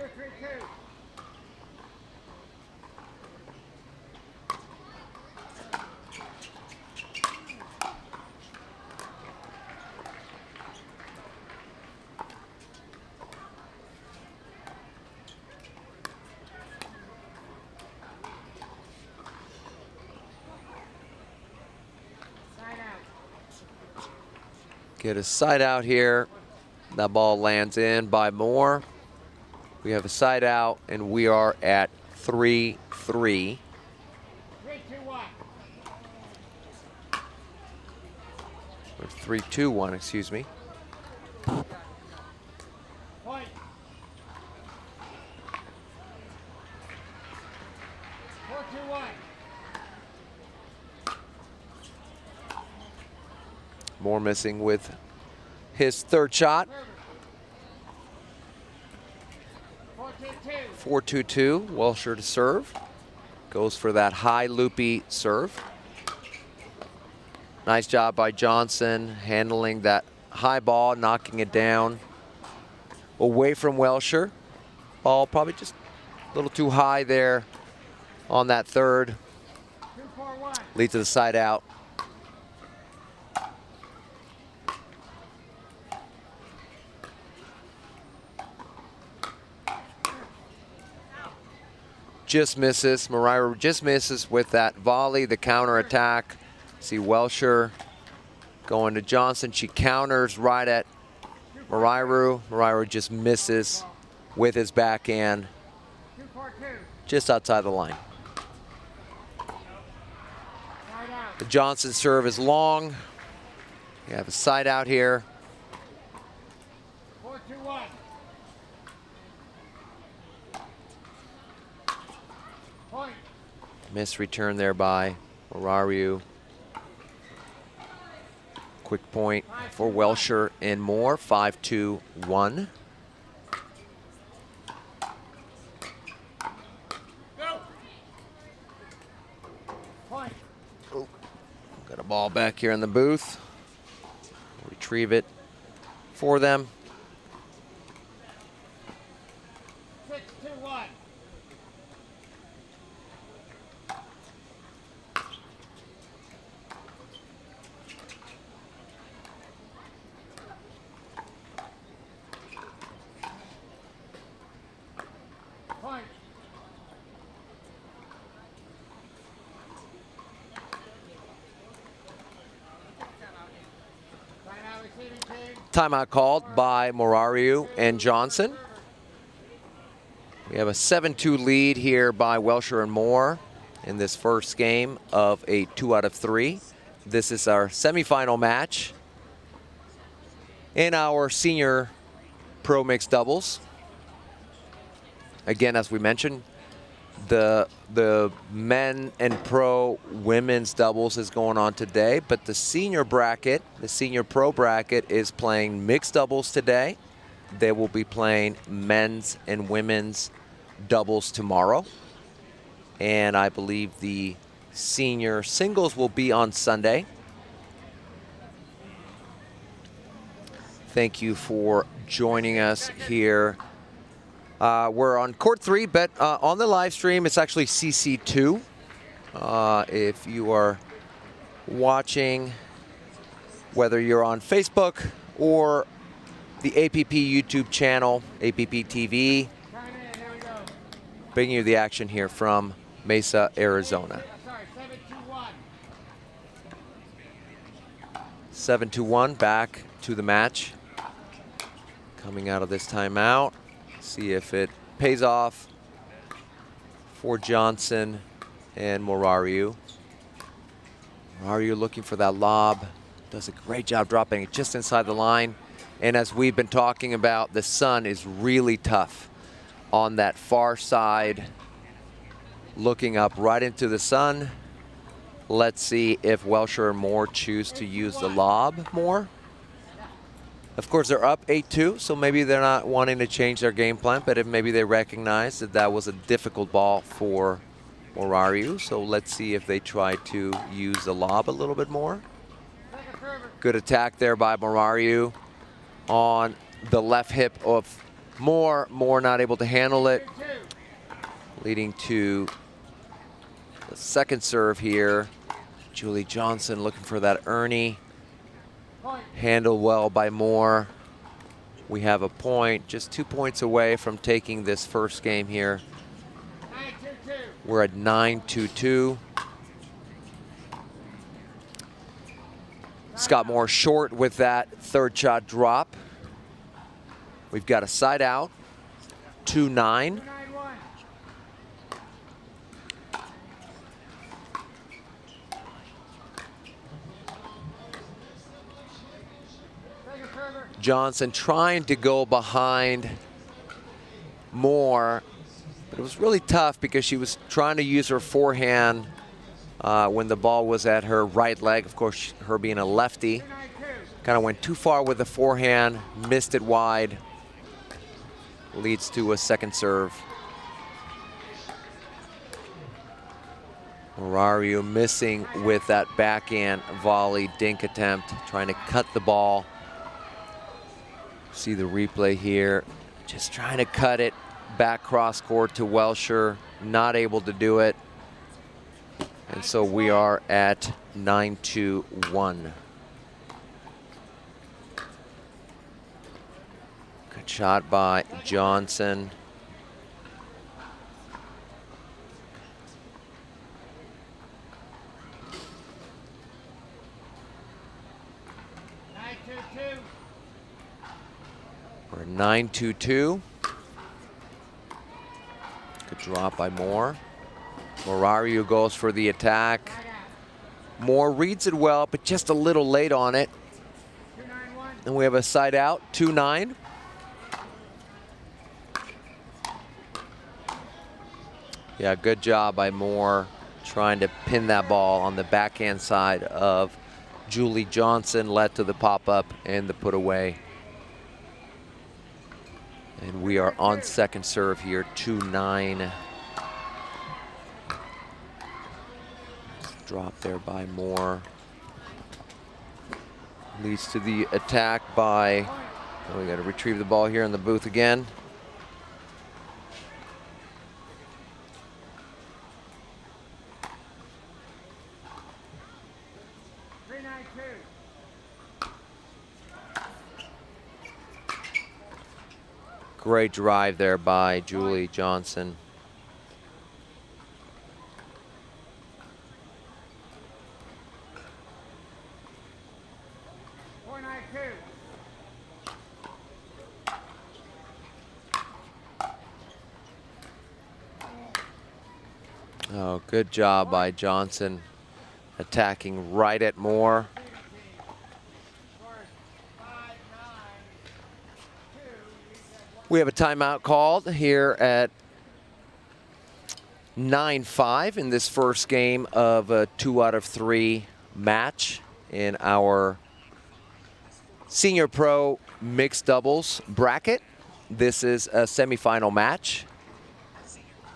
Get a side out here. That ball lands in by Moore. We have a side out, and we are at 3-3. Or 3-2-1, excuse me. Moore missing with his third shot. 4-2-2, Welsher to serve. Goes for that high loopy serve. Nice job by Johnson handling that high ball, knocking it down away from Welsher. Ball probably just a little too high there on that third. Lead to the side out. Just misses. Mariah just misses with that volley, the counter attack. See Welsher going to Johnson. She counters right at Mariah. Mariah just misses with his backhand just outside the line. The Johnson serve is long. We have a side out here.
4-2-1. Point.
Miss return there by Mararu. Quick point for Welsher and more. 5-2-1. Got a ball back here in the booth. Retrieve it for them.
6-2-1. Point.
Timeout called by Morariu and Johnson. We have a 7-2 lead here by Welsher and Moore in this first game of a 2 out of 3. This is our semifinal match in our senior pro mixed doubles. Again, as we mentioned, the men and pro women's doubles is going on today, but the senior bracket, the senior pro bracket, is playing mixed doubles today. They will be playing men's and women's doubles tomorrow. And I believe the senior singles will be on Sunday. Thank you for joining us here. We're on court 3, but on the live stream, it's actually CC2. If you are watching, whether you're on Facebook or the APP YouTube channel, APP TV, bringing you the action here from Mesa, Arizona. 7-2-1, back to the match. Coming out of this timeout. See if it pays off for Johnson and Morariu. Morariu looking for that lob. Does a great job dropping it just inside the line. And as we've been talking about, the sun is really tough on that far side. Looking up right into the sun. Let's see if Welsher and Moore choose to use the lob more. Of course, they're up 8-2, so maybe they're not wanting to change their game plan, but if maybe they recognize that that was a difficult ball for Morariu. So let's see if they try to use the lob a little bit more. Good attack there by Morariu on the left hip of Moore. Moore not able to handle it, leading to the second serve here. Julie Johnson looking for that Ernie. Handled well by Moore. We have a point, just 2 points away from taking this first game here. We're at 9-2-2. Scott Moore short with that third shot drop. We've got a side out, 2-9. Johnson trying to go behind Moore, but it was really tough because she was trying to use her forehand when the ball was at her right leg. Of course, her being a lefty, kind of went too far with the forehand, missed it wide. leads to a second serve. Marario missing with that backhand volley dink attempt, trying to cut the ball. See the replay here, just trying to cut it back cross court to Welsher, not able to do it. And so we are at 9-1. Good shot by Johnson. We're 9-2-2. Good drop by Moore. Marario goes for the attack. Moore reads it well, but just a little late on it. And we have a side out, 2-9. Yeah, good job by Moore trying to pin that ball on the backhand side of Julie Johnson, led to the pop-up and the put away. And we are on second serve here, 2-9. Drop there by Moore. Leads to the attack by, oh, we got to retrieve the ball here in the booth again. Great drive there by Julie Johnson. Oh, good job by Johnson, attacking right at Moore. We have a timeout called here at 9-5 in this first game of a 2 out of 3 match in our Senior Pro Mixed Doubles bracket. This is a semifinal match.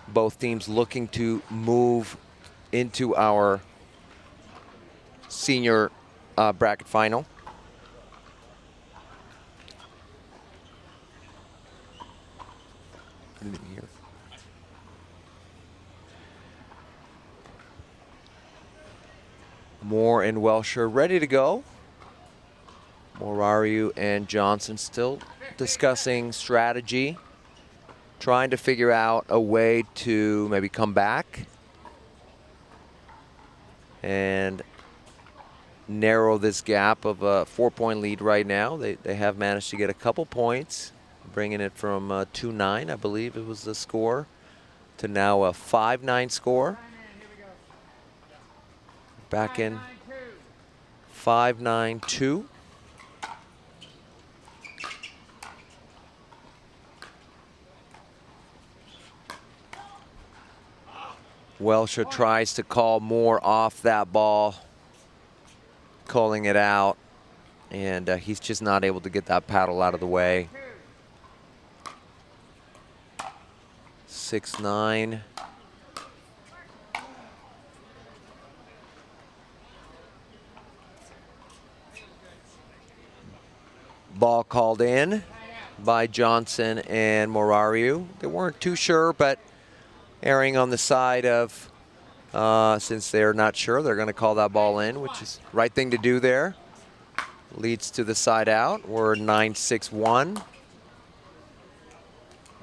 Both teams looking to move into our senior bracket final. Here. Moore and Welsher ready to go. Marario and Johnson still discussing strategy, trying to figure out a way to maybe come back and narrow this gap of a 4-point lead right now. They have managed to get a couple points, bringing it from 2-9, I believe it was the score, to now a 5-9 score. Back in 5-9-2. Welsher tries to call Moore off that ball, calling it out, and he's just not able to get that paddle out of the way. 6-9. Ball called in by Johnson and Marario. They weren't too sure, but erring on the side of, since they're not sure, they're going to call that ball in, which is the right thing to do there. Leads to the side out. We're 9-6-1.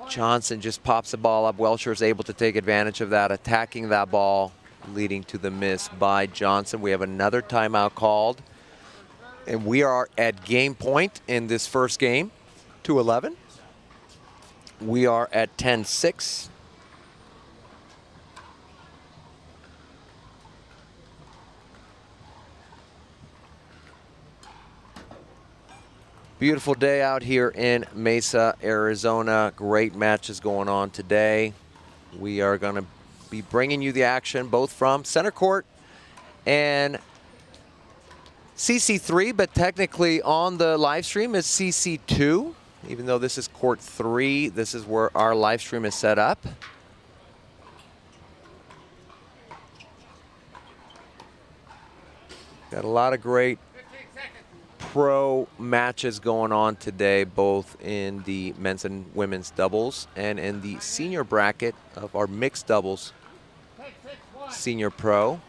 Johnson just pops the ball up. Welsher is able to take advantage of that, attacking that ball, leading to the miss by Johnson. We have another timeout called, and we are at game point in this first game, 2-11. We are at 10-6. Beautiful day out here in Mesa, Arizona. Great matches going on today. We are going to be bringing you the action both from center court and CC3, but technically on the live stream is CC2. Even though this is court 3, this is where our live stream is set up. Got a lot of great pro matches going on today, both in the men's and women's doubles and in the senior bracket of our mixed doubles senior pro.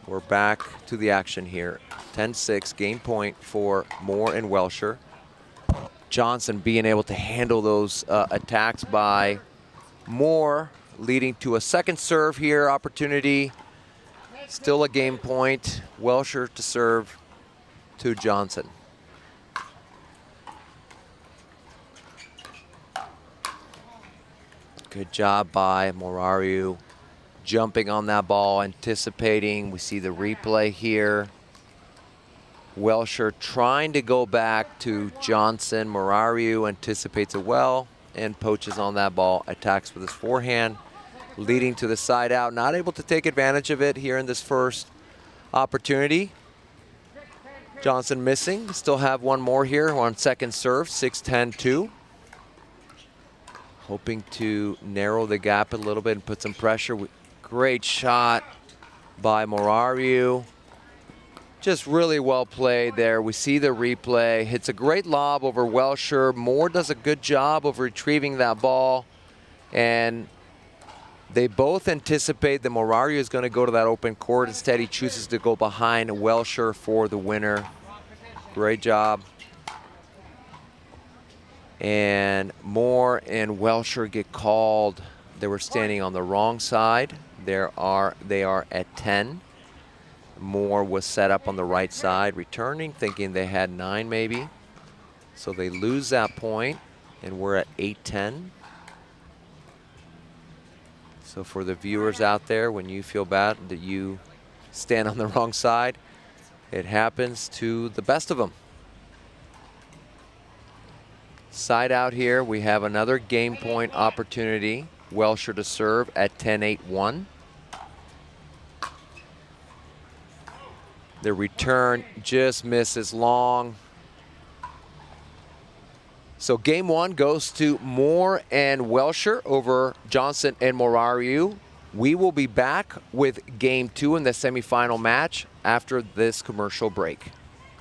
We're back to the action here. 10-6, game point for Moore and Welsher. Johnson being able to handle those attacks by Moore, leading to a second serve here, opportunity. Still a game point. Welsher to serve to Johnson. Good job by Morariu, jumping on that ball, anticipating. We see the replay here. Welsher trying to go back to Johnson. Morariu anticipates it well and poaches on that ball, attacks with his forehand, leading to the side out. Not able to take advantage of it here in this first opportunity. Johnson missing. Still have one more here on second serve, 6-10-2. Hoping to narrow the gap a little bit and put some pressure. Great shot by Morariu. Just really well played there. We see the replay. Hits a great lob over Welsher. Moore does a good job of retrieving that ball. And they both anticipate that Morariu is going to go to that open court. Instead, he chooses to go behind Welsher for the winner. Great job. And Moore and Welsher get called. They were standing on the wrong side. They are at 10. Moore was set up on the right side, returning, thinking they had 9 maybe. So they lose that point, and we're at 8-10. So for the viewers out there, when you feel bad that you stand on the wrong side, it happens to the best of them. Side out here, we have another game point opportunity. Welsher to serve at 10-8-1. The return just misses long. So game one goes to Moore and Welsher over Johnson and Morariu. We will be back with game 2 in the semifinal match after this commercial break.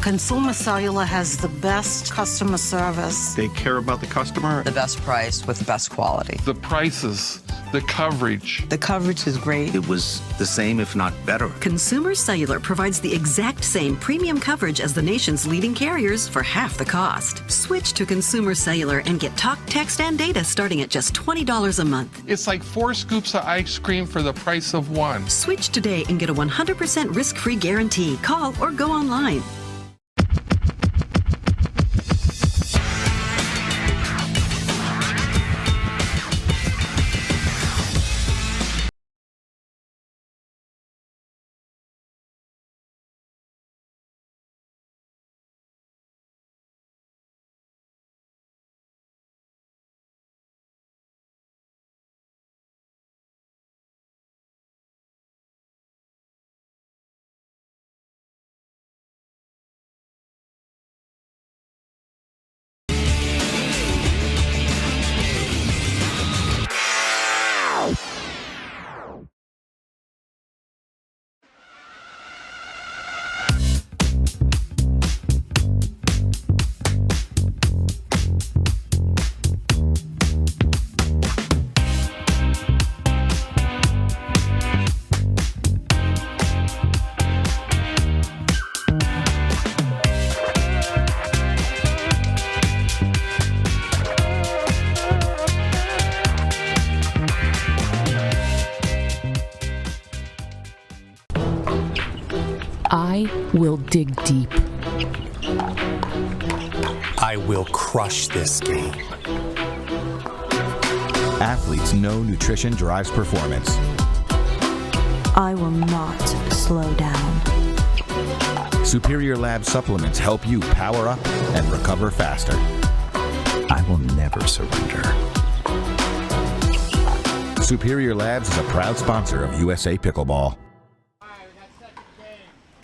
Consumer Cellular has the best customer service.
They care about the customer.
The best price with the best quality.
The prices, the coverage.
The coverage is great.
It was the same, if not better.
Consumer Cellular provides the exact same premium coverage as the nation's leading carriers for half the cost. Switch to Consumer Cellular and get talk, text, and data starting at just $20 a month.
It's like 4 scoops of ice cream for the price of 1.
Switch today and get a 100% risk-free guarantee. Call or go online.
I will dig deep.
I will crush this game.
Athletes know nutrition drives performance.
I will not slow down.
Superior Lab supplements help you power up and recover faster.
I will never surrender.
Superior Labs is a proud sponsor of USA Pickleball.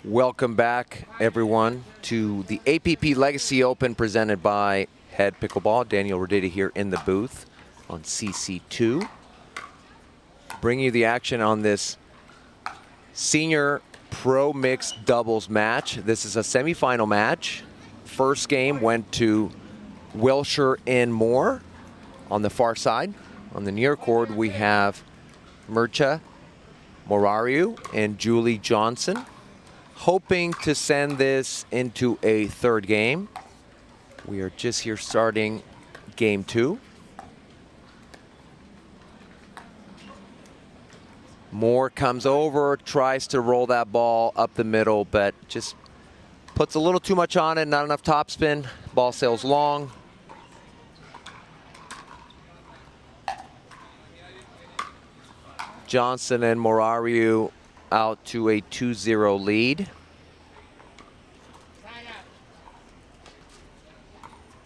Welcome back, everyone, to the APP Legacy Open presented by Head Pickleball. Daniel Rodita here in the booth on CC2. Bringing you the action on this senior pro mixed doubles match. This is a semifinal match. First game went to Wilshire and Moore on the far side. On the near court, we have Mircea Morariu and Julie Johnson, hoping to send this into a third game. We are just here starting game 2. Moore comes over, tries to roll that ball up the middle, but just puts a little too much on it, not enough topspin. Ball sails long. Johnson and Morariu out to a 2-0 lead.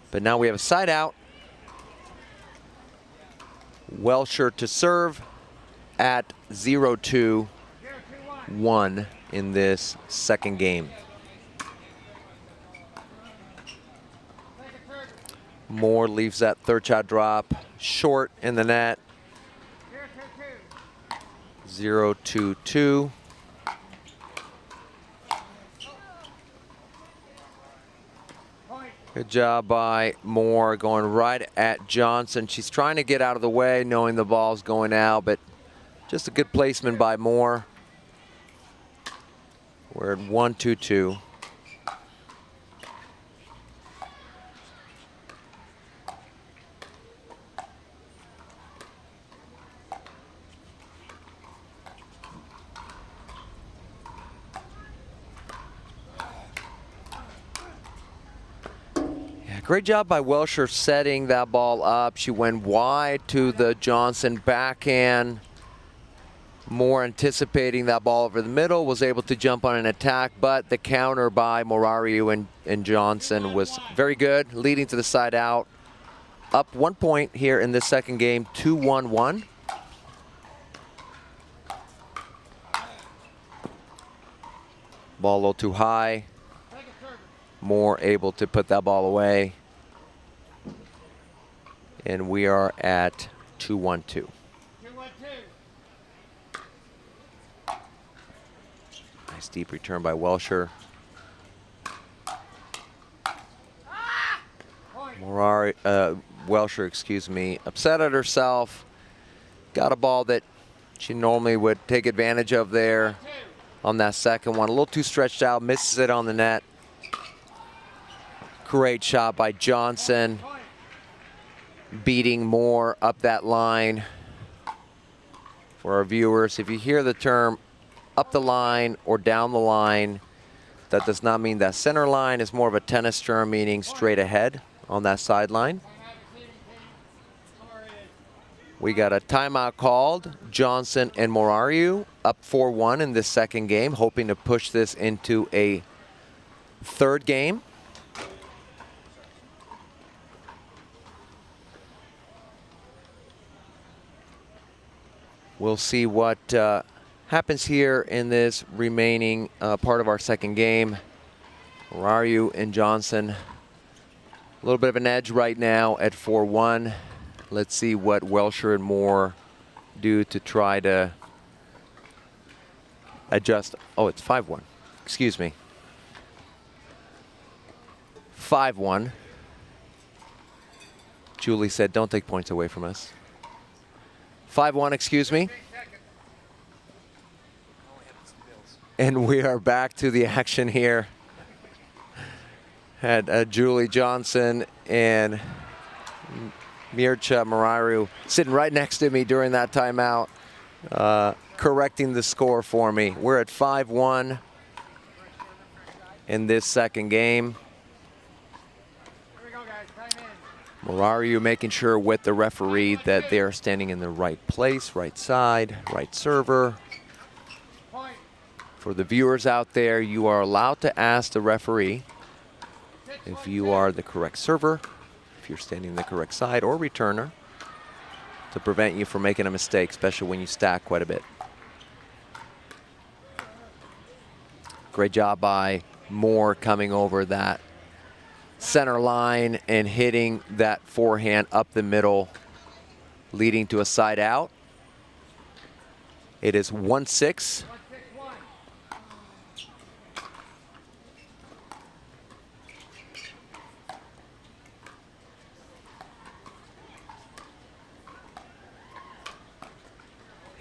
But now we have a side out. Wilshire to serve at 0-2-1 in this second game. Moore leaves that third shot drop short in the net. 0-2-2. Good job by Moore going right at Johnson. She's trying to get out of the way, knowing the ball's going out, but just a good placement by Moore. We're at 1-2-2. Great job by Wilshire setting that ball up. She went wide to the Johnson backhand. Moore anticipating that ball over the middle, was able to jump on an attack, but the counter by Morariu and Johnson was very good, leading to the side out. Up 1 point here in this second game, 2-1-1. Ball a little too high. Moore able to put that ball away. And we are at 2-1-2. Nice deep return by Wilshire. Wilshire, excuse me, upset at herself. Got a ball that she normally would take advantage of there on that second one. A little too stretched out, misses it on the net. Great shot by Johnson, beating Moore up that line. For our viewers, if you hear the term up the line or down the line, that does not mean that center line is more of a tennis term, meaning straight ahead on that sideline. We got a timeout called. Johnson and Morariu up 4-1 in this second game, hoping to push this into a third game. We'll see what happens here in this remaining part of our second game. Morariu and Johnson, a little bit of an edge right now at 4-1. Let's see what Wilshire and Moore do to try to adjust. Oh, it's 5-1. Excuse me. 5-1. Julie said, don't take points away from us. 5-1, excuse me. And we are back to the action here. Had Julie Johnson and Mircea Morariu sitting right next to me during that timeout, correcting the score for me. We're at 5-1 in this second game. Morariu making sure with the referee that they are standing in the right place, right side, right server. For the viewers out there, you are allowed to ask the referee if you are the correct server, if you're standing in the correct side, or returner, to prevent you from making a mistake, especially when you stack quite a bit. Great job by Moore coming over that center line and hitting that forehand up the middle, leading to a side out. It is 1-6.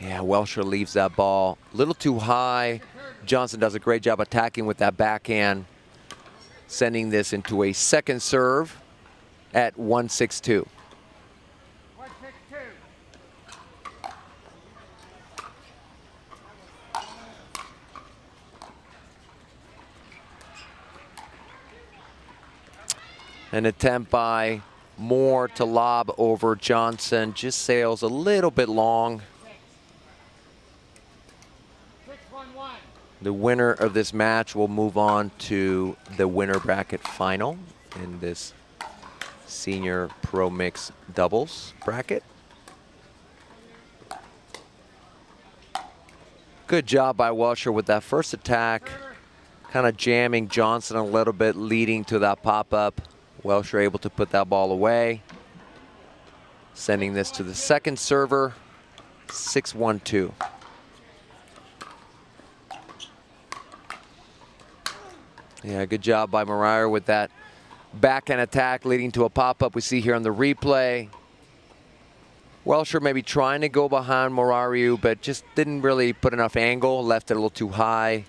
Yeah, Welsher leaves that ball a little too high. Johnson does a great job attacking with that backhand, sending this into a second serve at 1-6-2. An attempt by Moore to lob over Johnson, just sails a little bit long. The winner of this match will move on to the winner bracket final in this senior pro mix doubles bracket. Good job by Welsher with that first attack, kind of jamming Johnson a little bit, leading to that pop-up. Welsher able to put that ball away, sending this to the second server, 6-1-2. Yeah, good job by Mariah with that backhand attack leading to a pop-up we see here on the replay. Welsher maybe trying to go behind Morariu, but just didn't really put enough angle, left it a little too high.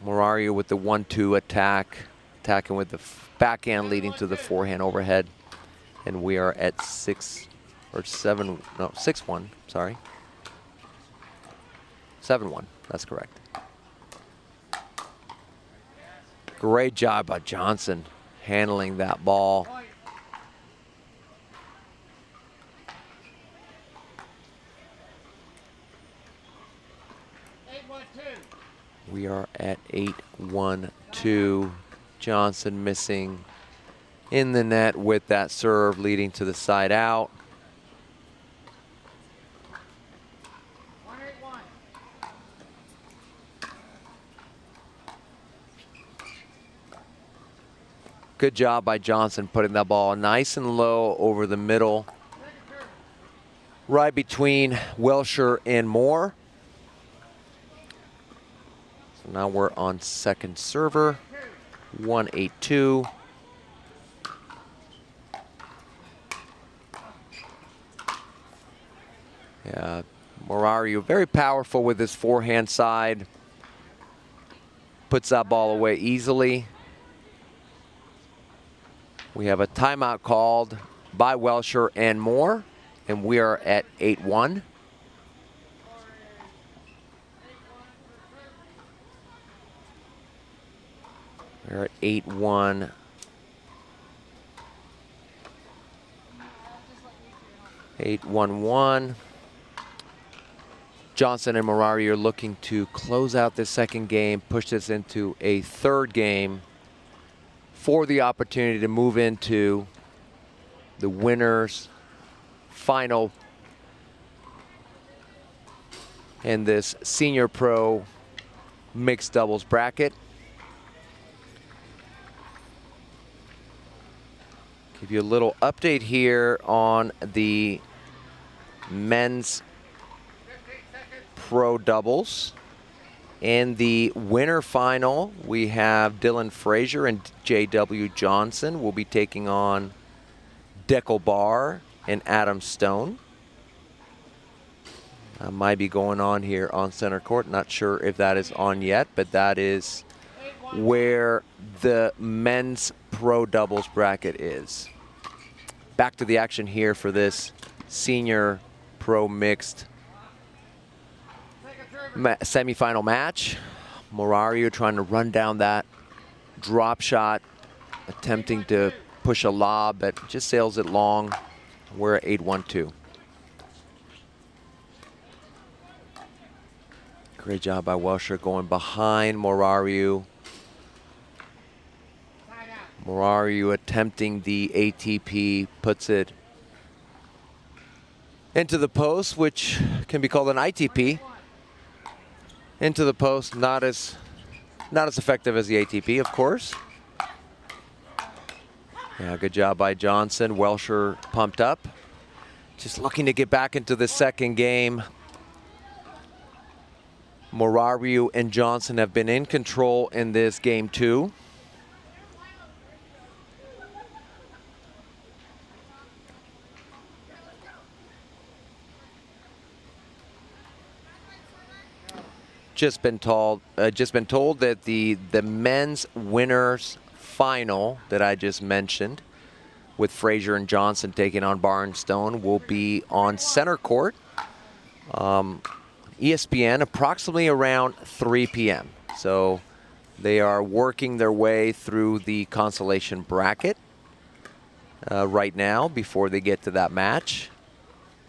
Morariu with the 1-2 attack, attacking with the backhand leading to the forehand overhead. And we are at 6-1, sorry. 7-1, that's correct. Great job by Johnson handling that ball. We are at 8-1-2. Johnson missing in the net with that serve leading to the side out. Good job by Johnson putting that ball nice and low over the middle, right between Welsher and Moore. So now we're on second server, 1-8-2. Yeah, Morariu very powerful with his forehand side. Puts that ball away easily. We have a timeout called by Welsher and Moore, and we are at 8-1. We're at 8-1. Eight, 1-1. Johnson and Morariu are looking to close out this second game, push this into a third game for the opportunity to move into the winners final in this senior pro mixed doubles bracket. Give you a little update here on the men's pro doubles. In the winner final, we have Dylan Frazier and J.W. Johnson will be taking on Deckel Barr and Adam Stone. Might be going on here on center court. Not sure if that is on yet, but that is where the men's pro doubles bracket is. Back to the action here for this senior pro mixed semifinal match. Morariu trying to run down that drop shot, attempting to push a lob, but just sails it long. We're at 8-1-2. Great job by Welsher going behind Morariu. Morariu attempting the ATP, puts it into the post, which can be called an ITP. Into the post, not as effective as the ATP, of course. Yeah, good job by Johnson. Welsher pumped up. Just looking to get back into the second game. Morariu and Johnson have been in control in this game too. Just been told that the men's winners final that I just mentioned, with Frazier and Johnson taking on Barnstone, will be on center court, ESPN, approximately around 3 p.m. So they are working their way through the consolation bracket right now before they get to that match.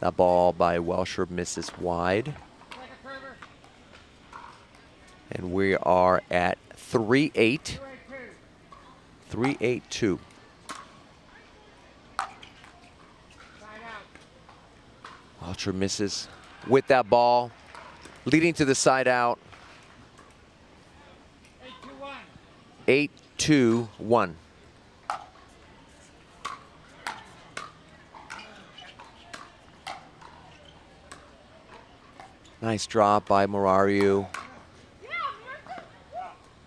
That ball by Welsher misses wide. And we are at 3-8. 3-8-2. Welsher misses with that ball, leading to the side out. 8-2-1. Nice drop by Morariu.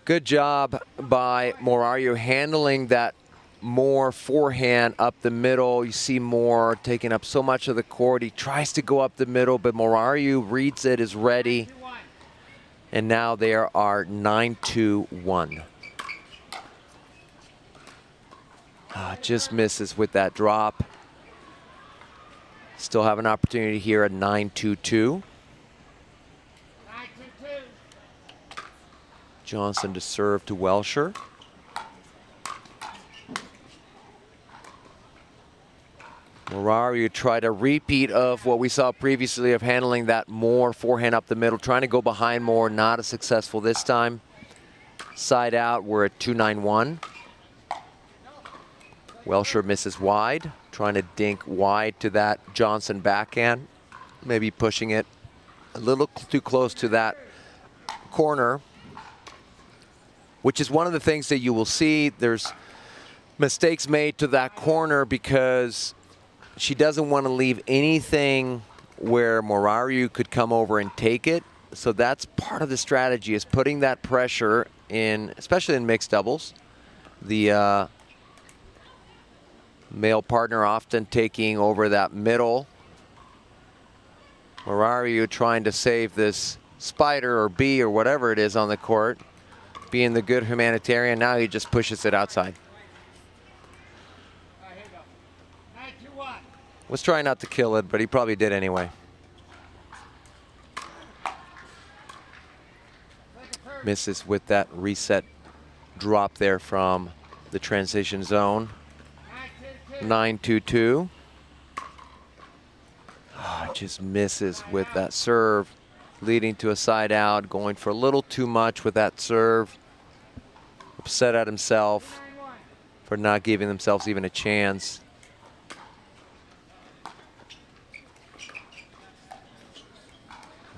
Good job by Morariu handling that Moore forehand up the middle. You see Moore taking up so much of the court. He tries to go up the middle, but Morariu reads it, is ready. And now there are 9-2-1. Just misses with that drop. Still have an opportunity here at 9-2-2. Johnson to serve to Welsher. Morariu tried a repeat of what we saw previously of handling that Moore forehand up the middle, trying to go behind Moore, not as successful this time. Side out, we're at 2-9-1. Welsher misses wide, trying to dink wide to that Johnson backhand, maybe pushing it a little too close to that corner, which is one of the things that you will see. There's mistakes made to that corner because she doesn't want to leave anything where Morariu could come over and take it. So that's part of the strategy, is putting that pressure in, especially in mixed doubles. The male partner often taking over that middle. Morariu trying to save this spider or bee or whatever it is on the court, being the good humanitarian. Now he just pushes it outside. Was trying not to kill it, but he probably did anyway. Misses with that reset drop there from the transition zone. 9-2-2. Just misses with that serve, leading to a side out, going for a little too much with that serve. Upset at himself for not giving themselves even a chance.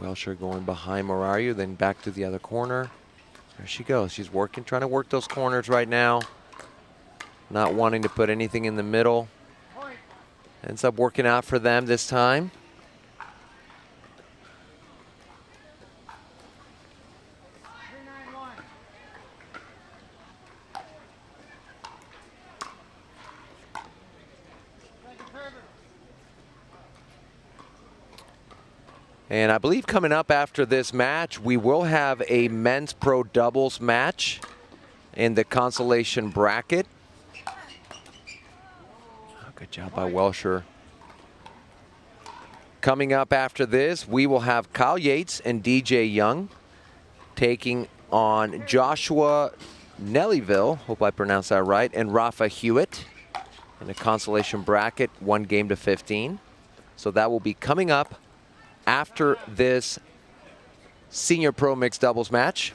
Welsher going behind Morariu, then back to the other corner. There she goes. She's working, trying to work those corners right now. Not wanting to put anything in the middle. Ends up working out for them this time. And I believe coming up after this match, we will have a men's pro doubles match in the consolation bracket. Good job by Welsher. Coming up after this, we will have Kyle Yates and DJ Young taking on Joshua Nellyville, hope I pronounced that right, and Rafa Hewitt in the consolation bracket, 1-15. So that will be coming up after this senior pro mixed doubles match.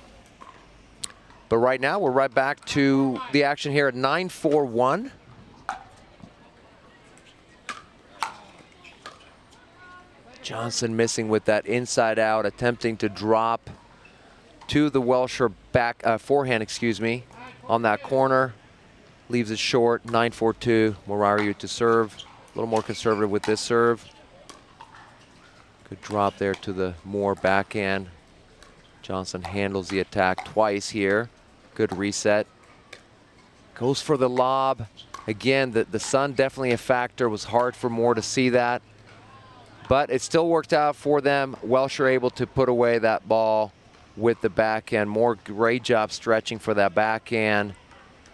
But right now, we're right back to the action here at 9-4-1. Johnson missing with that inside out, attempting to drop to the Welsher back forehand, excuse me, on that corner. leaves it short. 9-4-2. Morariu to serve. A little more conservative with this serve. Good drop there to the Moore backhand. Johnson handles the attack twice here. Good reset. Goes for the lob. Again, the sun definitely a factor. It was hard for Moore to see that. But it still worked out for them. Welsher able to put away that ball with the backhand. Moore, great job stretching for that backhand.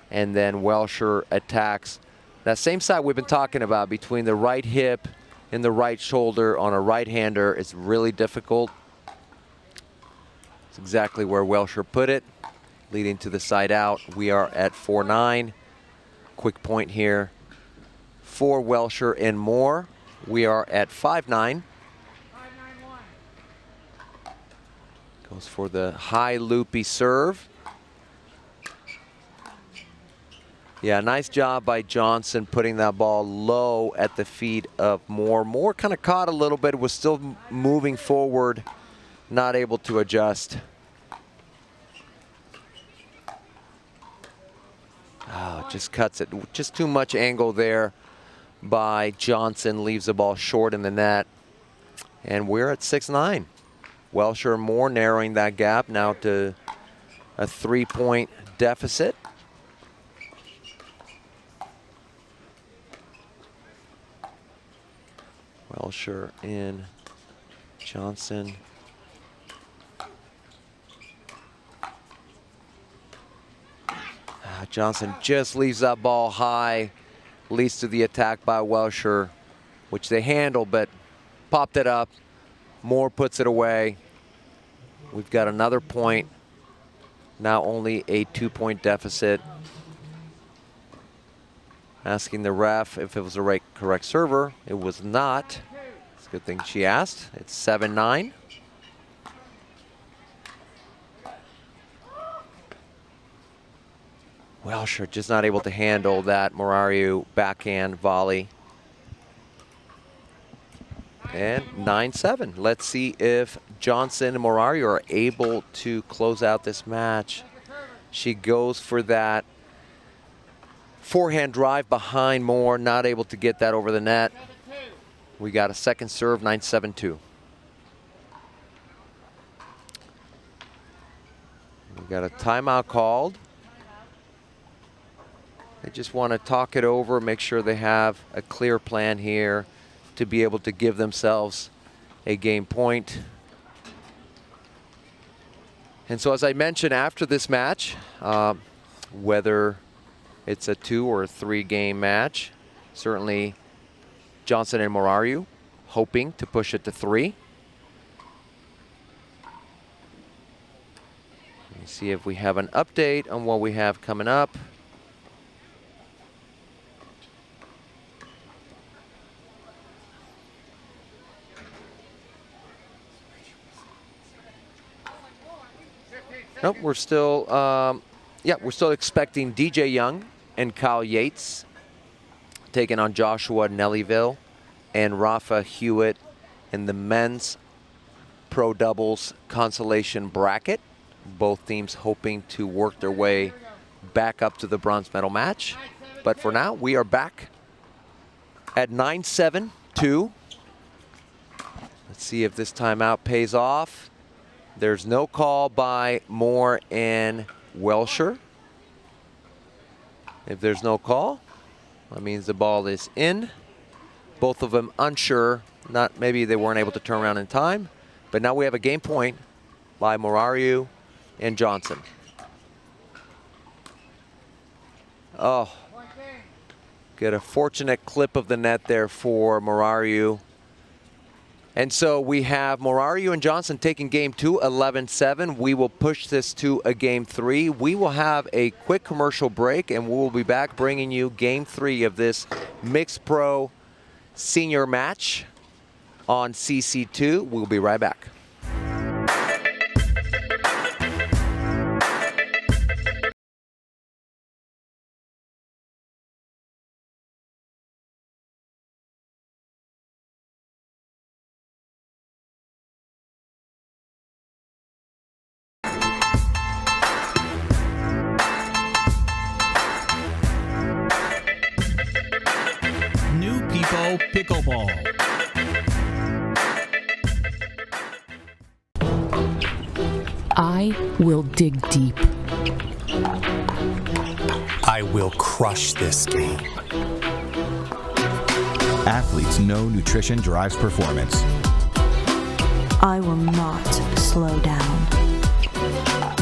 And then Welsher attacks that same side we've been talking about between the right hip and the right shoulder on a right-hander. It's really difficult. It's exactly where Welsher put it, leading to the side out. We are at 4-9. Quick point here for Welsher and Moore. We are at 5-9. Goes for the high loopy serve. Yeah, nice job by Johnson putting that ball low at the feet of Moore. Moore kind of caught a little bit, was still moving forward, not able to adjust. Oh, just cuts it. Just too much angle there by Johnson. Leaves the ball short in the net. And we're at 6-9. Welsher and Moore narrowing that gap now to a 3-point deficit. Welsher in Johnson. Johnson just leaves that ball high, leads to the attack by Welsher, which they handle, but popped it up. Moore puts it away. We've got another point. Now only a 2-point deficit. Asking the ref if it was the correct server. It was not. It's a good thing she asked. It's 7-9. Welsher just not able to handle that Morariu backhand volley. And 9-7. Let's see if Johnson and Morariu are able to close out this match. She goes for that forehand drive behind Moore, not able to get that over the net. We got a second serve, 9-7-2. We got a timeout called. They just want to talk it over, make sure they have a clear plan here to be able to give themselves a game point. And so as I mentioned after this match, whether it's a 2 or 3 game match, certainly Johnson and Morariu hoping to push it to 3. Let me see if we have an update on what we have coming up. Nope, we're still, we're still expecting DJ Young and Kyle Yates taking on Joshua Nellyville and Rafa Hewitt in the men's pro doubles consolation bracket. Both teams hoping to work their way back up to the bronze medal match. But for now, we are back at 9-7-2. Let's see if this timeout pays off. There's no call by Moore and Welsher. If there's no call, that means the ball is in. Both of them unsure. Maybe they weren't able to turn around in time. But now we have a game point by Morariu and Johnson. Oh, get a fortunate clip of the net there for Morariu. And so we have Morariu and Johnson taking game 2, 11-7. We will push this to a game 3. We will have a quick commercial break, and we will be back bringing you game 3 of this mixed pro senior match on CC2. We'll be right back.
people pickleball.
I will dig deep.
I will crush this game.
Athletes know nutrition drives performance.
I will not slow down.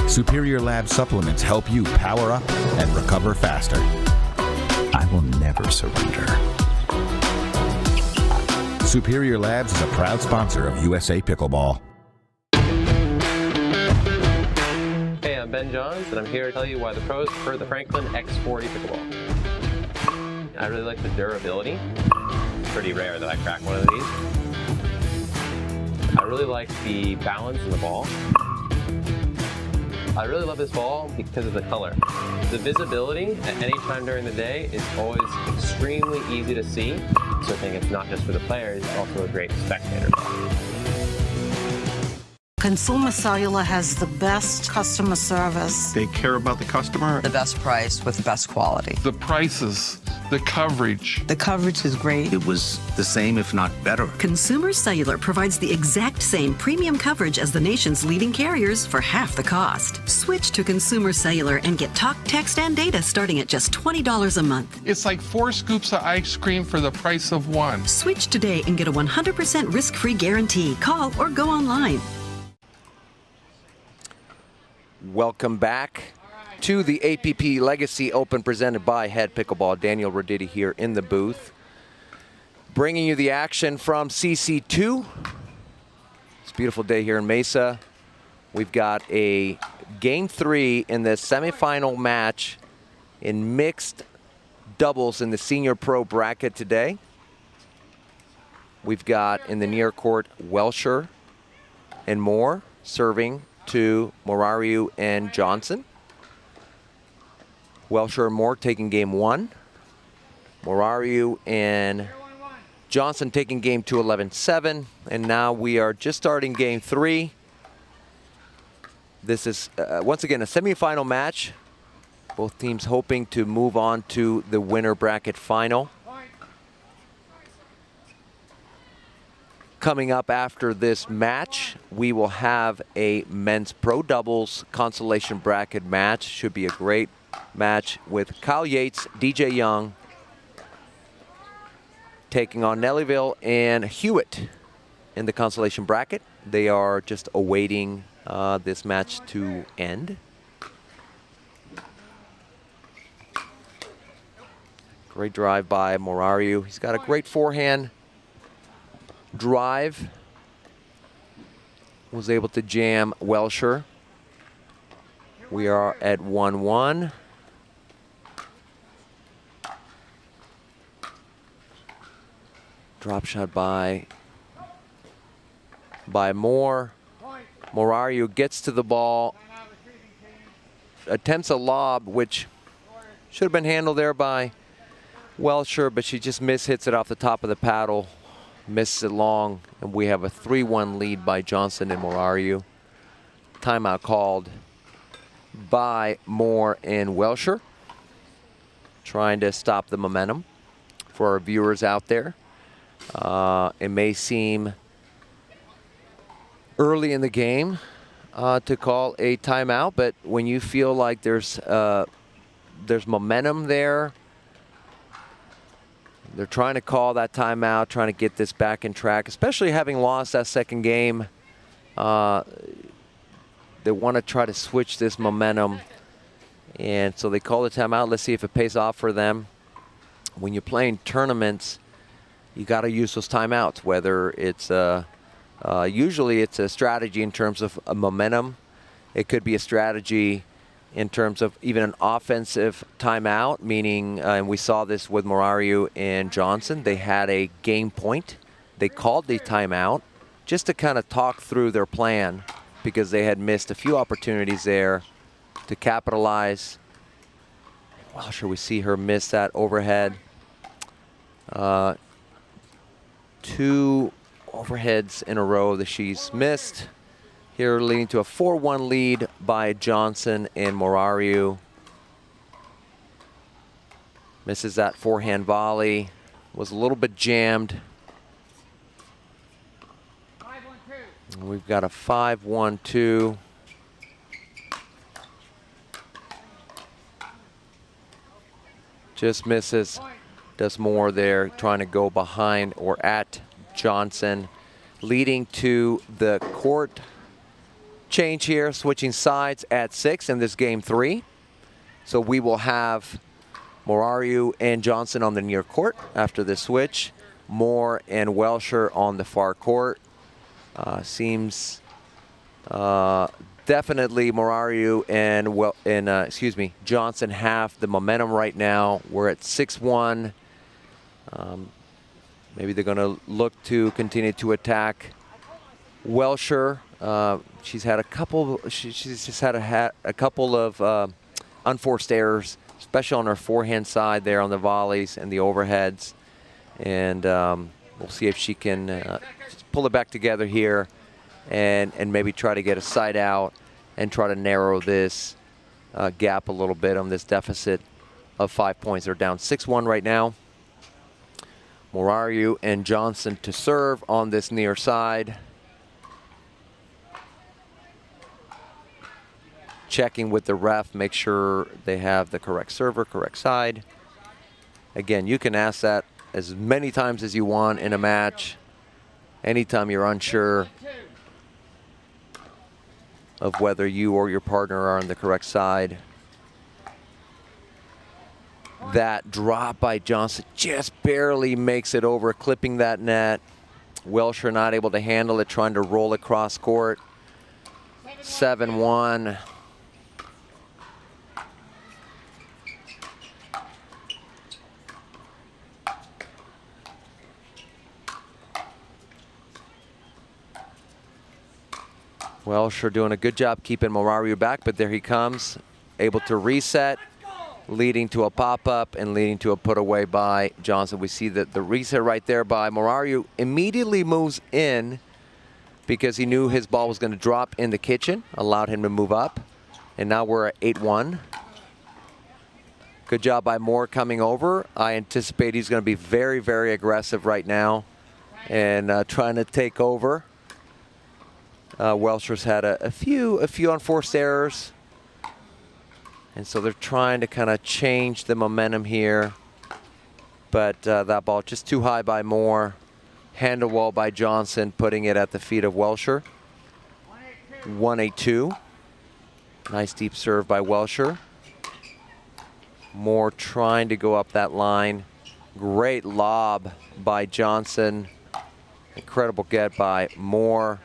Superior Lab supplements help you power up and recover faster.
I will never surrender.
Superior Labs is a proud sponsor of USA Pickleball.
Hey, I'm Ben Johns, and I'm here to tell you why the pros prefer the Franklin X40 pickleball. I really like the durability. It's pretty rare that I crack one of these. I really like the balance in the ball. I really love this ball because of the color. The visibility at any time during the day is always extremely easy to see. So I think it's not just for the players, it's also a great spectator ball.
Consumer Cellular has the best customer service.
They care about the customer.
The best price with the best quality.
The prices, the coverage.
The coverage is great.
It was the same, if not better.
Consumer Cellular provides the exact same premium coverage as the nation's leading carriers for half the cost. Switch to Consumer Cellular and get talk, text, and data starting at just $20 a month.
It's like 4 scoops of ice cream for the price of 1.
Switch today and get a 100% risk-free guarantee. Call or go online.
Welcome back to the APP Legacy Open presented by Head Pickleball. Daniel Roditi here in the booth, bringing you the action from CC2. It's a beautiful day here in Mesa. We've got a Game 3 in the semifinal match in mixed doubles in the Senior Pro bracket today. We've got in the near court Welsher and Moore serving to Morariu and Johnson. Welsher and Moore taking game 1. Morariu and Johnson taking game 2, 11-7. And now we are just starting game 3. This is, once again, a semifinal match. Both teams hoping to move on to the winner bracket final. Coming up after this match, we will have a men's pro doubles consolation bracket match. Should be a great match with Kyle Yates, DJ Young taking on Nellyville and Hewitt in the consolation bracket. They are just awaiting this match to end. Great drive by Morariu. He's got a great forehand drive. Was able to jam Welsher. We are at 1-1. Drop shot by Moore. Morariu gets to the ball, attempts a lob, which should have been handled there by Welsher, but she just mishits it off the top of the paddle. Misses it long, and we have a 3-1 lead by Johnson and Morariu. Timeout called by Moore and Welsher, trying to stop the momentum for our viewers out there. It may seem early in the game to call a timeout, but when you feel like there's momentum there, they're trying to call that timeout, trying to get this back in track, especially having lost that second game. They want to try to switch this momentum, and so they call the timeout. Let's see if it pays off for them. When you're playing tournaments, you got to use those timeouts, whether it's usually it's a strategy in terms of a momentum. It could be a strategy in terms of even an offensive timeout, meaning, and we saw this with Morariu and Johnson, they had a game point. They called the timeout just to kind of talk through their plan because they had missed a few opportunities there to capitalize. Well, sure, we see her miss that overhead. 2 overheads in a row that she's missed. Here leading to a 4-1 lead by Johnson and Morariu. Misses that forehand volley. was a little bit jammed.
5-1-2.
We've got a 5-1-2. Just misses. Does more there, trying to go behind or at Johnson, leading to the court change here, switching sides at 6 in this game 3. So we will have Morariu and Johnson on the near court after the switch. Moore and Welsher on the far court. Seems definitely Morariu and Johnson have the momentum right now. We're at 6-1. Maybe they're going to look to continue to attack Welsher. She's had a couple. She's just had a couple of unforced errors, especially on her forehand side there on the volleys and the overheads. And we'll see if she can pull it back together here and maybe try to get a side out and try to narrow this gap a little bit on this deficit of 5 points. They're down 6-1 right now. Morariu and Johnson to serve on this near side. Checking with the ref, make sure they have the correct server, correct side. Again, you can ask that as many times as you want in a match. Anytime you're unsure of whether you or your partner are on the correct side. That drop by Johnson just barely makes it over, clipping that net. Welsher not able to handle it, trying to roll across court. 7-1. Welsher doing a good job keeping Morariu back, but there he comes, able to reset, leading to a pop-up and leading to a put away by Johnson. We see that the reset right there by Morariu immediately moves in because he knew his ball was going to drop in the kitchen, allowed him to move up. And now we're at 8-1. Good job by Moore coming over. I anticipate he's going to be very, very aggressive right now and trying to take over. Welsher's had a few unforced errors. And so they're trying to kind of change the momentum here. But that ball just too high by Moore. Handle wall by Johnson, putting it at the feet of Welsher. 1-8-2. Nice deep serve by Welsher. Moore trying to go up that line. Great lob by Johnson. Incredible get by Moore.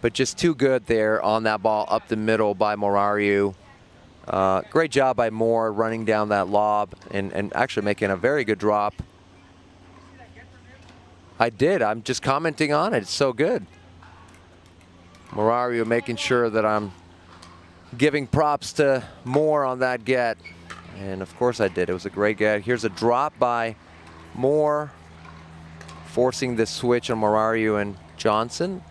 But just too good there on that ball up the middle by Morariu. Great job by Moore running down that lob and actually making a very good drop. I did. I'm just commenting on it. It's so good. Morariu making sure that I'm giving props to Moore on that get. And of course I did. It was a great get. Here's a drop by Moore, forcing the switch on Morariu and Johnson.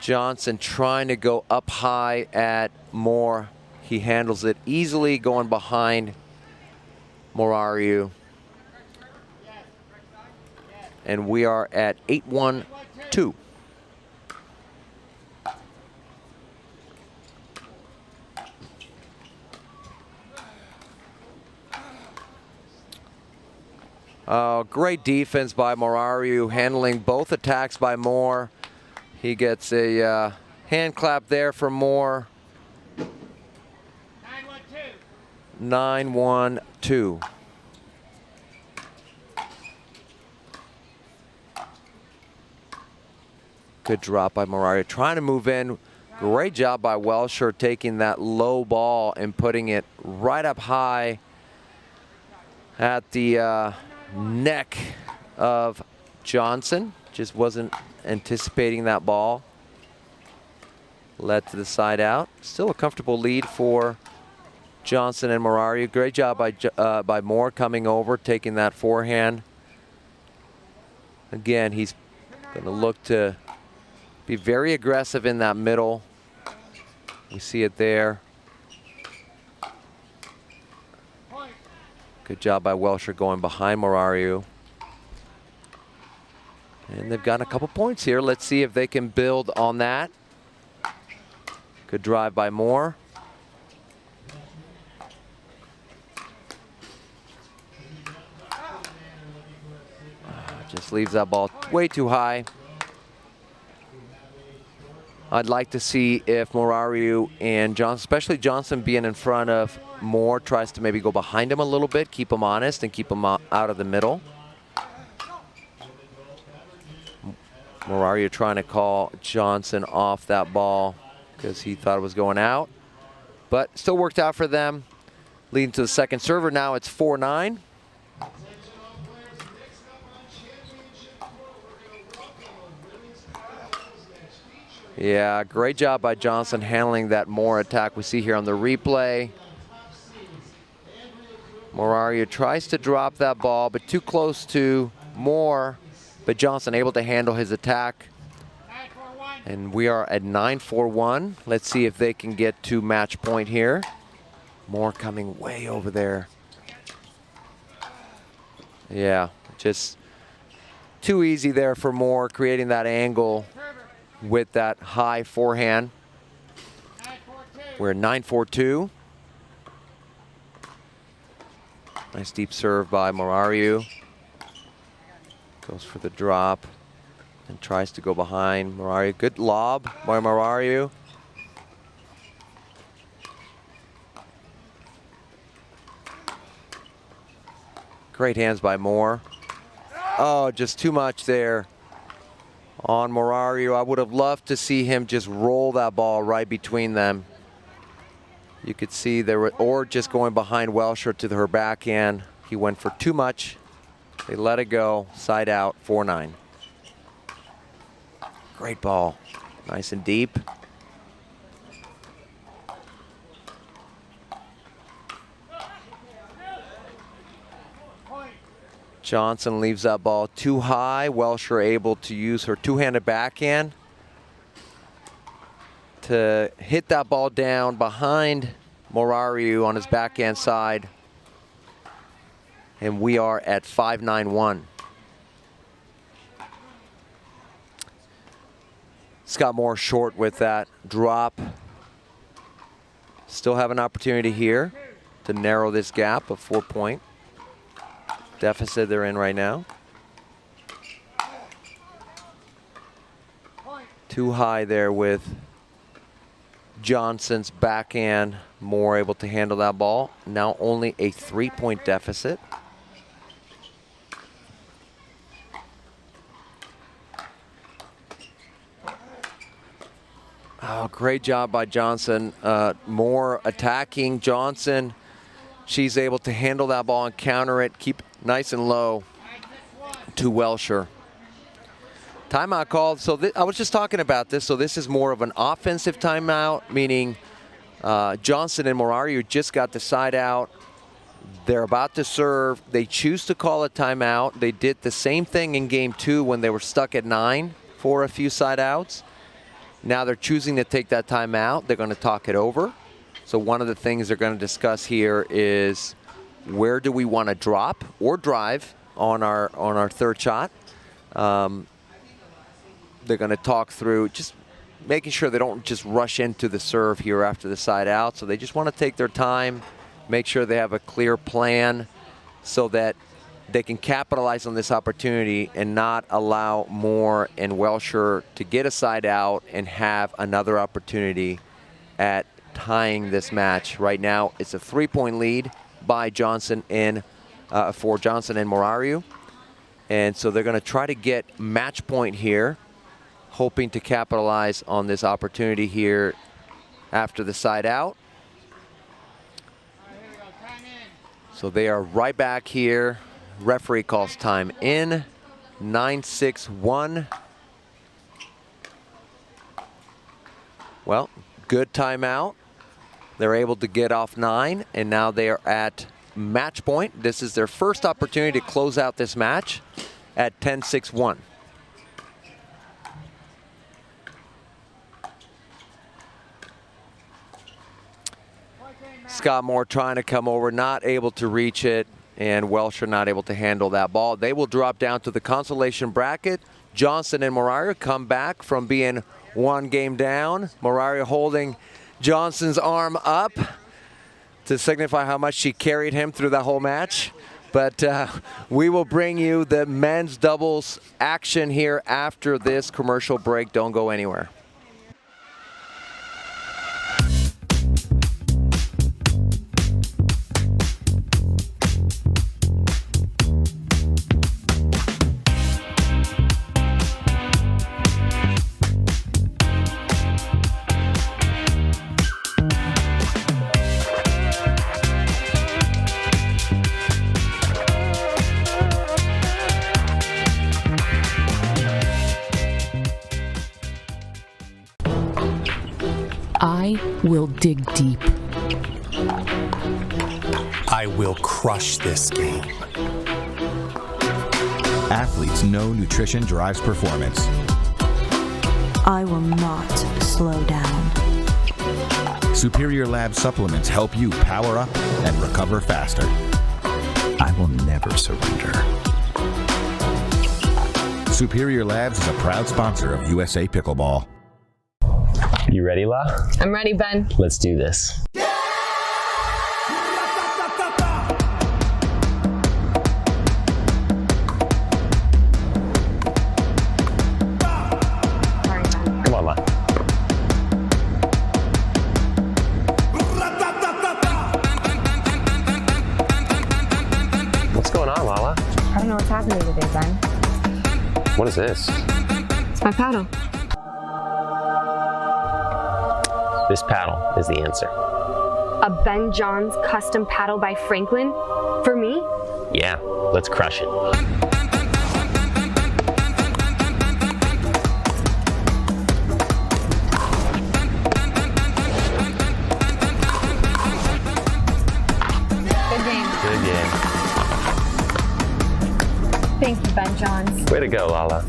Johnson trying to go up high at Moore. He handles it easily, going behind Morariu. And we are at 8-1-2. Great defense by Morariu, handling both attacks by Moore. He gets a hand clap there from Moore. 9-1-2. Good drop by Morariu, trying to move in. Great job by Welsher taking that low ball and putting it right up high at the neck of Johnson. Just wasn't anticipating that ball. Led to the side out. Still a comfortable lead for Johnson and Morariu. Great job by Moore coming over, taking that forehand. Again, he's going to look to be very aggressive in that middle. We see it there. Good job by Welsher going behind Morariu. And they've gotten a couple points here. Let's see if they can build on that. Good drive by Moore. Just leaves that ball way too high. I'd like to see if Morariu and Johnson, especially Johnson being in front of Moore, tries to maybe go behind him a little bit, keep him honest, and keep him out of the middle. Morariu trying to call Johnson off that ball because he thought it was going out. But still worked out for them. Leading to the second server. Now it's 4-9. Yeah, great job by Johnson handling that Moore attack we see here on the replay. Morariu tries to drop that ball, but too close to Moore. But Johnson able to handle his attack. And we are at 9-4-1. Let's see if they can get to match point here. Moore coming way over there. Yeah, just too easy there for Moore, creating that angle with that high forehand. We're 9-4-2. Nice deep serve by Morariu. Goes for the drop and tries to go behind Morariu. Good lob by Morariu. Great hands by Moore. Oh, just too much there on Morariu. I would have loved to see him just roll that ball right between them. You could see there were, or just going behind Welsher to her backhand. He went for too much. They let it go, side out, 4-9. Great ball, nice and deep. Johnson leaves that ball too high. Welsher able to use her two-handed backhand to hit that ball down behind Morariu on his backhand side. And we are at 5-9-1. Scott Moore short with that drop. Still have an opportunity here to narrow this gap, a 4-point deficit they're in right now. Too high there with Johnson's backhand. Moore able to handle that ball. Now only a 3-point deficit. Oh, great job by Johnson. Moore attacking Johnson. She's able to handle that ball and counter it, keep nice and low to Welsher. Timeout called. So I was just talking about this. So this is more of an offensive timeout, meaning Johnson and Morariu just got the side out. They're about to serve. They choose to call a timeout. They did the same thing in game 2 when they were stuck at 9 for a few side outs. Now they're choosing to take that timeout. They're going to talk it over. So one of the things they're going to discuss here is where do we want to drop or drive on our third shot. They're going to talk through just making sure they don't just rush into the serve here after the side out. So they just want to take their time, make sure they have a clear plan so that they can capitalize on this opportunity and not allow Moore and Welsher to get a side out and have another opportunity at tying this match. Right now, it's a 3-point lead by Johnson for Johnson and Morariu. And so they're going to try to get match point here, hoping to capitalize on this opportunity here after the side out. So they are right back here. Referee calls time in. 9-6-1. Well, good timeout. They're able to get off 9, and now they are at match point. This is their first opportunity to close out this match at 10-6-1. Scott Moore trying to come over, not able to reach it. and Welsh are not able to handle that ball. They will drop down to the consolation bracket. Johnson and Moraria come back from being one game down. Moraria holding Johnson's arm up to signify how much she carried him through that whole match. But we will bring you the men's doubles action here after this commercial break. Don't go anywhere.
I will dig deep.
I will crush this game.
Athletes know nutrition drives performance.
I will not slow down.
Superior Lab supplements help you power up and recover faster.
I will never surrender.
Superior Labs is a proud sponsor of USA Pickleball.
You ready, La?
I'm ready, Ben.
Let's do this. Come on, La. What's going on, Lala?
I don't know what's happening today, Ben.
What is this?
It's my paddle.
This paddle is the answer.
A Ben Johns custom paddle by Franklin? For me?
Yeah, let's crush it.
Good game.
Good game.
Thank you, Ben Johns.
Way to go, Lala.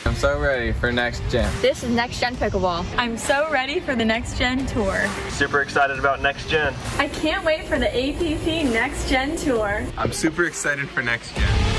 I'm so ready for next gen.
This is Next Gen Pickleball. I'm so ready for the Next Gen Tour.
Super excited about next gen.
I can't wait for the APP Next Gen Tour.
I'm super excited for next gen.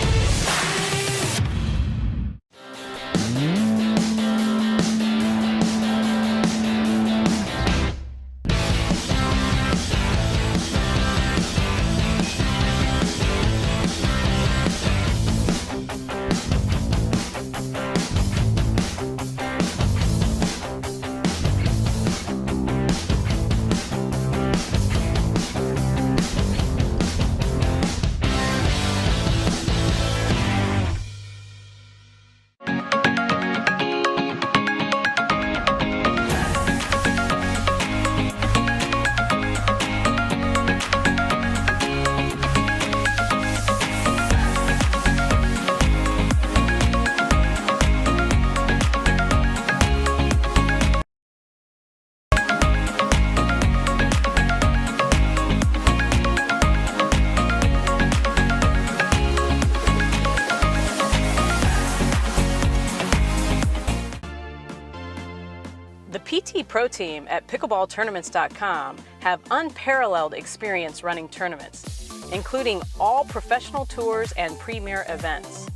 The PT Pro Team at pickleballtournaments.com have unparalleled experience running tournaments, including all professional tours and premier events.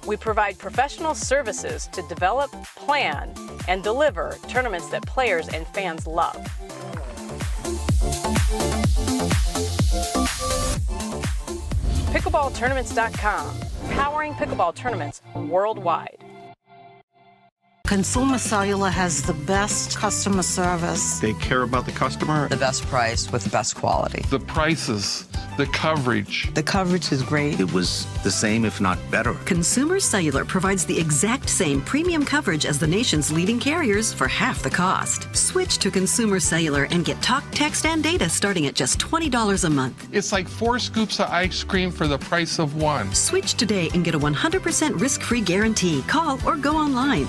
We provide professional services to develop, plan, and deliver tournaments that players and fans love. Pickleballtournaments.com, powering pickleball tournaments worldwide.
Consumer Cellular has the best customer service.
They care about the customer.
The best price with the best quality.
The prices, the coverage.
The coverage is great.
It was the same, if not better.
Consumer Cellular provides the exact same premium coverage as the nation's leading carriers for half the cost. Switch to Consumer Cellular and get talk, text, and data starting at just $20 a month.
It's like 4 scoops of ice cream for the price of 1.
Switch today and get a 100% risk-free guarantee. Call or go online.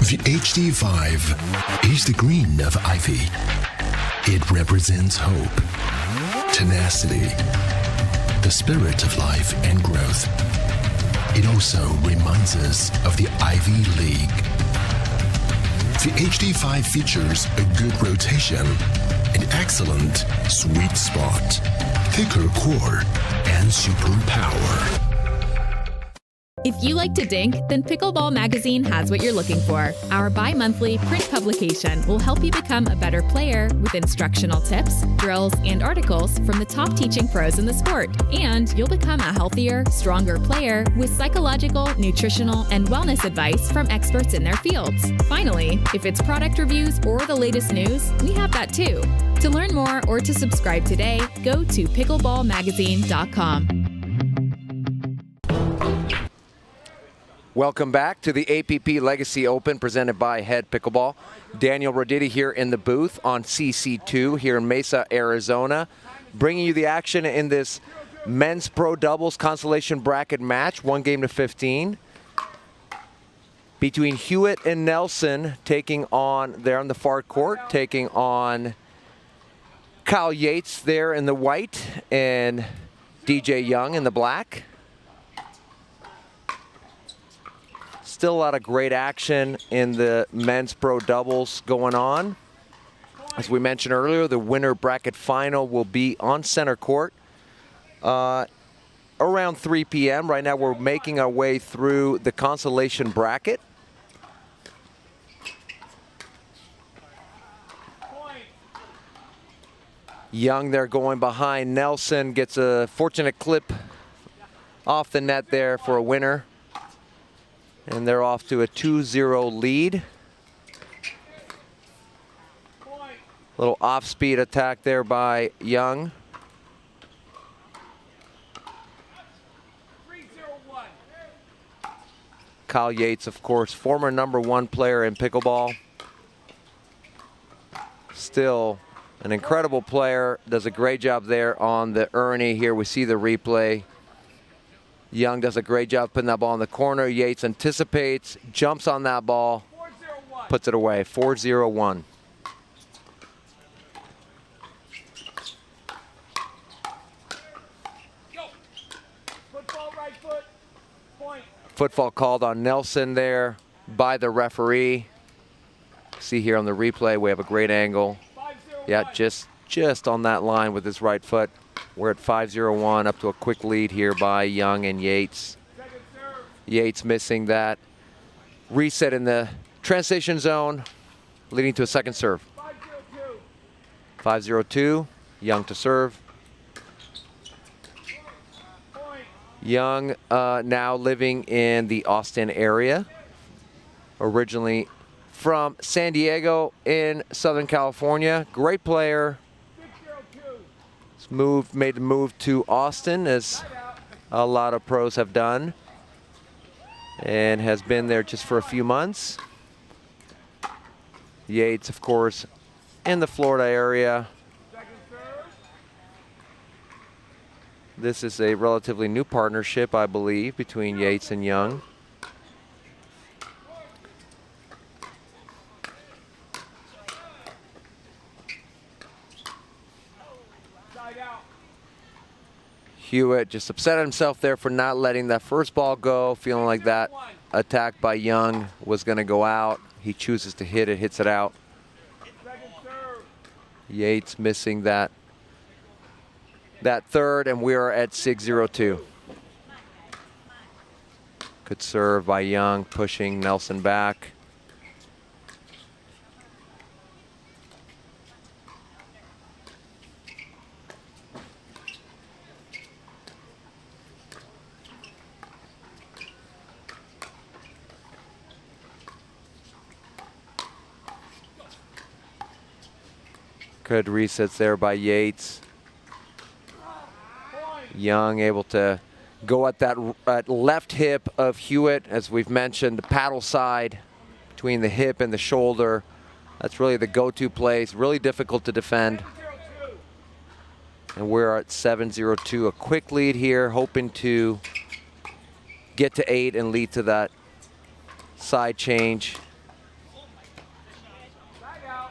The HD5 is the green of ivy. It represents hope, tenacity, the spirit of life and growth. It also reminds us of the Ivy League. The HD5 features a good rotation, an excellent sweet spot, thicker core, and super power.
If you like to dink, then Pickleball Magazine has what you're looking for. Our bi-monthly print publication will help you become a better player with instructional tips, drills, and articles from the top teaching pros in the sport. And you'll become a healthier, stronger player with psychological, nutritional, and wellness advice from experts in their fields. Finally, if it's product reviews or the latest news, we have that too. To learn more or to subscribe today, go to pickleballmagazine.com.
Welcome back to the APP Legacy Open presented by Head Pickleball. Daniel Roditi here in the booth on CC2 here in Mesa, Arizona, bringing you the action in this men's pro doubles consolation bracket match, 1-15, between Hewitt and Nelson, taking on, there on the far court, taking on Kyle Yates there in the white and DJ Young in the black. Still a lot of great action in the men's pro doubles going on. As we mentioned earlier, the winner bracket final will be on center court around 3 p.m. Right now we're making our way through the consolation bracket. Young there going behind Nelson, gets a fortunate clip off the net there for a winner. And they're off to a 2-0 lead. Little off-speed attack there by Young. Kyle Yates, of course, former #1 player in pickleball. Still an incredible player. Does a great job there on the Ernie. Here we see the replay. Young does a great job putting that ball in the corner. Yates anticipates, jumps on that ball, puts it away. 4-0-1. Football called on Nelson there by the referee. See here on the replay, we have a great angle. Yeah, just on that line with his right foot. We're at 5-0-1, up to a quick lead here by Young and Yates. Yates missing that reset in the transition zone, leading to a second serve. 5-0-2, Young to serve. Young now living in the Austin area, originally from San Diego in Southern California. Great player. Made the move to Austin, as a lot of pros have done, and has been there just for a few months. Yates, of course, in the Florida area. This is a relatively new partnership, I believe, between Yates and Young. Hewitt just upset himself there for not letting that first ball go, feeling like that attack by Young was going to go out. He chooses to hit it, hits it out. Yates missing that third, and we are at 6-0-2. Good serve by Young, pushing Nelson back. Good resets there by Yates. Young able to go at that left hip of Hewitt, as we've mentioned, the paddle side between the hip and the shoulder. That's really the go-to place, really difficult to defend. And we're at 7-0-2, a quick lead here, hoping to get to 8 and lead to that side change.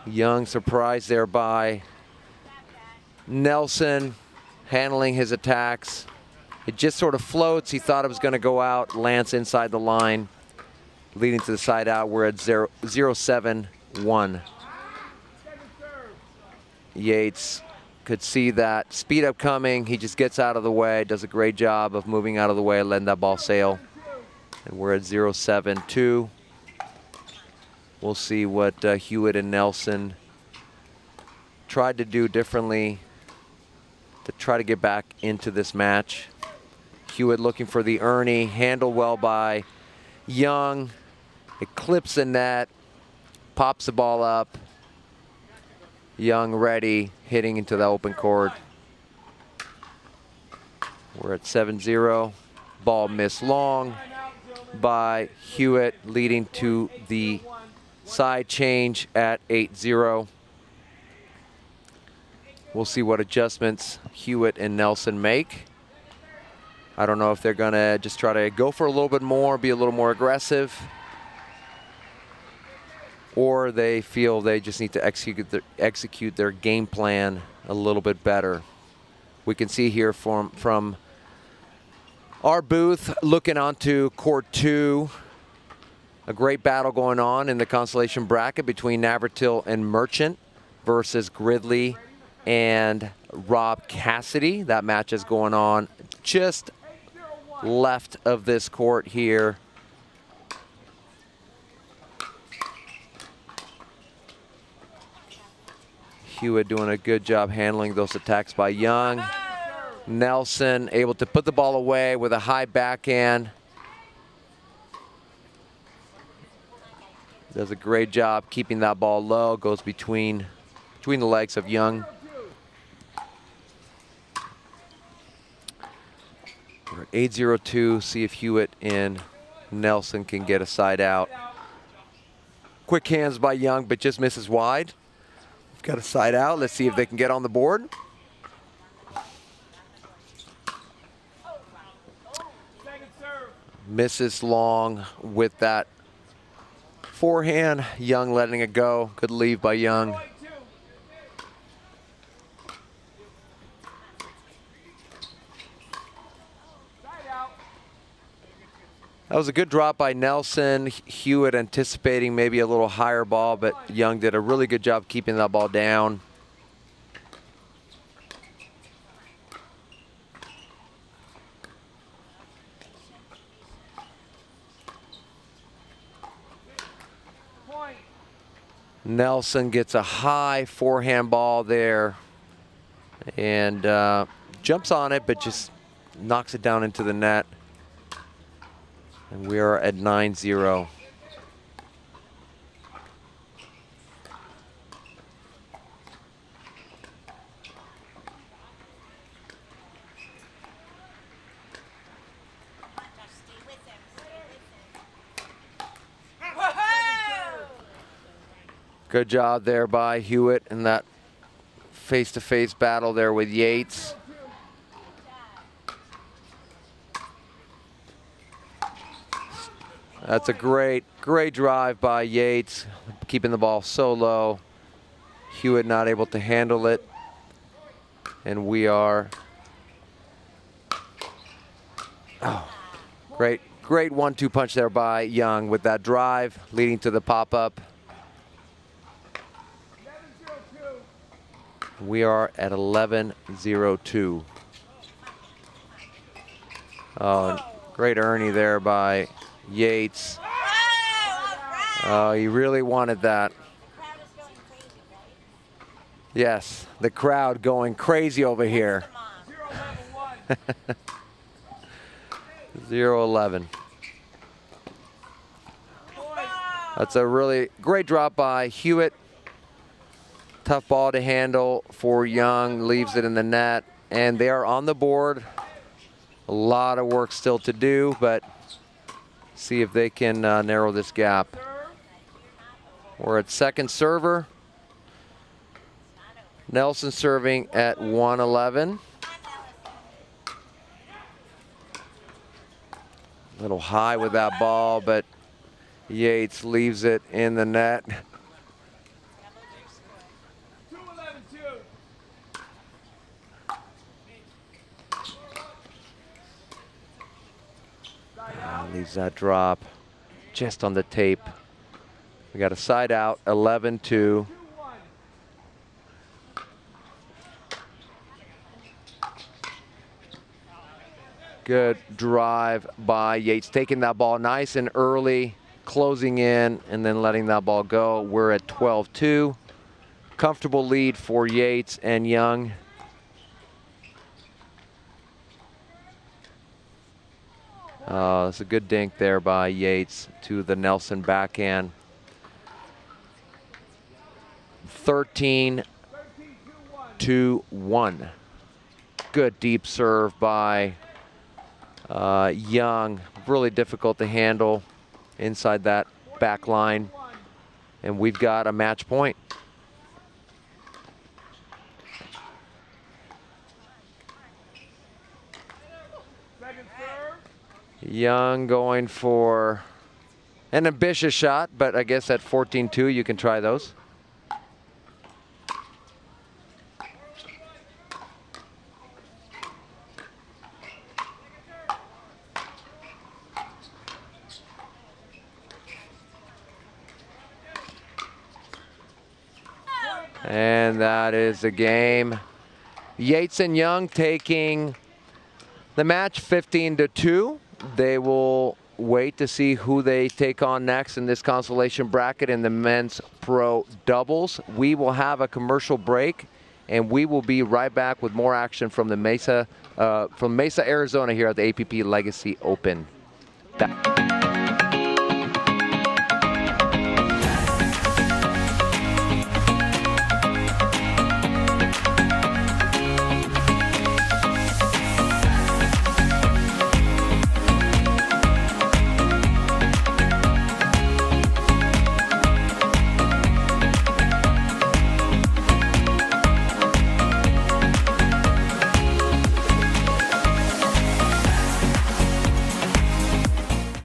Young surprised there by Nelson, handling his attacks. It just sort of floats. He thought it was going to go out, lands inside the line, leading to the side out. We're at 0-7-1. Yates could see that speed up coming. He just gets out of the way, does a great job of moving out of the way, letting that ball sail. And we're at 0-7-2. We'll see what Hewitt and Nelson tried to do differently to try to get back into this match. Hewitt looking for the Ernie, handled well by Young. It clips the net, pops the ball up. Young ready, hitting into the open court. We're at 7-0. Ball missed long by Hewitt, leading to the side change at 8-0. We'll see what adjustments Hewitt and Nelson make. I don't know if they're gonna just try to go for a little bit more, be a little more aggressive, or they feel they just need to execute their game plan a little bit better. We can see here from our booth, looking onto court 2, a great battle going on in the Consolation bracket between Navratil and Merchant versus Gridley and Rob Cassidy. That match is going on just left of this court here. Hewitt doing a good job handling those attacks by Young. Nelson able to put the ball away with a high backhand. Does a great job keeping that ball low, goes between between the legs of Young. We're at 8-0-2. See if Hewitt and Nelson can get a side out. Quick hands by Young, but just misses wide. We've got a side out. Let's see if they can get on the board. Misses long with that forehand. Young letting it go. Good leave by Young. That was a good drop by Nelson. Hewitt anticipating maybe a little higher ball, but Young did a really good job keeping that ball down. Nelson gets a high forehand ball there and jumps on it, but just knocks it down into the net. And we are at 9-0. Good job there by Hewitt in that face-to-face battle there with Yates. That's a great drive by Yates, keeping the ball so low. Hewitt not able to handle it. And we are, great 1-2 punch there by Young with that drive leading to the pop-up. We are at 11-0-2. Oh, great Ernie there by Yates. Oh, he really wanted that. Yes, the crowd going crazy over here. 0-11. That's a really great drop by Hewitt. Tough ball to handle for Young, leaves it in the net, and they are on the board. A lot of work still to do, but see if they can narrow this gap. We're at second server. Nelson serving at 1-11. A little high with that ball, but Yates leaves it in the net. Leaves that drop just on the tape. We got a side out, 11-2. Good drive by Yates, taking that ball nice and early, closing in, and then letting that ball go. We're at 12-2. Comfortable lead for Yates and Young. That's a good dink there by Yates to the Nelson backhand. 13-1. Good deep serve by Young. Really difficult to handle inside that back line. And we've got a match point. Young going for an ambitious shot, but I guess at 14-2 you can try those. And that is the game. Yates and Young taking the match 15-2. They will wait to see who they take on next in this consolation bracket in the men's pro doubles. We will have a commercial break, and we will be right back with more action from the Mesa Arizona here at the APP Legacy Open.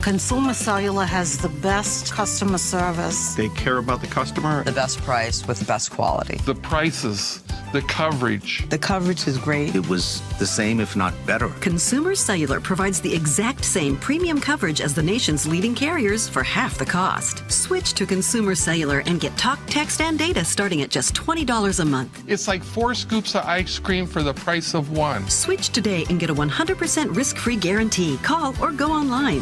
Consumer Cellular has the best customer service.
They care about the customer.
The best price with the best quality.
The prices, the coverage.
The coverage is great.
It was the same, if not better.
Consumer Cellular provides the exact same premium coverage as the nation's leading carriers for half the cost. Switch to Consumer Cellular and get talk, text, and data starting at just $20 a month.
It's like 4 scoops of ice cream for the price of 1.
Switch today and get a 100% risk-free guarantee. Call or go online.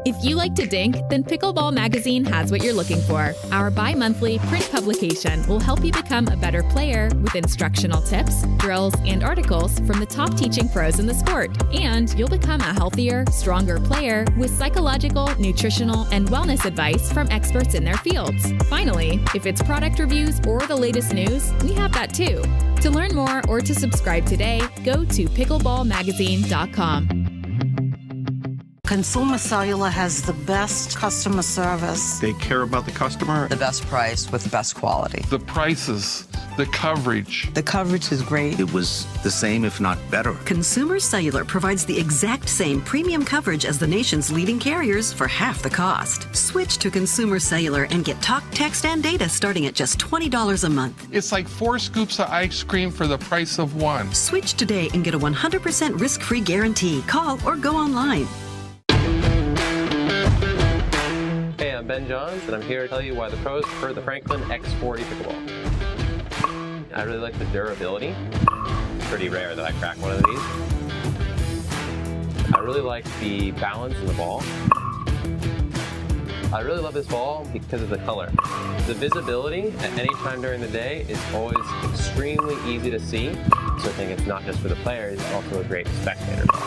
If you like to dink, then Pickleball Magazine has what you're looking for. Our bi-monthly print publication will help you become a better player with instructional tips, drills, and articles from the top teaching pros in the sport. And you'll become a healthier, stronger player with psychological, nutritional, and wellness advice from experts in their fields. Finally, if it's product reviews or the latest news, we have that too. To learn more or to subscribe today, go to pickleballmagazine.com.
Consumer Cellular has the best customer service.
They care about the customer.
The best price with best quality.
The prices, the coverage.
The coverage is great.
It was the same, if not better.
Consumer Cellular provides the exact same premium coverage as the nation's leading carriers for half the cost. Switch to Consumer Cellular and get talk, text, and data starting at just $20 a month.
It's like 4 scoops of ice cream for the price of 1.
Switch today and get a 100% risk-free guarantee. Call or go online.
Hey, I'm Ben Johns, and I'm here to tell you why the pros prefer the Franklin X40 pickleball. I really like the durability. It's pretty rare that I crack one of these. I really like the balance in the ball. I really love this ball because of the color. The visibility at any time during the day is always extremely easy to see, so I think it's not just for the players, it's also a great spectator ball.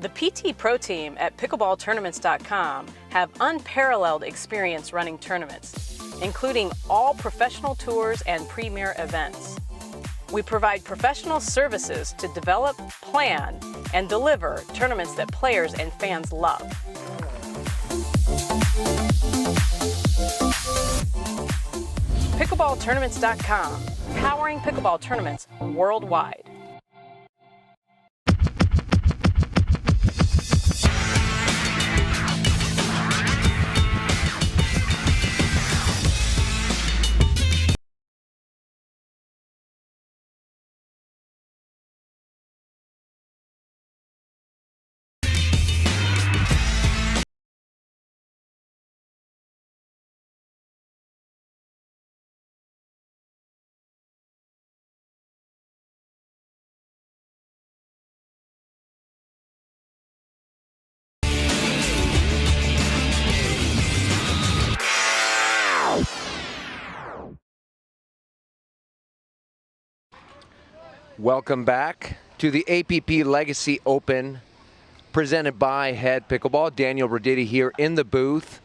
The PT Pro team at pickleballtournaments.com have unparalleled experience running tournaments, including all professional tours and premier events. We provide professional services to develop, plan, and deliver tournaments that players and fans love. Pickleballtournaments.com, powering pickleball tournaments worldwide.
Welcome back to the APP Legacy Open presented by Head Pickleball. Daniel Roditi here in the booth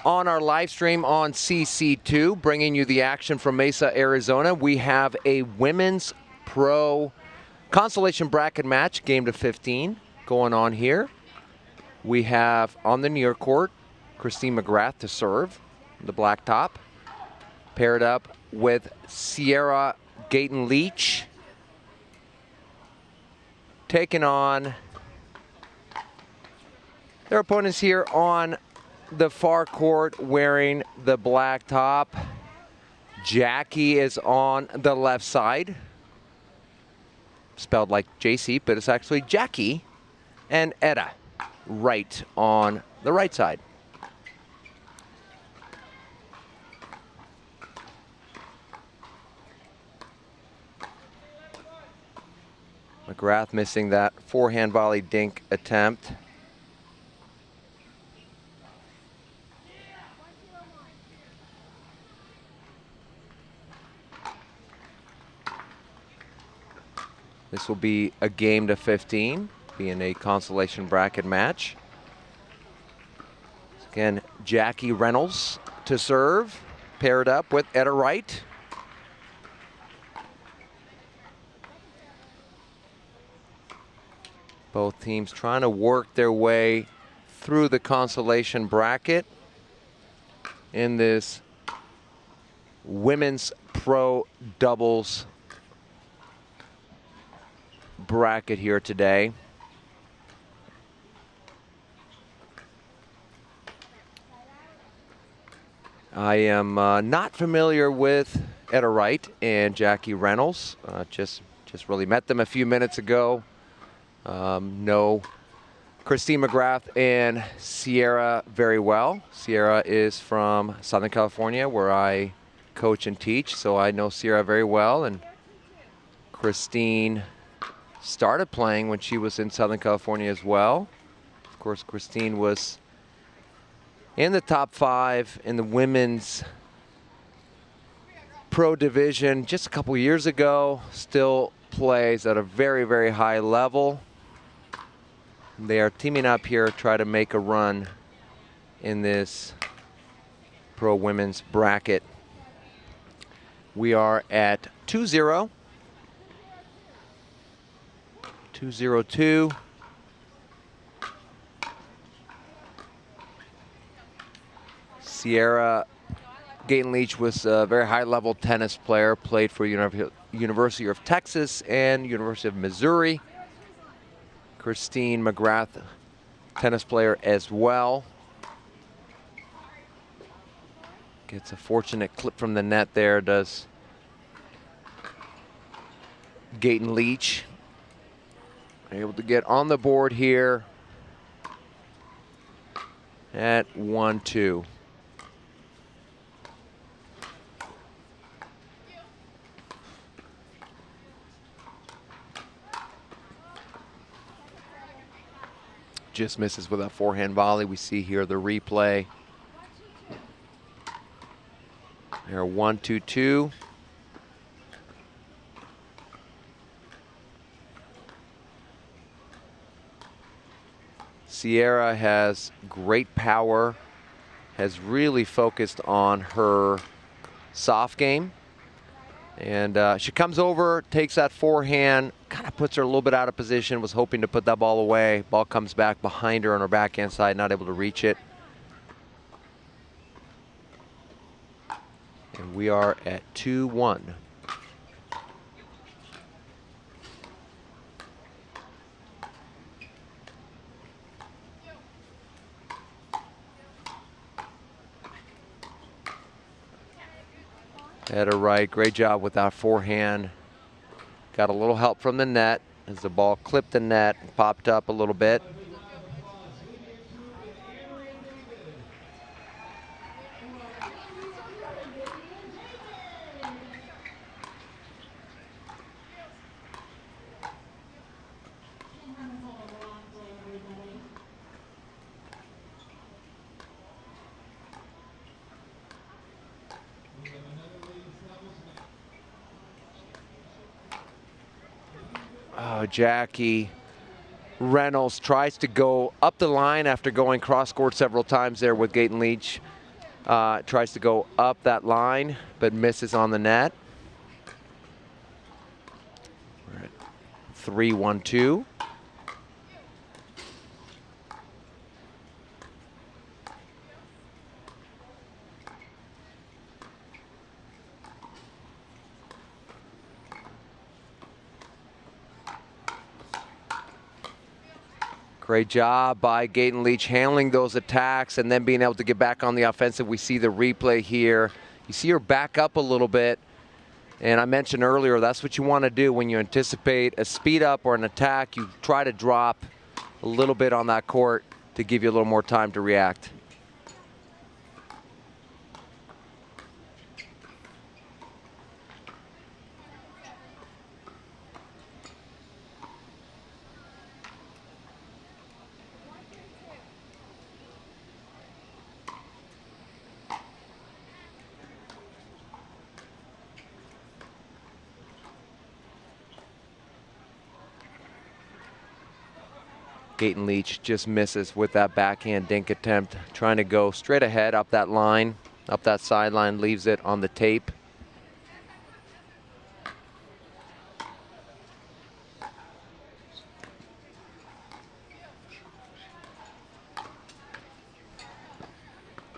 on our live stream on CC2, bringing you the action from Mesa, Arizona. We have a women's pro consolation bracket match, game to 15, going on here. We have on the near court, Christine McGrath to serve, the black top, paired up with Sierra Gayton Leach, taking on their opponents here on the far court wearing the black top. Jackie is on the left side, spelled like JC, but it's actually Jackie, and Etta right on the right side. McGrath missing that forehand volley dink attempt. This will be a game to 15, being a consolation bracket match. Again, Jackie Reynolds to serve, paired up with Etta Wright. Both teams trying to work their way through the consolation bracket in this women's pro doubles bracket here today. I am not familiar with Etta Wright and Jackie Reynolds. Just really met them a few minutes ago. Know Christine McGrath and Sierra very well. Sierra is from Southern California, where I coach and teach, so I know Sierra very well. And Christine started playing when she was in Southern California as well. Of course, Christine was in the top 5 in the women's pro division just a couple years ago. Still plays at a very, very high level. They are teaming up here to try to make a run in this pro women's bracket. We are at 2-0. 2-0-2. Sierra Gaten Leach was a very high-level tennis player, played for University of Texas and University of Missouri. Christine McGrath, tennis player as well. Gets a fortunate clip from the net there, does Gaten Leach. Able to get on the board here at 1-2. Just misses with that forehand volley. We see here the replay. There, 1-2-2. Sierra has great power, has really focused on her soft game. And she comes over, takes that forehand, kind of puts her a little bit out of position, was hoping to put that ball away. Ball comes back behind her on her backhand side, not able to reach it. And we are at 2-1. Etta Wright, great job with that forehand. Got a little help from the net as the ball clipped the net, popped up a little bit. Jackie Reynolds tries to go up the line after going cross-court several times there with Gaten Leach. Tries to go up that line, but misses on the net. We're at 3-1-2. Great job by Gaten Leach handling those attacks and then being able to get back on the offensive. We see the replay here. You see her back up a little bit. And I mentioned earlier, that's what you want to do when you anticipate a speed up or an attack. You try to drop a little bit on that court to give you a little more time to react. Gaten Leach just misses with that backhand dink attempt, trying to go straight ahead up that line, up that sideline, leaves it on the tape.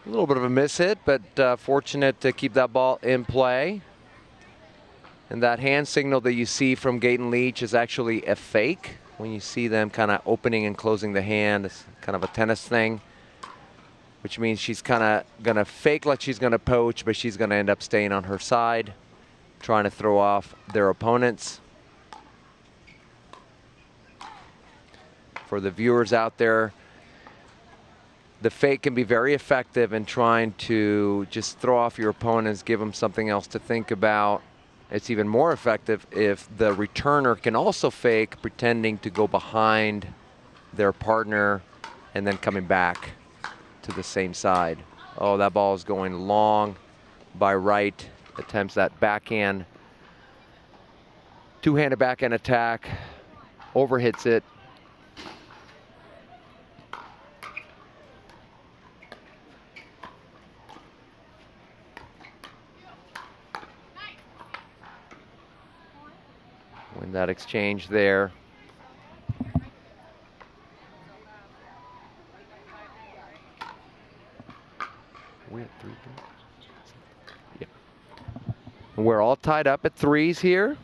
A little bit of a miss hit, but fortunate to keep that ball in play. And that hand signal that you see from Gaten Leach is actually a fake. When you see them kind of opening and closing the hand, it's kind of a tennis thing. which means she's kind of going to fake like she's going to poach, but she's going to end up staying on her side, trying to throw off their opponents. For the viewers out there, the fake can be very effective in trying to just throw off your opponents, give them something else to think about. It's even more effective if the returner can also fake, pretending to go behind their partner and then coming back to the same side. Oh, that ball is going long by right. Attempts that backhand, two-handed backhand attack, overhits it. Win that exchange there. We're at 3-3. Yeah. We're all tied up at threes here.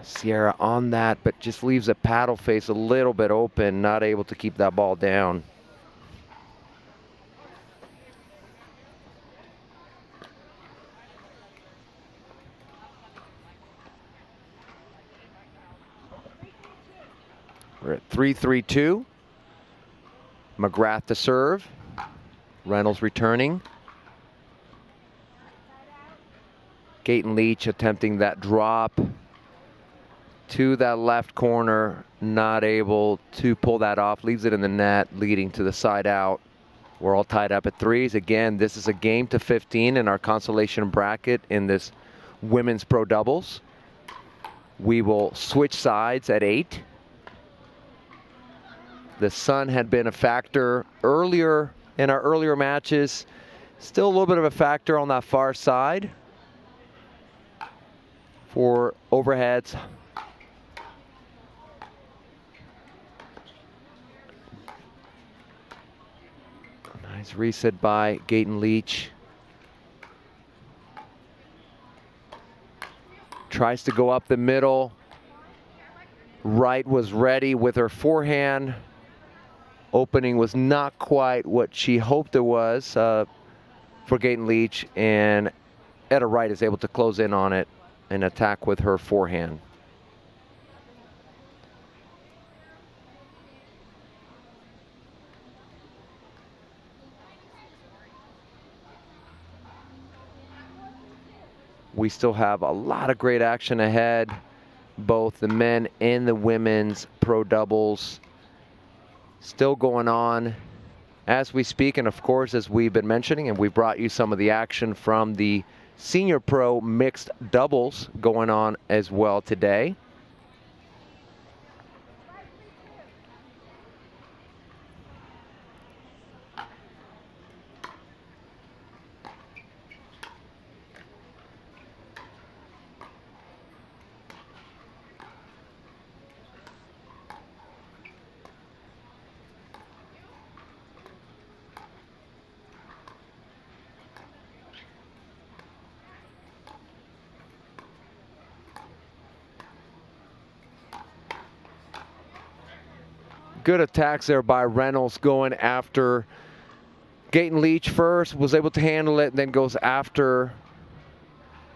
Sierra on that, but just leaves the paddle face a little bit open, not able to keep that ball down. We're at 3-3-2. McGrath to serve. Reynolds returning. Gaten Leach attempting that drop to that left corner, not able to pull that off, leaves it in the net, leading to the side out. We're all tied up at threes. Again, this is a game to 15 in our consolation bracket in this women's pro doubles. We will switch sides at 8. The sun had been a factor earlier in our earlier matches. Still a little bit of a factor on that far side for overheads. Nice reset by Gaten Leach. Tries to go up the middle. Wright was ready with her forehand. Opening was not quite what she hoped it was for Gaten Leach, and Etta Wright is able to close in on it and attack with her forehand. We still have a lot of great action ahead, both the men and the women's pro doubles still going on as we speak. And of course, as we've been mentioning, and we've brought you some of the action from the senior pro mixed doubles going on as well today. Good attacks there by Reynolds, going after Gaten Leach first, was able to handle it, and then goes after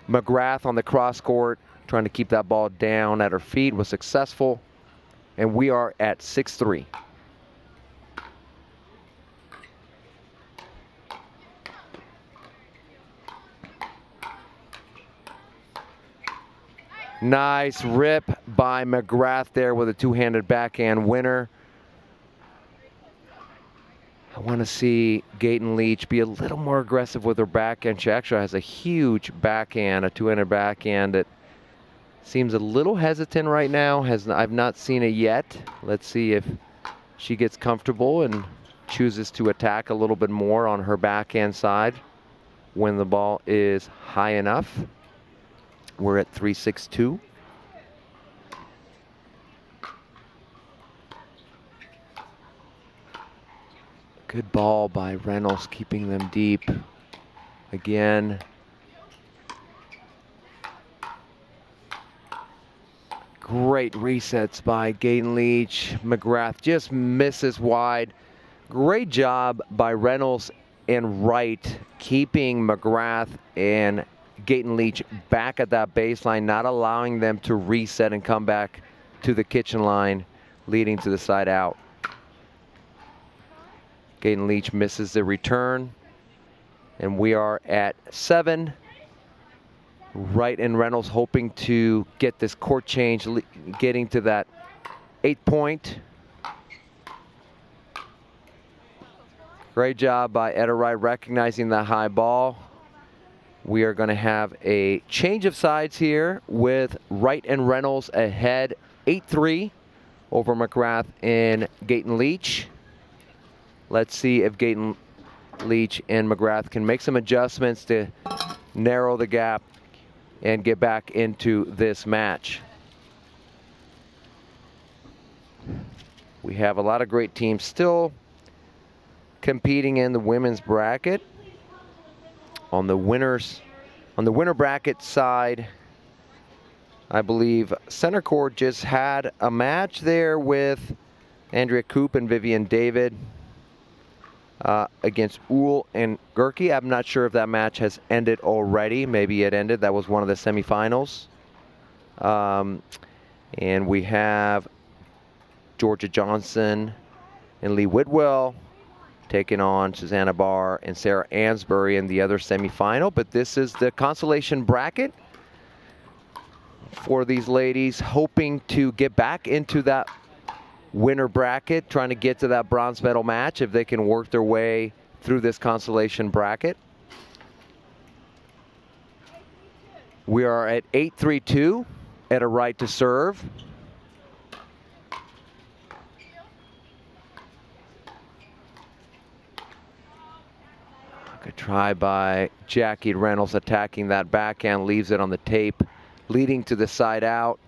McGrath on the cross court, trying to keep that ball down at her feet, was successful, and we are at 6-3. Nice rip by McGrath there with a two-handed backhand winner. I want to see Gaten Leach be a little more aggressive with her backhand. She actually has a huge backhand, a two-handed backhand that seems a little hesitant right now. I've not seen it yet. Let's see if she gets comfortable and chooses to attack a little bit more on her backhand side when the ball is high enough. We're at 3-6-2. Good ball by Reynolds, keeping them deep. Again. Great resets by Gaten Leach. McGrath just misses wide Great job by Reynolds and Wright keeping McGrath and Gayton Leach back at that baseline, not allowing them to reset and come back to the kitchen line, leading to the side out. Gayton Leach misses the return, and we are at 7. Wright and Reynolds hoping to get this court change, getting to that 8-point. Great job by Etta Wright recognizing the high ball. We are going to have a change of sides here with Wright and Reynolds ahead 8-3 over McGrath and Gayton Leach. Let's see if Gayton Leach and McGrath can make some adjustments to narrow the gap and get back into this match. We have a lot of great teams still competing in the women's bracket. On the winner bracket side, I believe Center Court just had a match there with Andrea Koop and Vivian David against Uhl and Gerke. I'm not sure if that match has ended already. Maybe it ended. That was one of the semifinals. And we have Georgia Johnson and Lee Whitwell taking on Susanna Barr and Sarah Ansbury in the other semifinal. But this is the consolation bracket for these ladies, hoping to get back into that winner bracket, trying to get to that bronze medal match if they can work their way through this consolation bracket. We are at 8-3-2 at a right to serve. Good try by Jackie Reynolds attacking that backhand, leaves it on the tape, leading to the side out.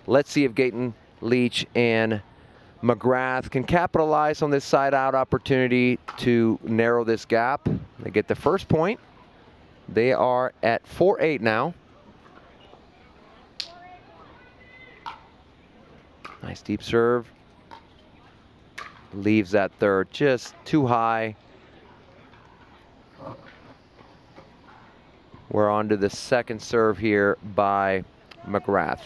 Let's see if Gayton Leach and McGrath can capitalize on this side out opportunity to narrow this gap. They get the first point. They are at 4-8 now. Nice deep serve. Leaves that third just too high. We're on to the second serve here by McGrath.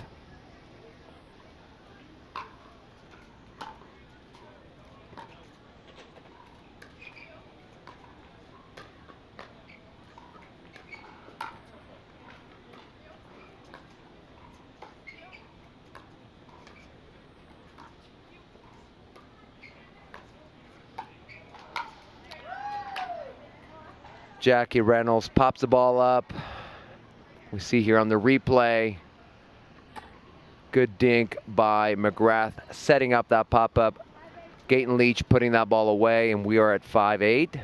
Jackie Reynolds pops the ball up. We see here on the replay, good dink by McGrath, setting up that pop-up. Gayton Leach putting that ball away, and we are at 5-8.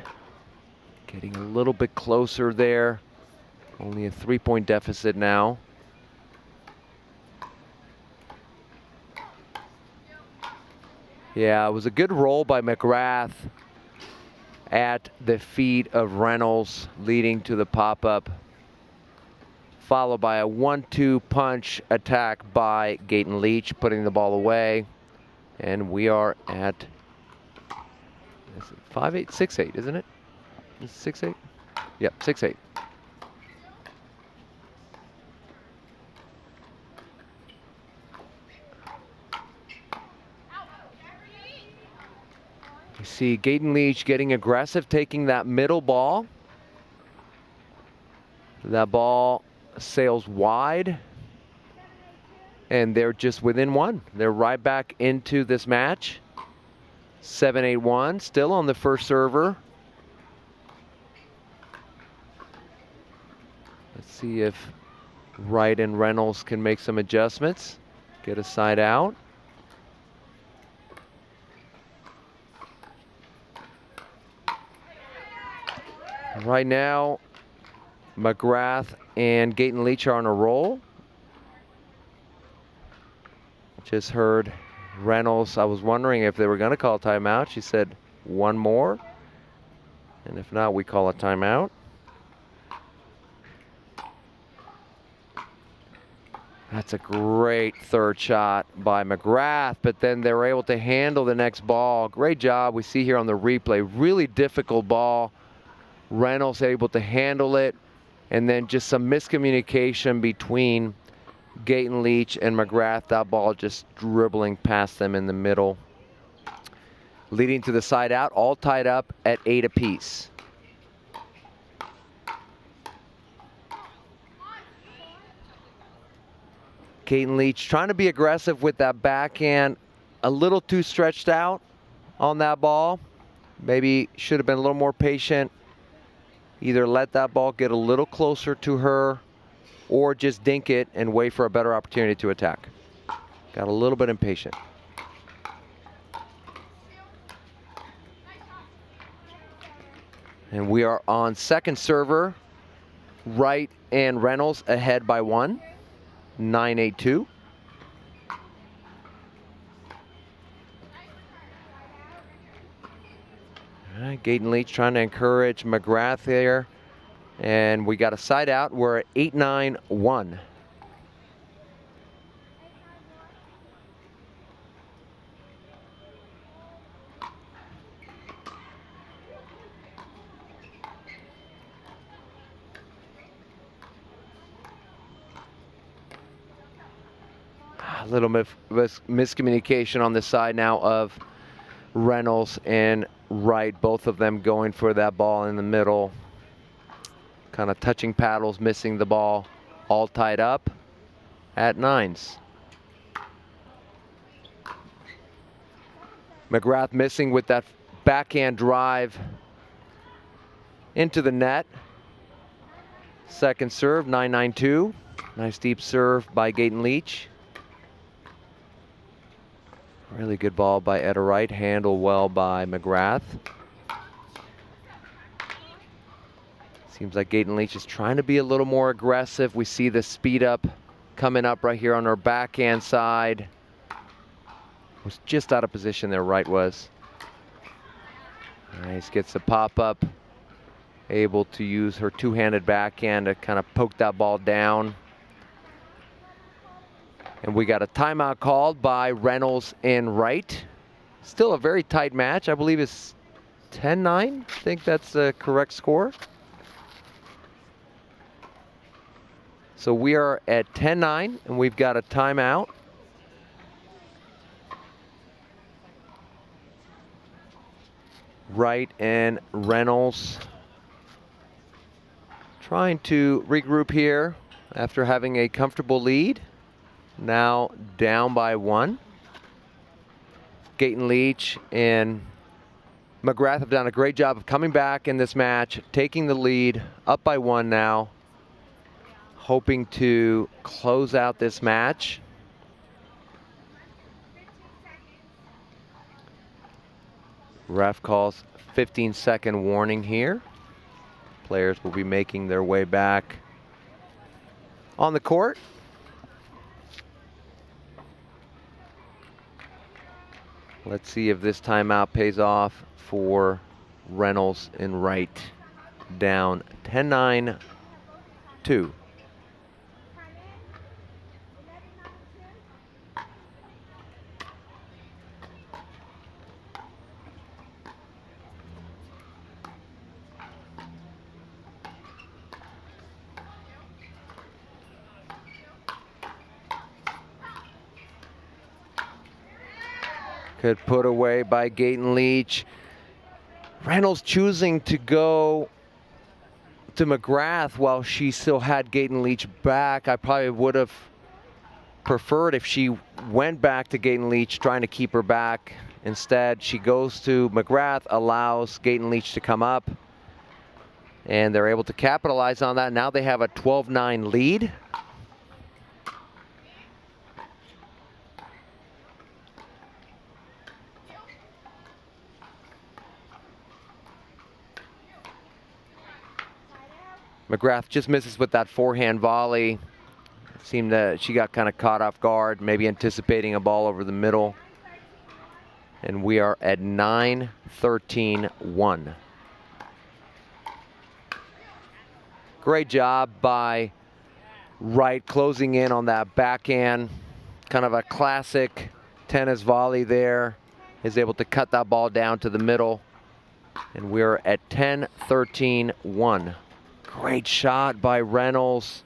Getting a little bit closer there. Only a 3-point deficit now. Yeah, it was a good roll by McGrath at the feet of Reynolds, leading to the pop-up, followed by a 1-2 punch attack by Gayton Leach, putting the ball away. And we are at 5-8, 6-8, isn't it? Is it 6-8? Yep, 6-8. You see Gayton Leach getting aggressive, taking that middle ball. That ball sails wide, and they're just within one. They're right back into this match. 7-8-1, still on the first server. Let's see if Wright and Reynolds can make some adjustments, get a side out. Right now, McGrath and Gayton Leach are on a roll. Just heard Reynolds. I was wondering if they were going to call a timeout. She said one more. And if not, we call a timeout. That's a great third shot by McGrath, but then they were able to handle the next ball. Great job. We see here on the replay, really difficult ball. Reynolds able to handle it, and then just some miscommunication between Gaten Leach and McGrath. That ball just dribbling past them in the middle, leading to the side out, all tied up at 8 apiece. Gaten Leach trying to be aggressive with that backhand, a little too stretched out on that ball. Maybe should have been a little more patient. Either let that ball get a little closer to her or just dink it and wait for a better opportunity to attack. Got a little bit impatient. And we are on second server. Wright and Reynolds ahead by 1. 9-8-2. All right, Gaten Leach trying to encourage McGrath there. And we got a side out. We're at 8-9-1. A little miscommunication on the side now of Reynolds and Wright, both of them going for that ball in the middle. Kind of touching paddles, missing the ball, all tied up at 9s. McGrath missing with that backhand drive into the net. Second serve, 9-9-2. Nice deep serve by Gaten Leach. Really good ball by Etta Wright, handled well by McGrath. Seems like Gaten Leach is trying to be a little more aggressive. We see the speed up coming up right here on her backhand side. Was just out of position there, Wright was. Nice, gets the pop up. Able to use her two-handed backhand to kind of poke that ball down. And we got a timeout called by Reynolds and Wright. Still a very tight match. I believe it's 10-9. I think that's the correct score. So we are at 10-9, and we've got a timeout. Wright and Reynolds trying to regroup here after having a comfortable lead. Now down by 1. Gaten Leach and McGrath have done a great job of coming back in this match, taking the lead, up by 1 now, hoping to close out this match. Ref calls 15-second warning here. Players will be making their way back on the court. Let's see if this timeout pays off for Reynolds and Wright. Down 10-9-2. Good put away by Gaten Leach. Reynolds choosing to go to McGrath while she still had Gaten Leach back. I probably would have preferred if she went back to Gaten Leach, trying to keep her back. Instead, she goes to McGrath, allows Gaten Leach to come up, and they're able to capitalize on that. Now they have a 12-9 lead. McGrath just misses with that forehand volley. Seemed that she got kind of caught off guard, maybe anticipating a ball over the middle. And we are at 9-13-1. Great job by Wright closing in on that backhand, kind of a classic tennis volley there. Is able to cut that ball down to the middle. And we're at 10-13-1. Great shot by Reynolds.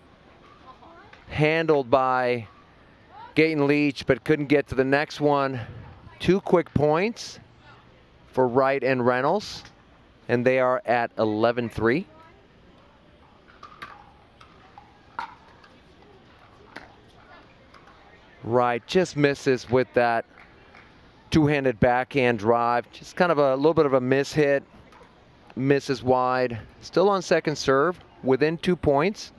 Handled by Gayton Leach, but couldn't get to the next one. 2 quick points for Wright and Reynolds, and they are at 11-3. Wright just misses with that two-handed backhand drive. Just kind of a little bit of a miss-hit. Misses wide. Still on second serve, within 2 points.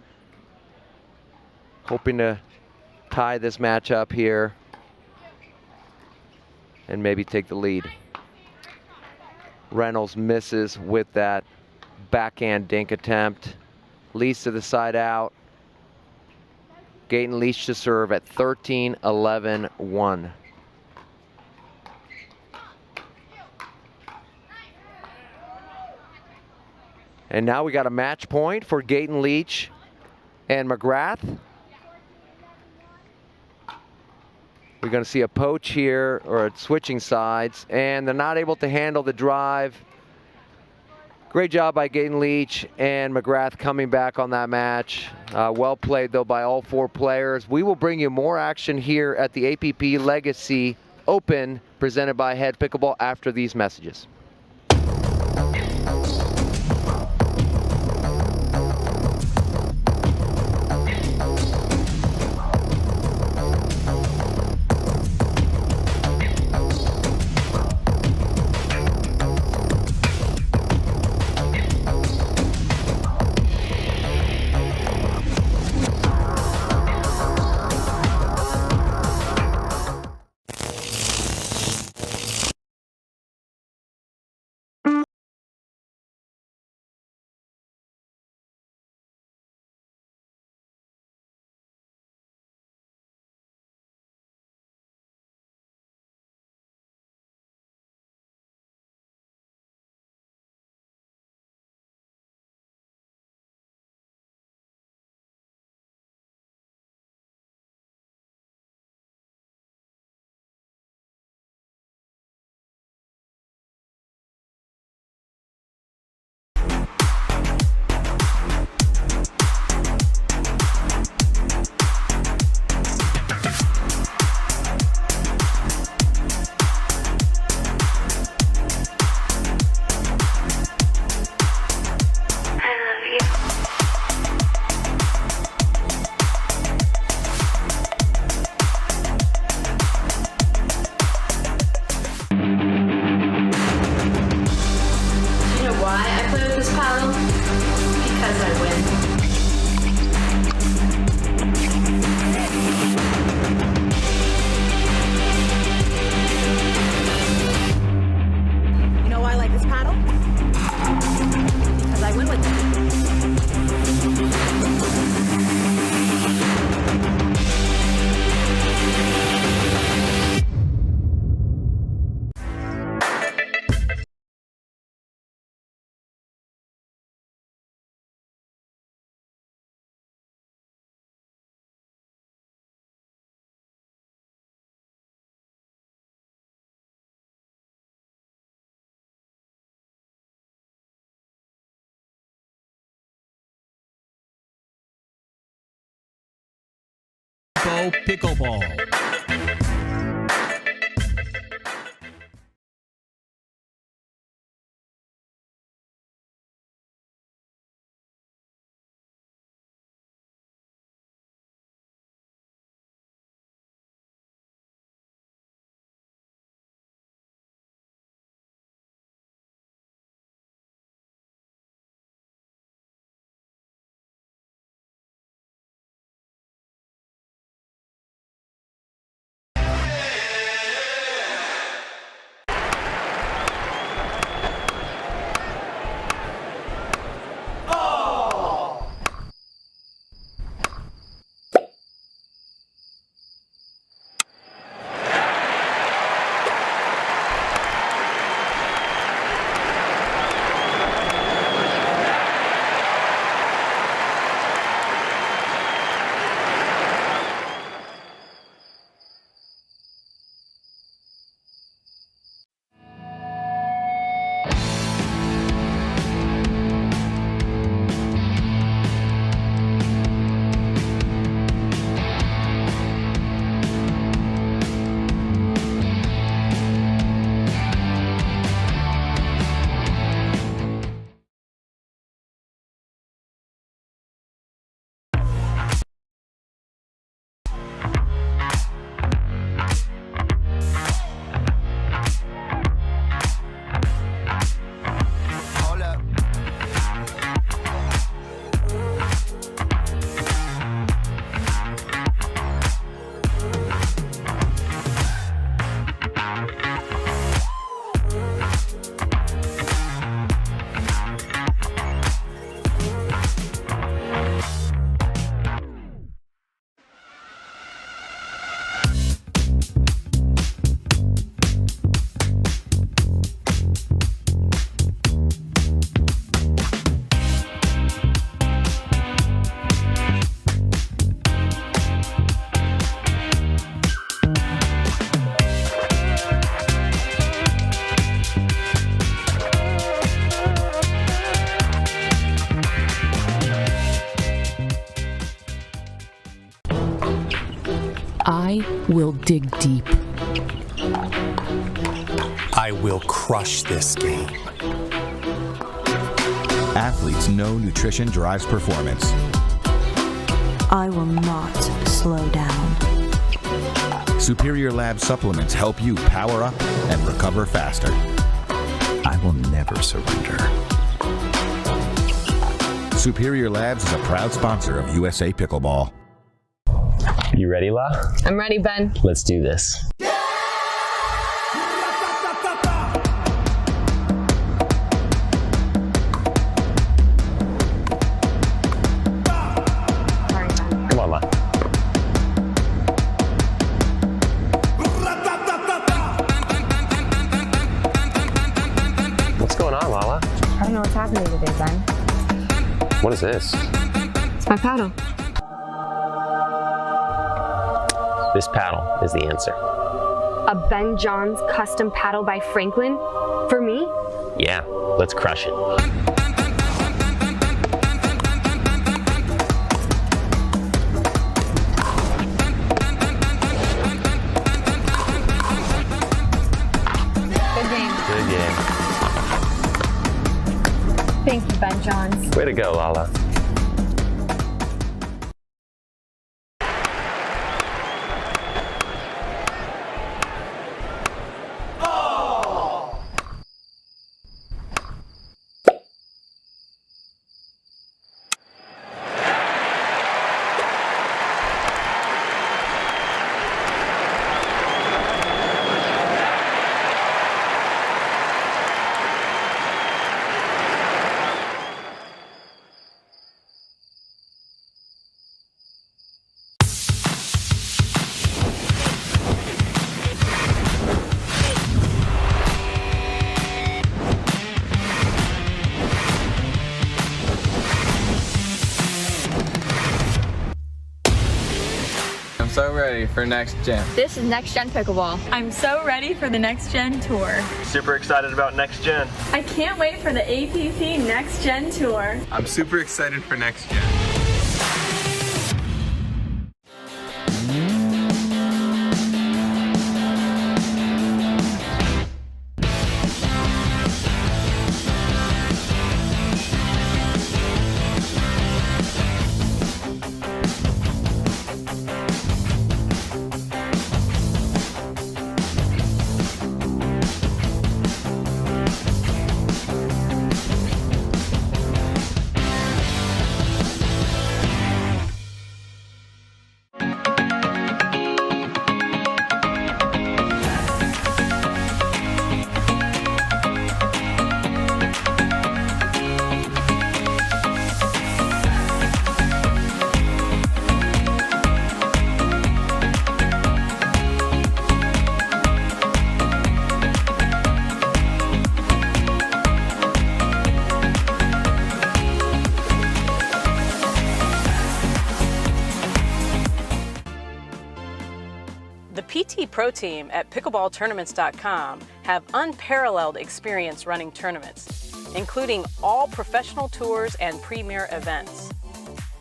Hoping to tie this match up here and maybe take the lead. Reynolds misses with that backhand dink attempt. Leads to the side out. Gayton Leach to serve at 13-11-1. And now we got a match point for Gayton Leach and McGrath. We're going to see a poach here, or switching sides, and they're not able to handle the drive. Great job by Gayton Leach and McGrath coming back on that match. Well played, though, by all 4 players. We will bring you more action here at the APP Legacy Open, presented by Head Pickleball, after these messages.
Pickleball.
I will dig deep.
I will crush this game.
Athletes know nutrition drives performance.
I will not slow down.
Superior Lab supplements help you power up and recover faster.
I will never surrender.
Superior Labs is a proud sponsor of USA Pickleball.
You ready, La?
I'm ready, Ben.
Let's do this. Come on, La. What's going on, Lala?
I don't know what's happening today, Ben.
What is this?
It's my paddle.
This paddle is the answer.
A Ben Johns custom paddle by Franklin? For me?
Yeah, let's crush it.
Good game.
Good game.
Thank you, Ben Johns.
Way to go, Lala.
I'm so ready for next gen.
This is Next Gen Pickleball. I'm so ready for the Next Gen Tour.
Super excited about next gen.
I can't wait for the APP Next Gen Tour.
I'm super excited for next gen.
The PT Pro Team at pickleballtournaments.com have unparalleled experience running tournaments, including all professional tours and premier events.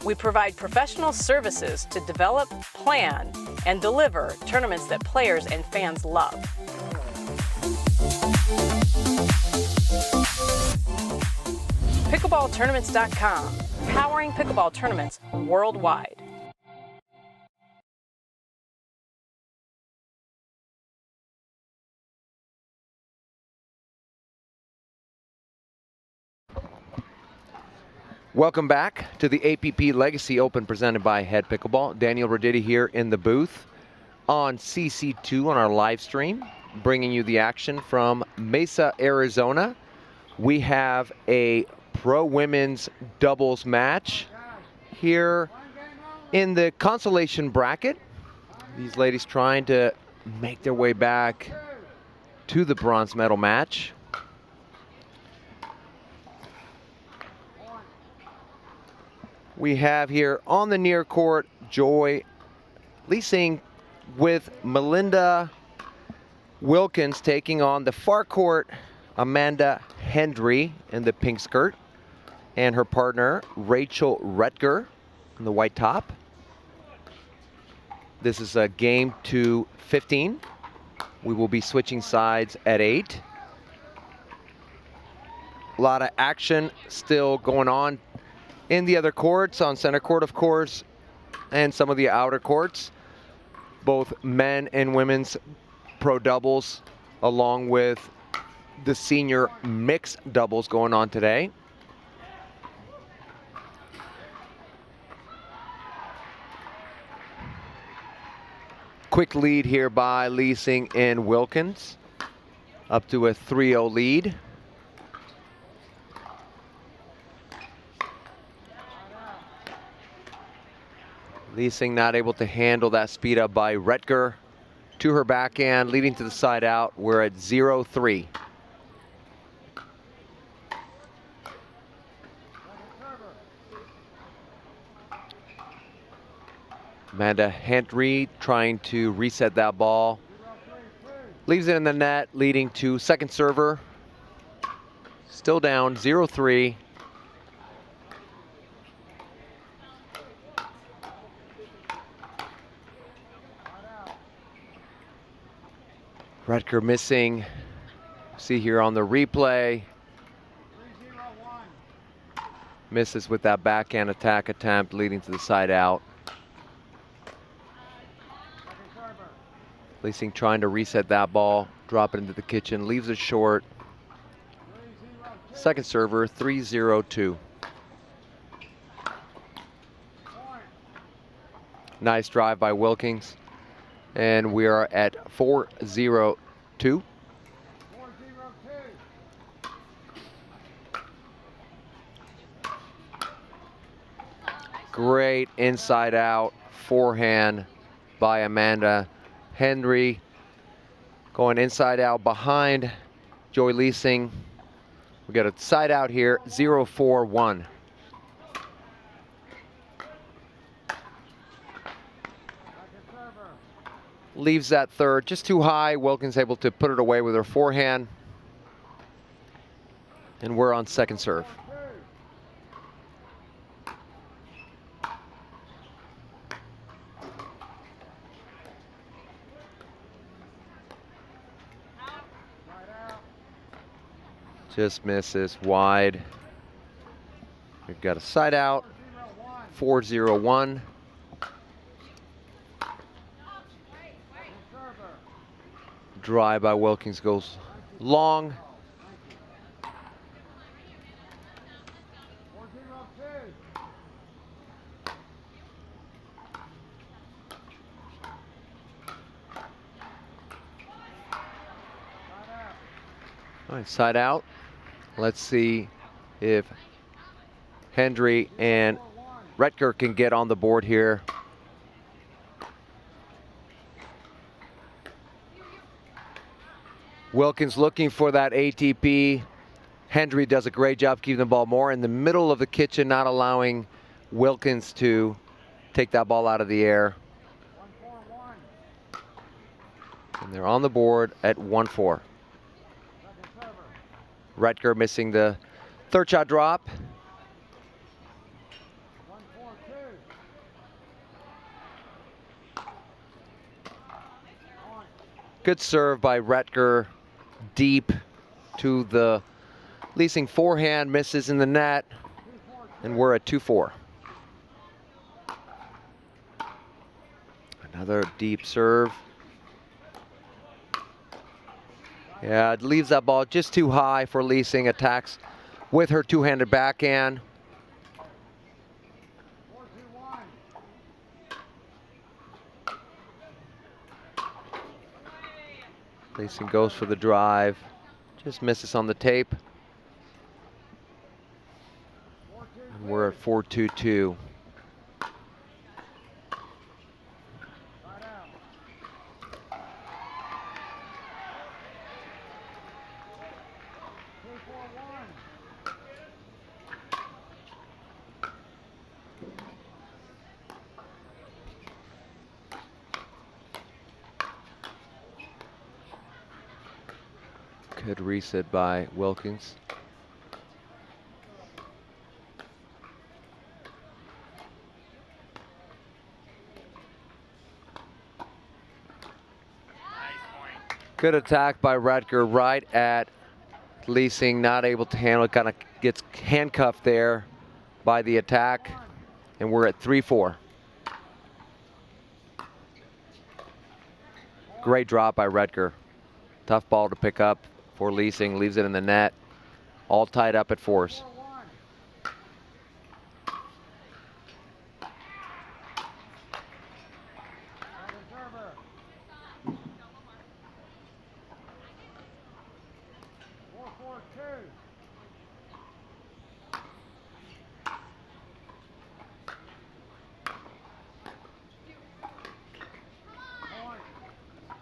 We provide professional services to develop, plan, and deliver tournaments that players and fans love. Pickleballtournaments.com, powering pickleball tournaments worldwide.
Welcome back to the APP Legacy Open presented by Head Pickleball. Daniel Roditi here in the booth on CC2 on our live stream, bringing you the action from Mesa, Arizona. We have a pro women's doubles match here in the Consolation bracket. These ladies trying to make their way back to the bronze medal match. We have here on the near court, Joy Leasing with Melinda Wilkins taking on the far court, Amanda Hendry in the pink skirt, and her partner, Rachel Rutger in the white top. This is a game to 15. We will be switching sides at 8. A lot of action still going on in the other courts, on center court, of course, and some of the outer courts. Both men and women's pro doubles, along with the senior mixed doubles going on today. Quick lead here by Leasing and Wilkins, up to a 3-0 lead. Leasing not able to handle that speed up by Retker. To her backhand, leading to the side out. We're at 0-3. Amanda Henry trying to reset that ball. Leaves it in the net, leading to second server. Still down, 0-3. Retker missing. See here on the replay. Misses with that backhand attack attempt, leading to the side out. Leasing trying to reset that ball, drop it into the kitchen, leaves it short. Second server, 3-0-2. Nice drive by Wilkins. And we are at 4-0-2. Great inside out forehand by Amanda Henry. Going inside out behind Joy Leasing. We got a side out here, 0-4-1. Leaves that third just too high. Wilkins able to put it away with her forehand. And we're on second serve. Just misses wide. We've got a side out, 4-0-1. Drive by Wilkins goes long. All right, side out. Let's see if Hendry and Retker can get on the board here. Wilkins looking for that ATP. Hendry does a great job keeping the ball more in the middle of the kitchen, not allowing Wilkins to take that ball out of the air. And they're on the board at 1-4. Retker missing the third shot drop. Good serve by Retker, deep to the Leasing forehand, misses in the net, and we're at 2-4. Another deep serve. Yeah, it leaves that ball just too high for Leasing. Attacks with her two-handed backhand. Leasing goes for the drive, just misses on the tape. And we're at 4-2-2. Good reset by Wilkins. Good attack by Rutger right at Leasing, not able to handle it, kind of gets handcuffed there by the attack, and we're at 3-4. Great drop by Rutger. Tough ball to pick up for Leasing, leaves it in the net. All tied up at fours.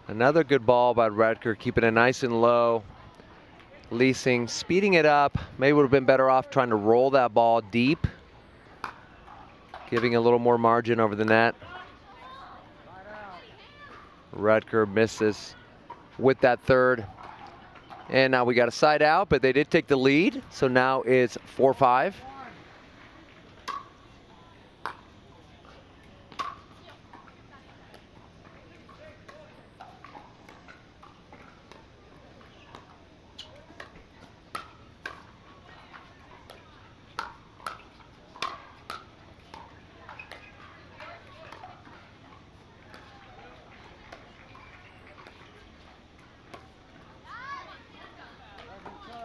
Another good ball by Rutger, keeping it nice and low. Leasing, speeding it up. Maybe would have been better off trying to roll that ball deep, giving a little more margin over the net. Rutger misses with that third. And now we got a side out, but they did take the lead. So now it's 4-5.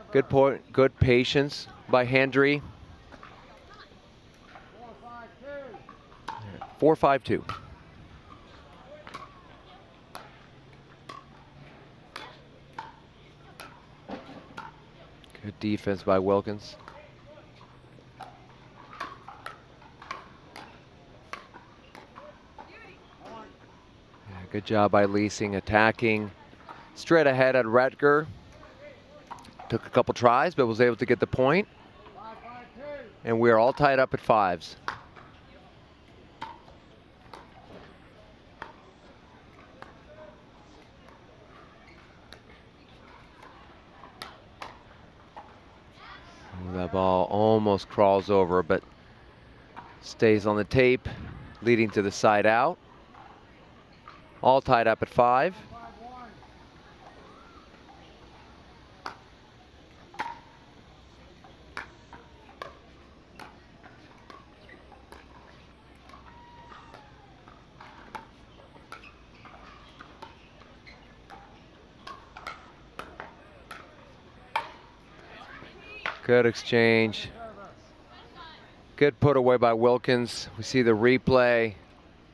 Good point, good patience by Hendry. 4-5-2. Good defense by Wilkins. Yeah, good job by Leasing, attacking straight ahead at Rutger. Took a couple tries, but was able to get the point. And we're all tied up at fives. That ball almost crawls over, but stays on the tape, leading to the side out. All tied up at 5. Good exchange. Good put away by Wilkins. We see the replay.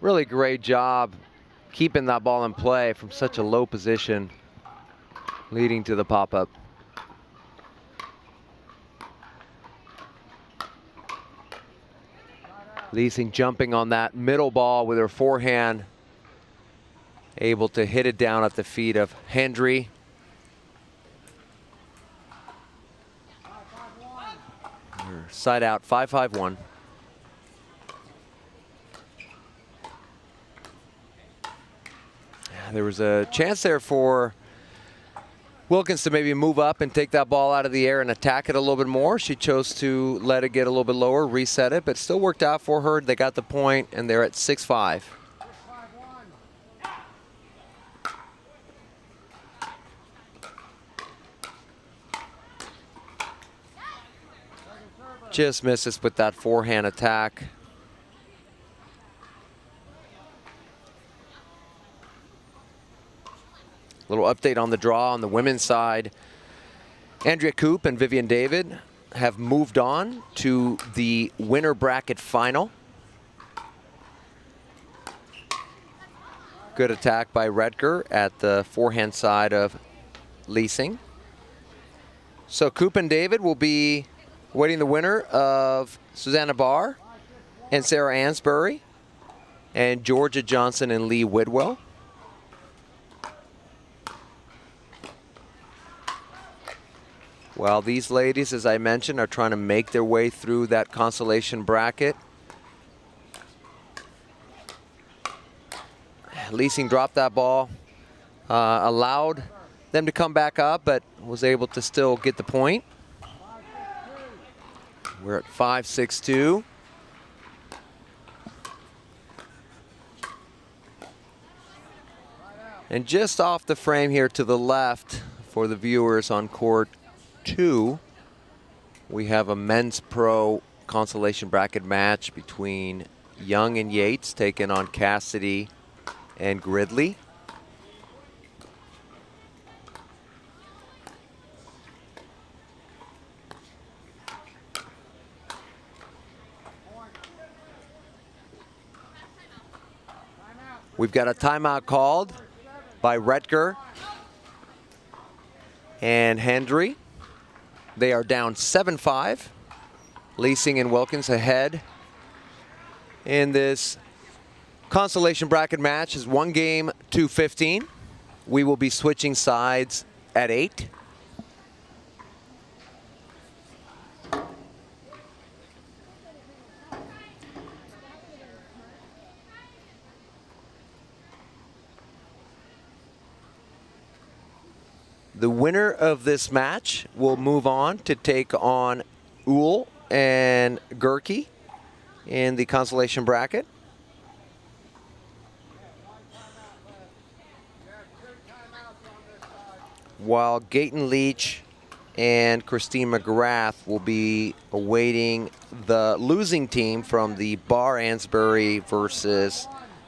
Really great job keeping that ball in play from such a low position, leading to the pop-up. Leasing jumping on that middle ball with her forehand, able to hit it down at the feet of Hendry. Side out, 5-5-1. There was a chance there for Wilkins to maybe move up and take that ball out of the air and attack it a little bit more. She chose to let it get a little bit lower, reset it, but still worked out for her. They got the point, and they're at 6-5. Just misses with that forehand attack. Little update on the draw on the women's side. Andrea Koop and Vivian David have moved on to the winner bracket final. Good attack by Rutger at the forehand side of Leasing. So Koop and David will be waiting the winner of Susanna Barr and Sarah Ansbury, and Georgia Johnson and Lee Whitwell. Well, these ladies, as I mentioned, are trying to make their way through that consolation bracket. Leasing dropped that ball, allowed them to come back up, but was able to still get the point. We're at 5-6-2. And just off the frame here to the left for the viewers on court 2, we have a men's pro consolation bracket match between Young and Yates taking on Cassidy and Gridley. We've got a timeout called by Retker and Hendry. They are down 7-5. Leasing and Wilkins ahead in this consolation bracket match is 1 game to 15. We will be switching sides at 8. The winner of this match will move on to take on Uhl and Gerke in the consolation bracket. While Gayton Leach and Christine McGrath will be awaiting the losing team from the Barr Ansbury versus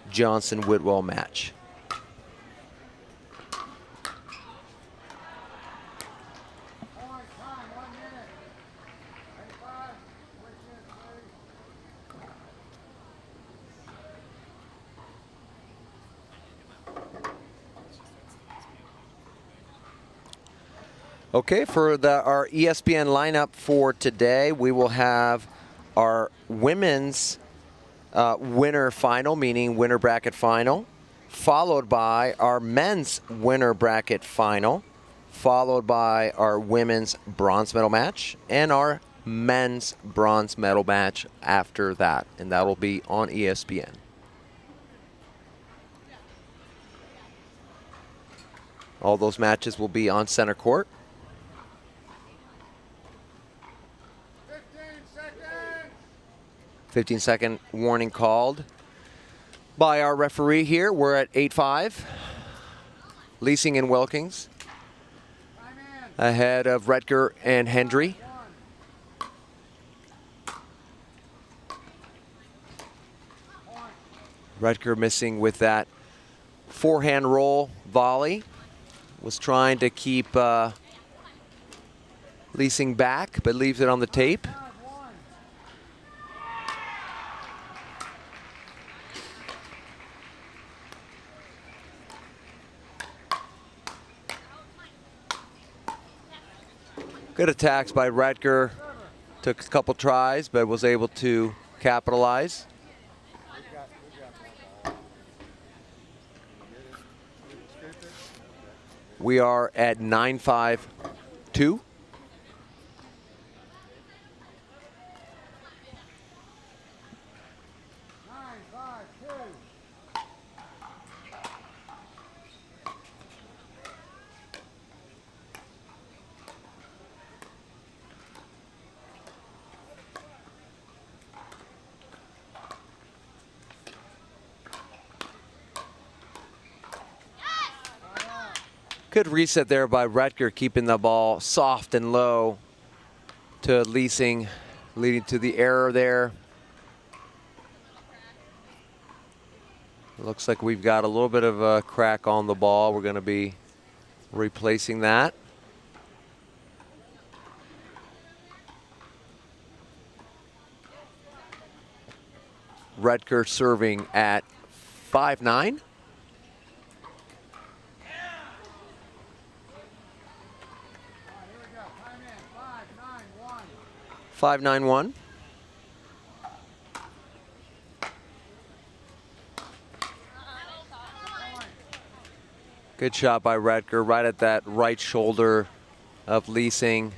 Johnson Whitwell match. Okay, for our ESPN lineup for today, we will have our women's winner final, meaning winner bracket final, followed by our men's winner bracket final, followed by our women's bronze medal match, and our men's bronze medal match after that, and that will be on ESPN. All those matches will be on center court. 15-second warning called by our referee here. We're at 8-5. Leasing and Wilkins ahead of Retker and Hendry. Retker missing with that forehand roll volley. Was trying to keep Leasing back, but leaves it on the tape. Good attacks by Retker. Took a couple tries, but was able to capitalize. We are at 9-5-2. Good reset there by Retker, keeping the ball soft and low to Leasing, leading to the error there. Looks like we've got a little bit of a crack on the ball. We're going to be replacing that. Retker serving at 5-9. 5-9-1. Good shot by Retker, right at that right shoulder of Leasing.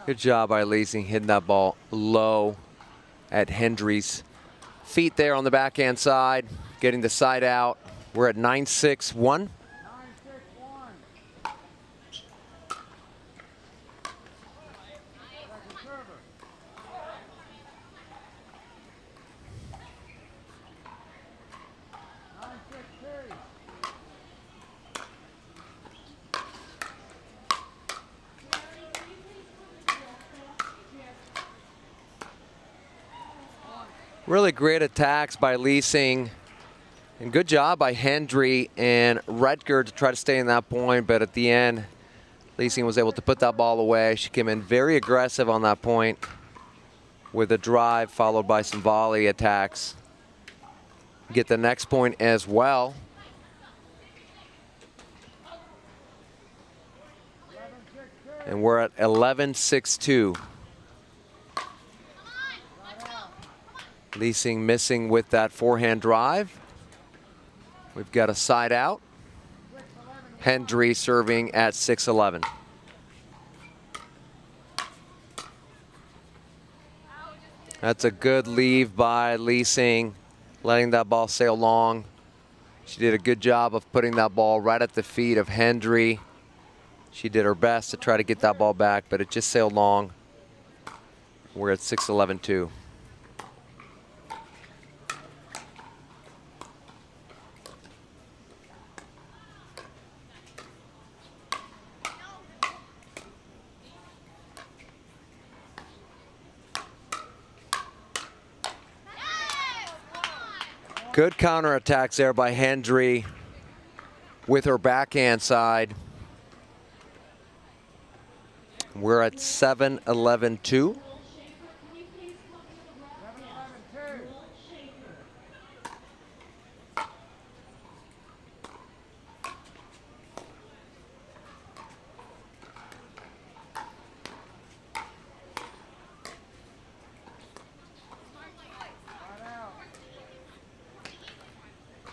Good job by Leasing, hitting that ball low at Hendry's feet there on the backhand side, getting the side out. We're at 9-6-1. Really great attacks by Leasing. And good job by Hendry and Redger to try to stay in that point, but at the end, Leasing was able to put that ball away. She came in very aggressive on that point with a drive followed by some volley attacks. Get the next point as well. And we're at 11-6-2. Leasing missing with that forehand drive. We've got a side out. Hendry serving at 6-11. That's a good leave by Leasing, letting that ball sail long. She did a good job of putting that ball right at the feet of Hendry. She did her best to try to get that ball back, but it just sailed long. We're at 6-11-2. Good counterattacks there by Hendry with her backhand side. We're at 7-11-2.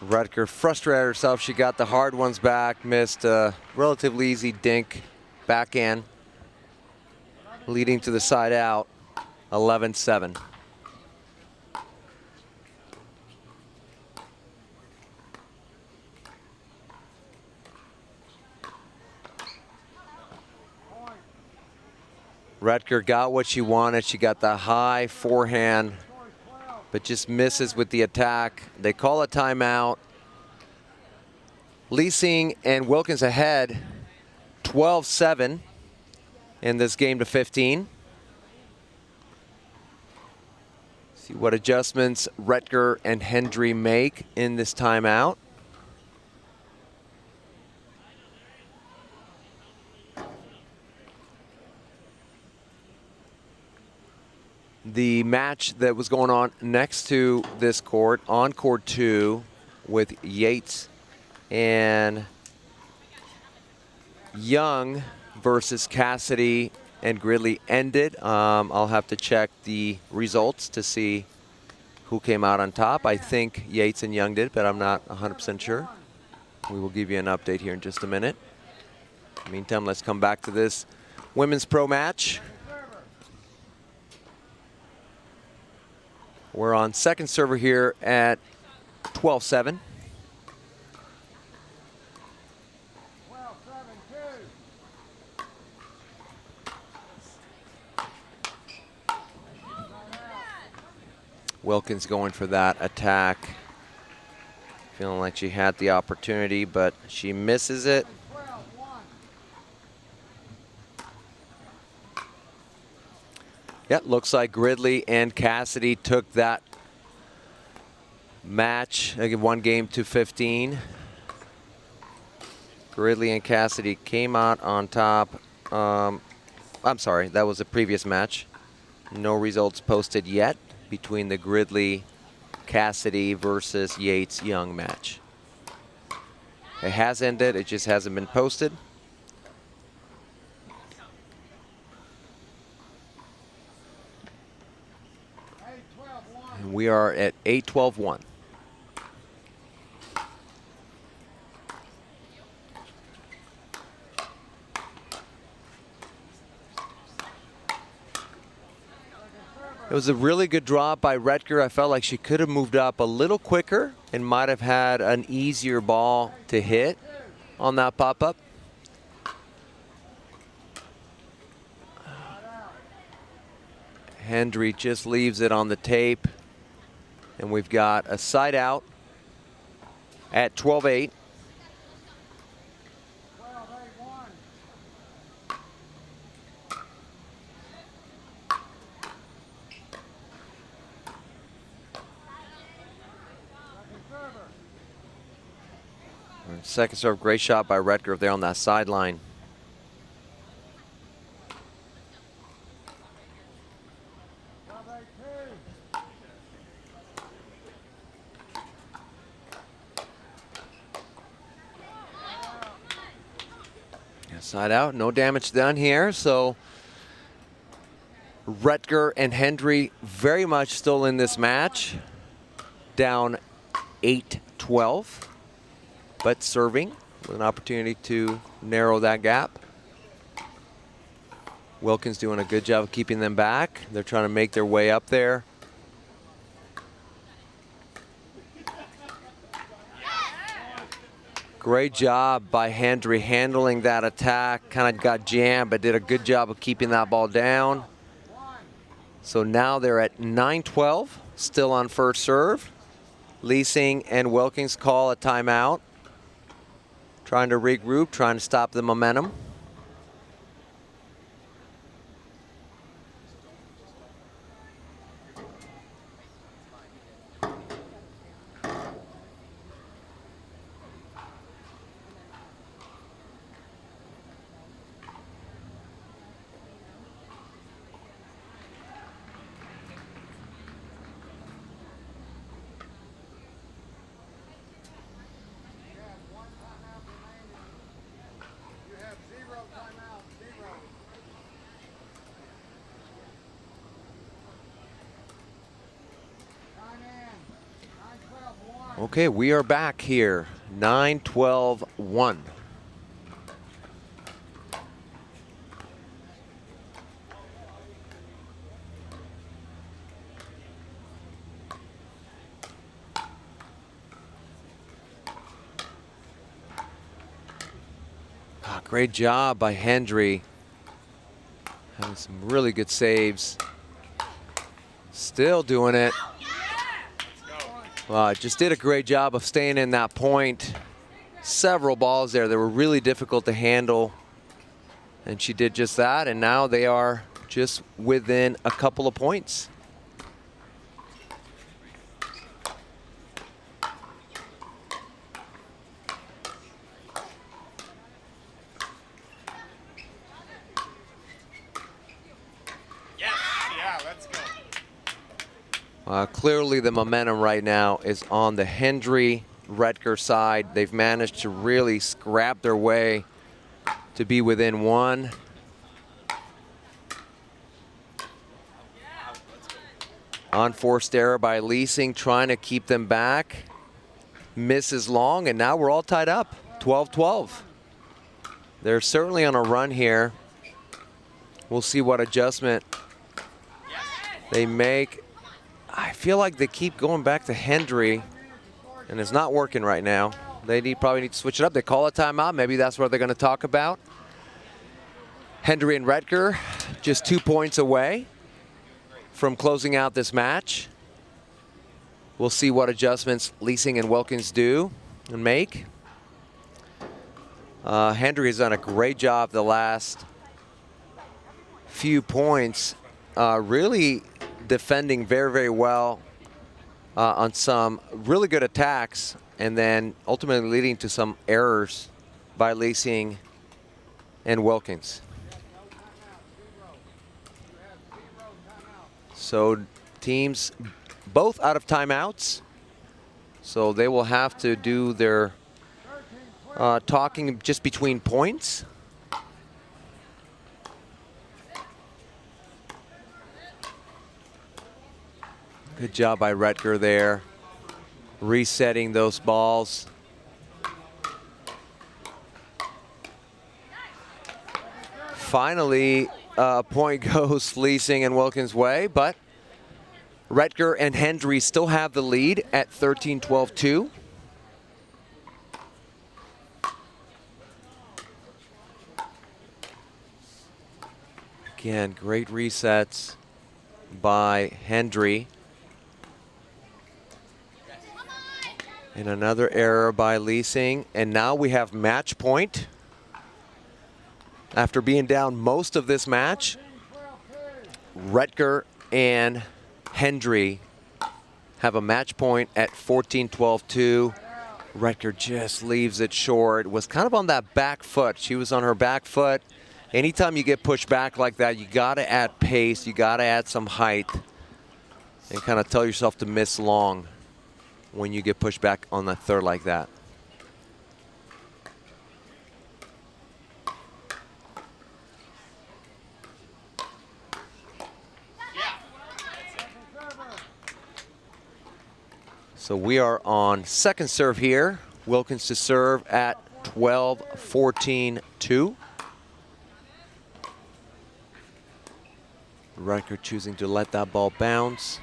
Rutger frustrated herself. She got the hard ones back, missed a relatively easy dink backhand, leading to the side out, 11-7. Rutger got what she wanted. She got the high forehand, but just misses with the attack. They call a timeout. Leasing and Wilkins ahead 12-7 in this game to 15. See what adjustments Rutger and Hendry make in this timeout. The match that was going on next to this court, on court 2, with Yates and Young versus Cassidy and Gridley ended. I'll have to check the results to see who came out on top. I think Yates and Young did, but I'm not 100% sure. We will give you an update here in just a minute. In the meantime, let's come back to this women's pro match. We're on second server here at 12-7. Wilkins going for that attack. Feeling like she had the opportunity, but she misses it. Yeah, looks like Gridley and Cassidy took that match, 1-15. Gridley and Cassidy came out on top. I'm sorry, that was a previous match. No results posted yet between the Gridley, Cassidy versus Yates Young match. It has ended, it just hasn't been posted. And we are at 8-12-1. It was a really good drop by Retker. I felt like she could have moved up a little quicker and might have had an easier ball to hit on that pop-up. Hendry just leaves it on the tape. And we've got a side out at 12-8. Second serve, great shot by Retker there on that sideline. Side out, no damage done here. So Retker and Hendry very much still in this match. Down 8-12, but serving with an opportunity to narrow that gap. Wilkins doing a good job of keeping them back. They're trying to make their way up there. Great job by Hendry handling that attack. Kind of got jammed, but did a good job of keeping that ball down. So now they're at 9-12, still on first serve. Leasing and Wilkins call a timeout. Trying to regroup, trying to stop the momentum. Okay, we are back here. 9-12-1. Great job by Hendry. Having some really good saves. Still doing it. Just did a great job of staying in that point. Several balls there that were really difficult to handle. And she did just that, and now they are just within a couple of points. Clearly the momentum right now is on the Hendry-Retker side. They've managed to really scrap their way to be within one. Unforced error by Leasing, trying to keep them back. Misses long, and now we're all tied up, 12-12. They're certainly on a run here. We'll see what adjustment they make. I feel like they keep going back to Hendry, and it's not working right now. They probably need to switch it up. They call a timeout. Maybe that's what they're going to talk about. Hendry and Retker just 2 points away from closing out this match. We'll see what adjustments Leasing and Wilkins do and make. Hendry has done a great job the last few points, really defending very, very well on some really good attacks, and then ultimately leading to some errors by Leasing and Wilkins. So teams both out of timeouts, so they will have to do their talking just between points. Good job by Retker there, resetting those balls. Finally, a point goes Leasing and Wilkins' way, but Retker and Hendry still have the lead at 13-12-2. Again, great resets by Hendry. And another error by Leasing. And now we have match point. After being down most of this match, Retker and Hendry have a match point at 14-12-2. Retker just leaves it short. Was kind of on that back foot. She was on her back foot. Anytime you get pushed back like that, you got to add pace. You got to add some height and kind of tell yourself to miss long when you get pushed back on the third like that. So we are on second serve here. Wilkins to serve at 12-14-2. Retker choosing to let that ball bounce.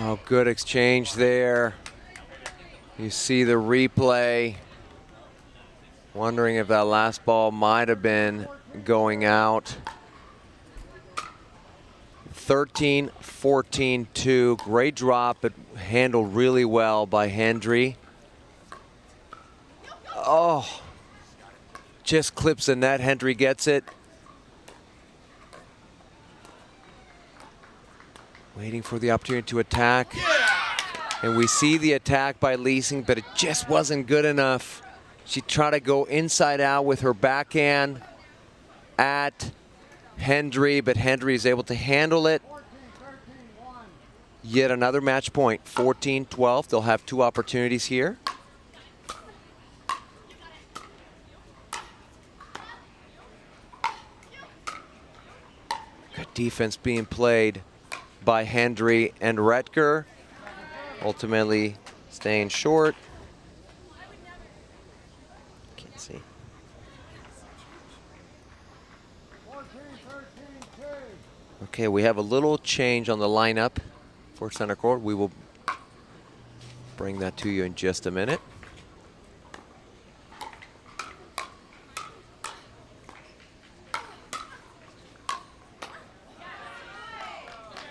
Oh, good exchange there. You see the replay. Wondering if that last ball might have been going out. 13-14-2. Great drop, but handled really well by Hendry. Oh, just clips the net. Hendry gets it. Waiting for the opportunity to attack. And we see the attack by Leasing, but it just wasn't good enough. She tried to go inside out with her backhand at Hendry, but Hendry is able to handle it. Yet another match point, 14-12. They'll have two opportunities here. Good defense being played by Hendry and Retker. Ultimately staying short. Can't see. Okay, we have a little change on the lineup for center court. We will bring that to you in just a minute.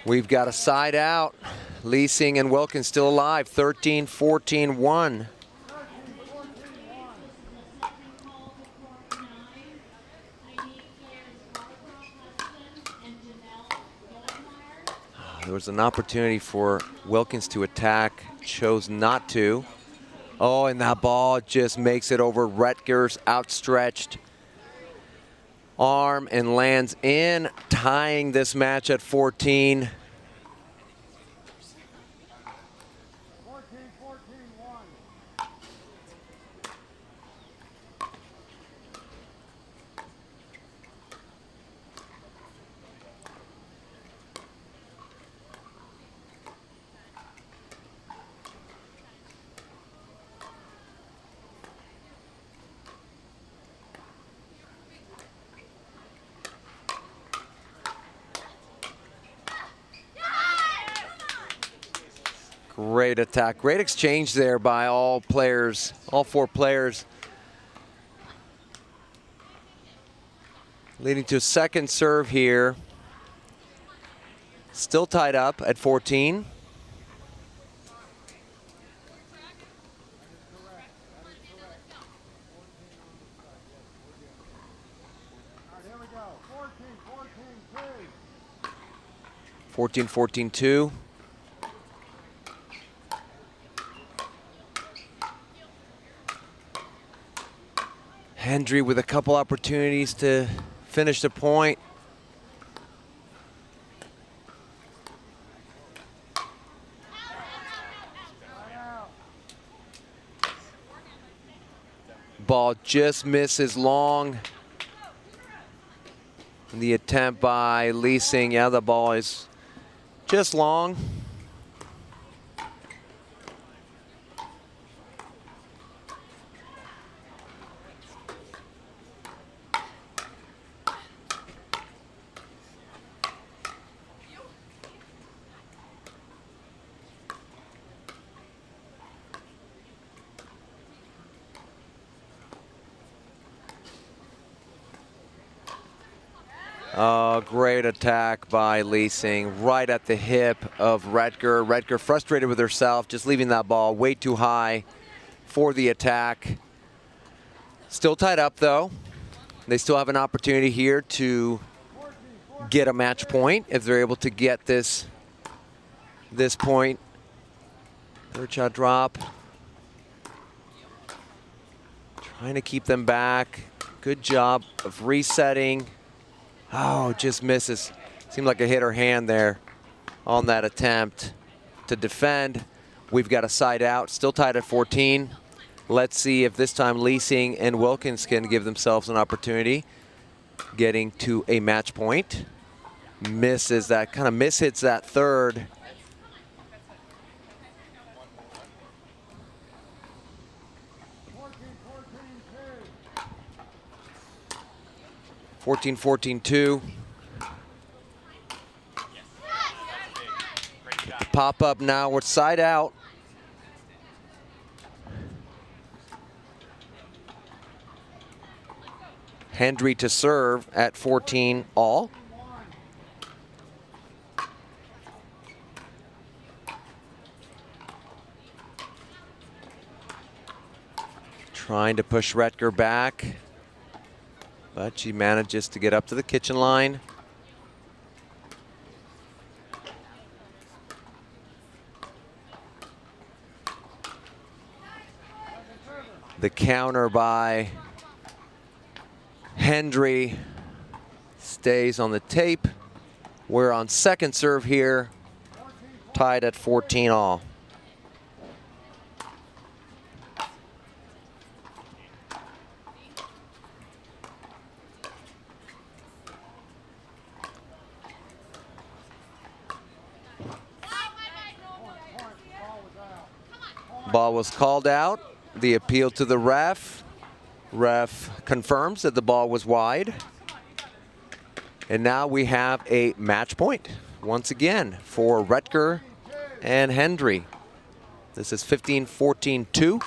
We've got a side out. Leasing and Wilkins still alive. 13-14-1. There was an opportunity for Wilkins to attack, chose not to. Oh, and that ball just makes it over Retker's outstretched arm and lands in, tying this match at 14. Great attack, great exchange there by all players, all four players. Leading to a second serve here. Still tied up at 14.
Here we go.
14-14-2. Hendry with a couple opportunities to finish the point. ball just misses long. The attempt by Leasing, yeah, the ball is just long. Oh, great attack by Leasing, right at the hip of Retker. Retker frustrated with herself, just leaving that ball way too high for the attack. Still tied up though. They still have an opportunity here to get a match point if they're able to get this point. Third shot drop. Trying to keep them back. Good job of resetting. Oh, just misses. Seemed like a hit her hand there on that attempt to defend. We've got a side out, still tied at 14. Let's see if this time Leasing and Wilkins can give themselves an opportunity getting to a match point. Misses that, kind of mishits that third. Fourteen, 14-2. Pop up now, we're side out. Hendry to serve at 14 all. Trying to push Retker back, but she manages to get up to the kitchen line. The counter by Hendry stays on the tape. We're on second serve here, tied at 14 all. Ball was called out. The appeal to the ref. Ref confirms that the ball was wide. And now we have a match point once again for Retker and Hendry. This is 15-14-2.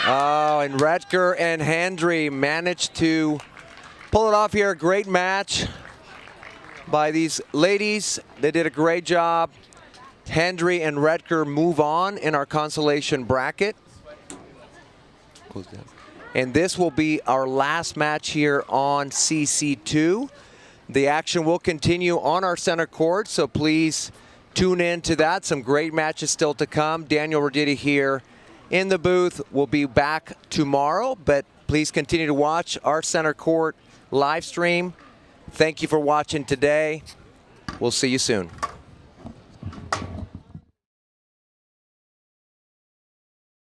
Oh, and Retker and Hendry managed to pull it off here. Great match by these ladies. They did a great job. Hendry and Retker move on in our consolation bracket. And this will be our last match here on CC2. The action will continue on our center court, so please tune in to that. Some great matches still to come. Daniel Roditi here in the booth. We'll be back tomorrow, but please continue to watch our center court live stream. Thank you for watching today. We'll see you soon.